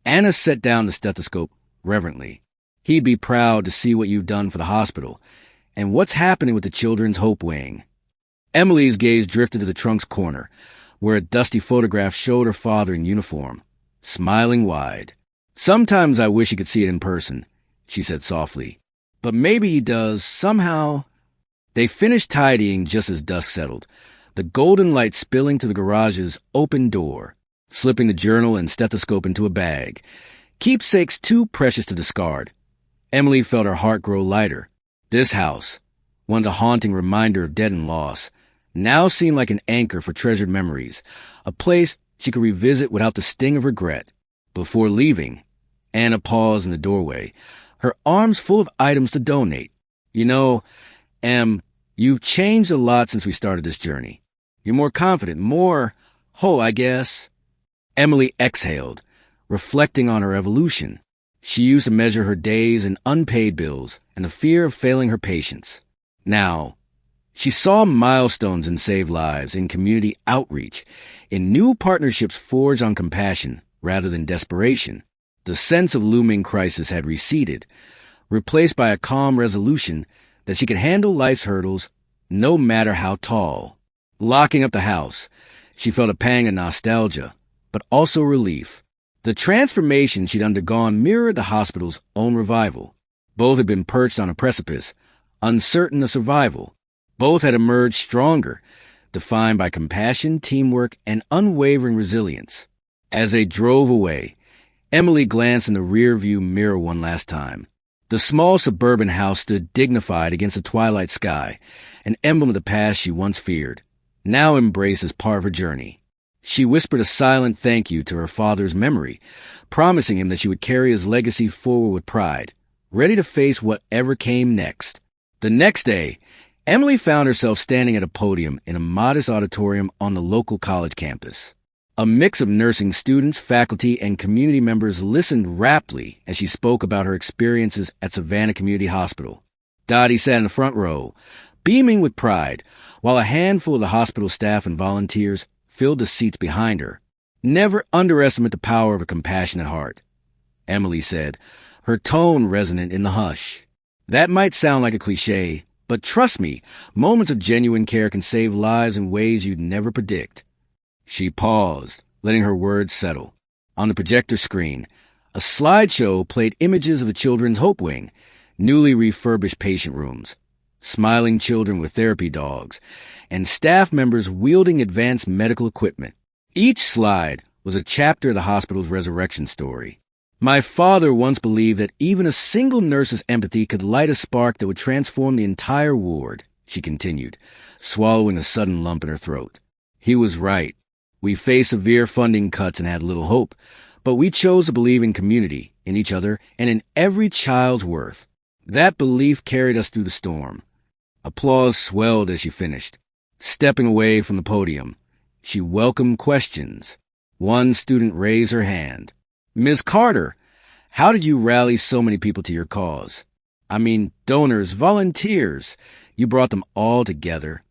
Anna set down the stethoscope reverently. He'd be proud to see what you've done for the hospital, and what's happening with the Children's Hope Wing. Emily's gaze drifted to the trunk's corner, where a dusty photograph showed her father in uniform, smiling wide. Sometimes I wish he could see it in person, she said softly. But maybe he does, somehow. They finished tidying just as dusk settled, the golden light spilling to the garage's open door, slipping the journal and stethoscope into a bag. Keepsakes too precious to discard. Emily felt her heart grow lighter. This house, once a haunting reminder of death and loss, now seemed like an anchor for treasured memories, a place she could revisit without the sting of regret. Before leaving, Anna paused in the doorway, her arms full of items to donate. You know, you've changed a lot since we started this journey. You're more confident, more whole, I guess. Emily exhaled, reflecting on her evolution. She used to measure her days in unpaid bills and the fear of failing her patients. Now, she saw milestones in saved lives, in community outreach, in new partnerships forged on compassion rather than desperation. The sense of looming crisis had receded, replaced by a calm resolution that she could handle life's hurdles, no matter how tall. Locking up the house, she felt a pang of nostalgia, but also relief. The transformation she'd undergone mirrored the hospital's own revival. Both had been perched on a precipice, uncertain of survival. Both had emerged stronger, defined by compassion, teamwork, and unwavering resilience. As they drove away, Emily glanced in the rear-view mirror one last time. The small suburban house stood dignified against the twilight sky, an emblem of the past she once feared, now embraced as part of her journey. She whispered a silent thank you to her father's memory, promising him that she would carry his legacy forward with pride, ready to face whatever came next. The next day, Emily found herself standing at a podium in a modest auditorium on the local college campus. A mix of nursing students, faculty, and community members listened raptly as she spoke about her experiences at Savannah Community Hospital. Dottie sat in the front row, beaming with pride, while a handful of the hospital staff and volunteers filled the seats behind her. Never underestimate the power of a compassionate heart, Emily said, her tone resonant in the hush. That might sound like a cliche, but trust me, moments of genuine care can save lives in ways you'd never predict. She paused, letting her words settle. On the projector screen, a slideshow played images of the Children's Hope Wing, newly refurbished patient rooms, smiling children with therapy dogs, and staff members wielding advanced medical equipment. Each slide was a chapter of the hospital's resurrection story. My father once believed that even a single nurse's empathy could light a spark that would transform the entire ward, she continued, swallowing a sudden lump in her throat. He was right. We faced severe funding cuts and had little hope, but we chose to believe in community, in each other, and in every child's worth. That belief carried us through the storm. Applause swelled as she finished. Stepping away from the podium, she welcomed questions. One student raised her hand. Ms. Carter, how did you rally so many people to your cause? I mean, donors, volunteers. You brought them all together.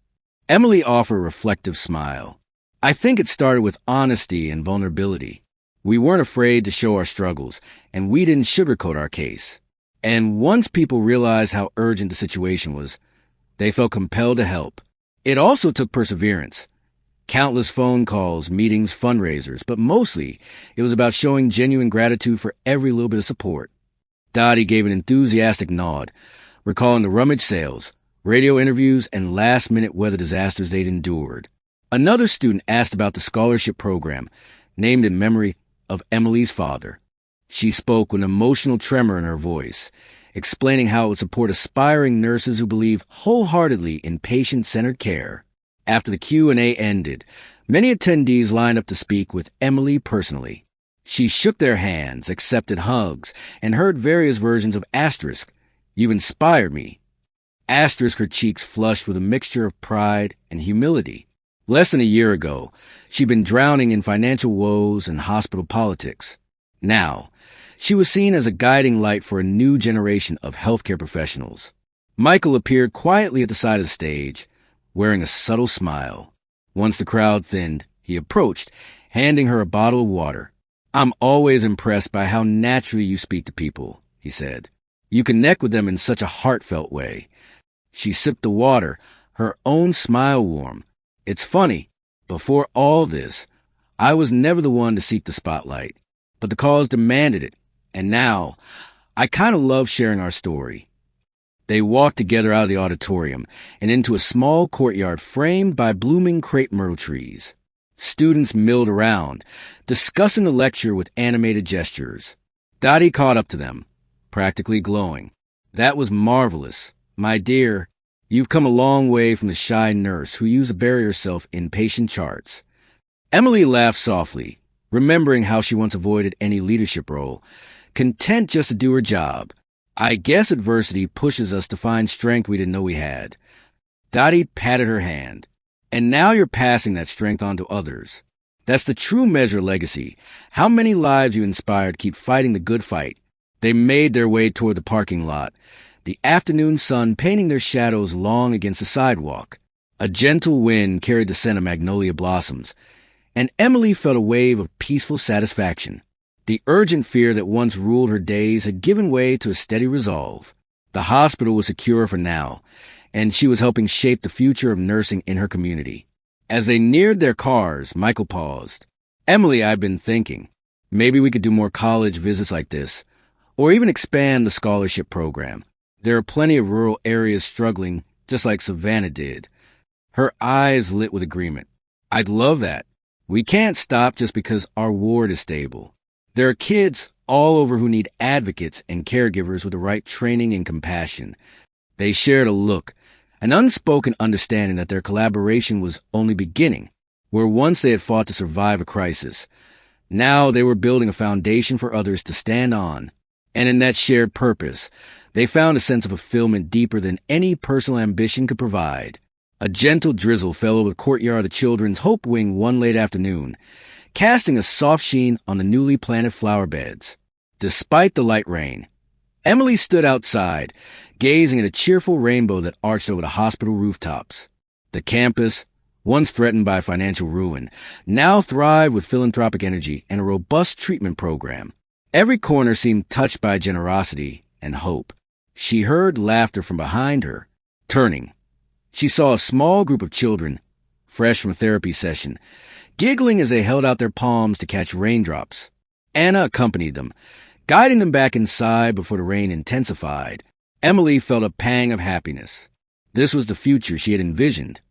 Emily offered a reflective smile. I think it started with honesty and vulnerability. We weren't afraid to show our struggles, and we didn't sugarcoat our case. And once people realized how urgent the situation was, they felt compelled to help. It also took perseverance. Countless phone calls, meetings, fundraisers, but mostly it was about showing genuine gratitude for every little bit of support. Dottie gave an enthusiastic nod, recalling the rummage sales, radio interviews, and last-minute weather disasters they'd endured. Another student asked about the scholarship program, named in memory of Emily's father. She spoke with an emotional tremor in her voice, explaining how it would support aspiring nurses who believe wholeheartedly in patient-centered care. After the Q&A ended, many attendees lined up to speak with Emily personally. She shook their hands, accepted hugs, and heard various versions of asterisk. You've inspired me. Asterisk, her cheeks flushed with a mixture of pride and humility. Less than a year ago, she'd been drowning in financial woes and hospital politics. Now, she was seen as a guiding light for a new generation of healthcare professionals. Michael appeared quietly at the side of the stage, wearing a subtle smile. Once the crowd thinned, he approached, handing her a bottle of water. I'm always impressed by how naturally you speak to people, he said. You connect with them in such a heartfelt way. She sipped the water, her own smile warm. It's funny, before all this, I was never the one to seek the spotlight, but the cause demanded it, and now, I kind of love sharing our story. They walked together out of the auditorium and into a small courtyard framed by blooming crepe myrtle trees. Students milled around, discussing the lecture with animated gestures. Dottie caught up to them, practically glowing. That was marvelous. My dear, you've come a long way from the shy nurse who used to bury herself in patient charts. Emily laughed softly, remembering how she once avoided any leadership role, content just to do her job. I guess adversity pushes us to find strength we didn't know we had. Dottie patted her hand. And now you're passing that strength on to others. That's the true measure of legacy. How many lives you inspired keep fighting the good fight. They made their way toward the parking lot, the afternoon sun painting their shadows long against the sidewalk. A gentle wind carried the scent of magnolia blossoms, and Emily felt a wave of peaceful satisfaction. The urgent fear that once ruled her days had given way to a steady resolve. The hospital was secure for now, and she was helping shape the future of nursing in her community. As they neared their cars, Michael paused. Emily, I've been thinking, maybe we could do more college visits like this, or even expand the scholarship program. There are plenty of rural areas struggling, just like Savannah did. Her eyes lit with agreement. I'd love that. We can't stop just because our ward is stable. There are kids all over who need advocates and caregivers with the right training and compassion. They shared a look, an unspoken understanding that their collaboration was only beginning, where once they had fought to survive a crisis. Now they were building a foundation for others to stand on. And in that shared purpose, they found a sense of fulfillment deeper than any personal ambition could provide. A gentle drizzle fell over the courtyard of the children's Hope Wing one late afternoon, casting a soft sheen on the newly planted flower beds. Despite the light rain, Emily stood outside, gazing at a cheerful rainbow that arched over the hospital rooftops. The campus, once threatened by financial ruin, now thrived with philanthropic energy and a robust treatment program. Every corner seemed touched by generosity and hope. She heard laughter from behind her. Turning, she saw a small group of children, fresh from a therapy session, giggling as they held out their palms to catch raindrops. Anna accompanied them, guiding them back inside before the rain intensified. Emily felt a pang of happiness. This was the future she had envisioned.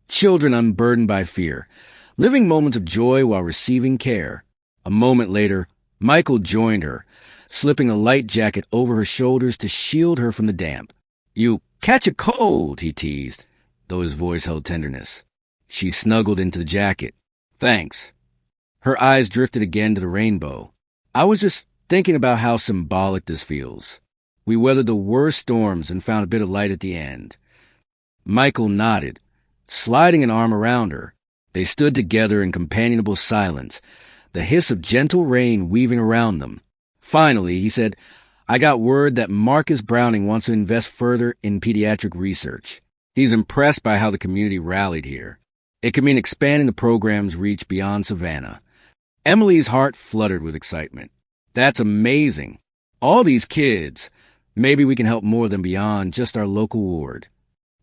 Children unburdened by fear, living moments of joy while receiving care. A moment later, Michael joined her, slipping a light jacket over her shoulders to shield her from the damp. You catch a cold, he teased, though his voice held tenderness. She snuggled into the jacket. Thanks. Her eyes drifted again to the rainbow. I was just thinking about how symbolic this feels. We weathered the worst storms and found a bit of light at the end. Michael nodded, sliding an arm around her. They stood together in companionable silence, the hiss of gentle rain weaving around them. Finally, he said, I got word that Marcus Browning wants to invest further in pediatric research. He's impressed by how the community rallied here. It could mean expanding the program's reach beyond Savannah. Emily's heart fluttered with excitement. That's amazing. All these kids. Maybe we can help more than beyond just our local ward.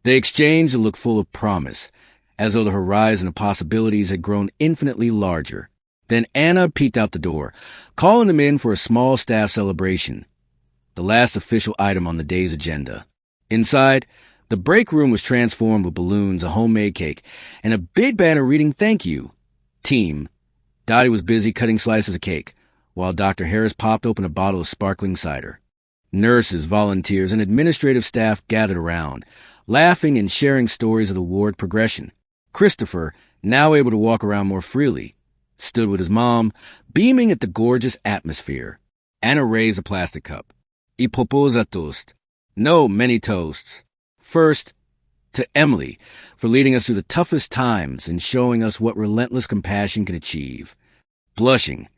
They exchanged a look full of promise, as though the horizon of possibilities had grown infinitely larger. Then Anna peeked out the door, calling them in for a small staff celebration, the last official item on the day's agenda. Inside, the break room was transformed with balloons, a homemade cake, and a big banner reading "Thank you, team." Dottie was busy cutting slices of cake, while Dr. Harris popped open a bottle of sparkling cider. Nurses, volunteers, and administrative staff gathered around, laughing and sharing stories of the ward progression. Christopher, now able to walk around more freely, stood with his mom, beaming at the gorgeous atmosphere. Anna raised a plastic cup. I proposa toast. No, many toasts. First, to Emily, for leading us through the toughest times and showing us what relentless compassion can achieve. Blushing,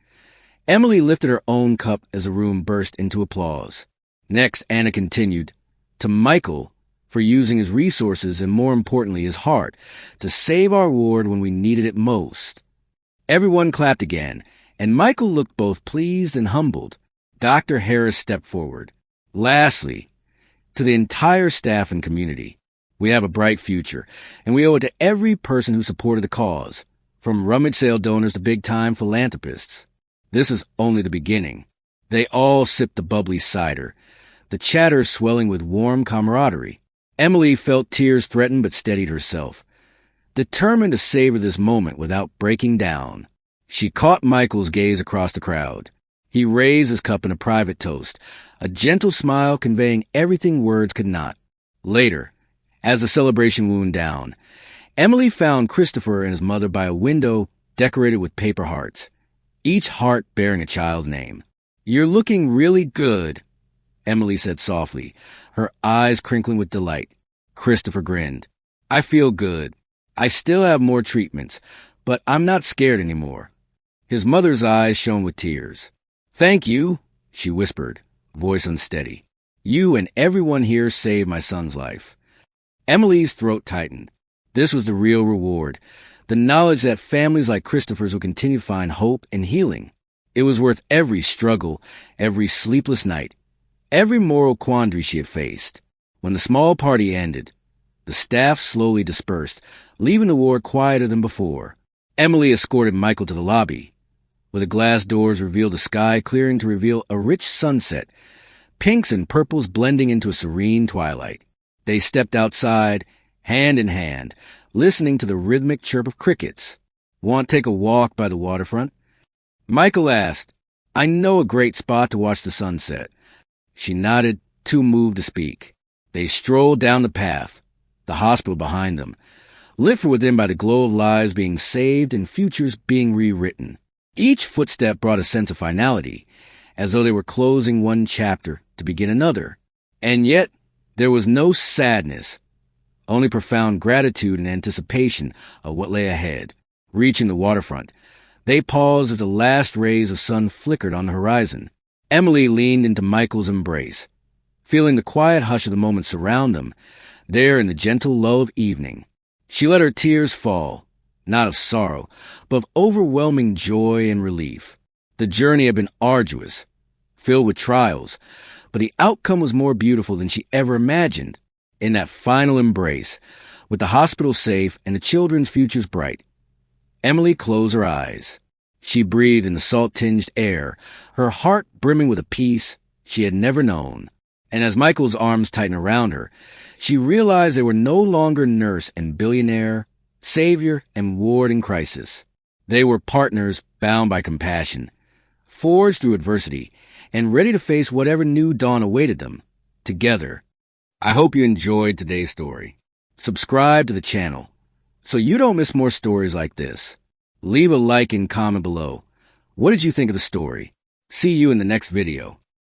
Emily lifted her own cup as the room burst into applause. Next, Anna continued, to Michael, for using his resources and, more importantly, his heart, to save our ward when we needed it most. Everyone clapped again, and Michael looked both pleased and humbled. Dr. Harris stepped forward. Lastly, to the entire staff and community, we have a bright future, and we owe it to every person who supported the cause, from rummage sale donors to big-time philanthropists. This is only the beginning. They all sipped the bubbly cider, the chatter swelling with warm camaraderie. Emily felt tears threaten but steadied herself, determined to savor this moment without breaking down. She caught Michael's gaze across the crowd. He raised his cup in a private toast, a gentle smile conveying everything words could not. Later, as the celebration wound down, Emily found Christopher and his mother by a window decorated with paper hearts, each heart bearing a child's name. You're looking really good, Emily said softly, her eyes crinkling with delight. Christopher grinned. I feel good. I still have more treatments, but I'm not scared anymore. His mother's eyes shone with tears. Thank you, she whispered, voice unsteady. You and everyone here saved my son's life. Emily's throat tightened. This was the real reward, the knowledge that families like Christopher's would continue to find hope and healing. It was worth every struggle, every sleepless night, every moral quandary she had faced. When the small party ended, the staff slowly dispersed, leaving the ward quieter than before. Emily escorted Michael to the lobby, where the glass doors revealed the sky clearing to reveal a rich sunset, pinks and purples blending into a serene twilight. They stepped outside, hand in hand, listening to the rhythmic chirp of crickets. Want to take a walk by the waterfront? Michael asked. I know a great spot to watch the sunset. She nodded, too moved to speak. They strolled down the path, the hospital behind them, lit from within by the glow of lives being saved and futures being rewritten. Each footstep brought a sense of finality, as though they were closing one chapter to begin another. And yet, there was no sadness, only profound gratitude and anticipation of what lay ahead. Reaching the waterfront, they paused as the last rays of sun flickered on the horizon. Emily leaned into Michael's embrace, feeling the quiet hush of the moment surround them, there in the gentle lull of evening. She let her tears fall, not of sorrow, but of overwhelming joy and relief. The journey had been arduous, filled with trials, but the outcome was more beautiful than she ever imagined. In that final embrace, with the hospital safe and the children's futures bright, Emily closed her eyes. She breathed in the salt-tinged air, her heart brimming with a peace she had never known. And as Michael's arms tightened around her, she realized they were no longer nurse and billionaire, savior and ward in crisis. They were partners bound by compassion, forged through adversity, and ready to face whatever new dawn awaited them, together. I hope you enjoyed today's story. Subscribe to the channel so you don't miss more stories like this. Leave a like and comment below. What did you think of the story? See you in the next video.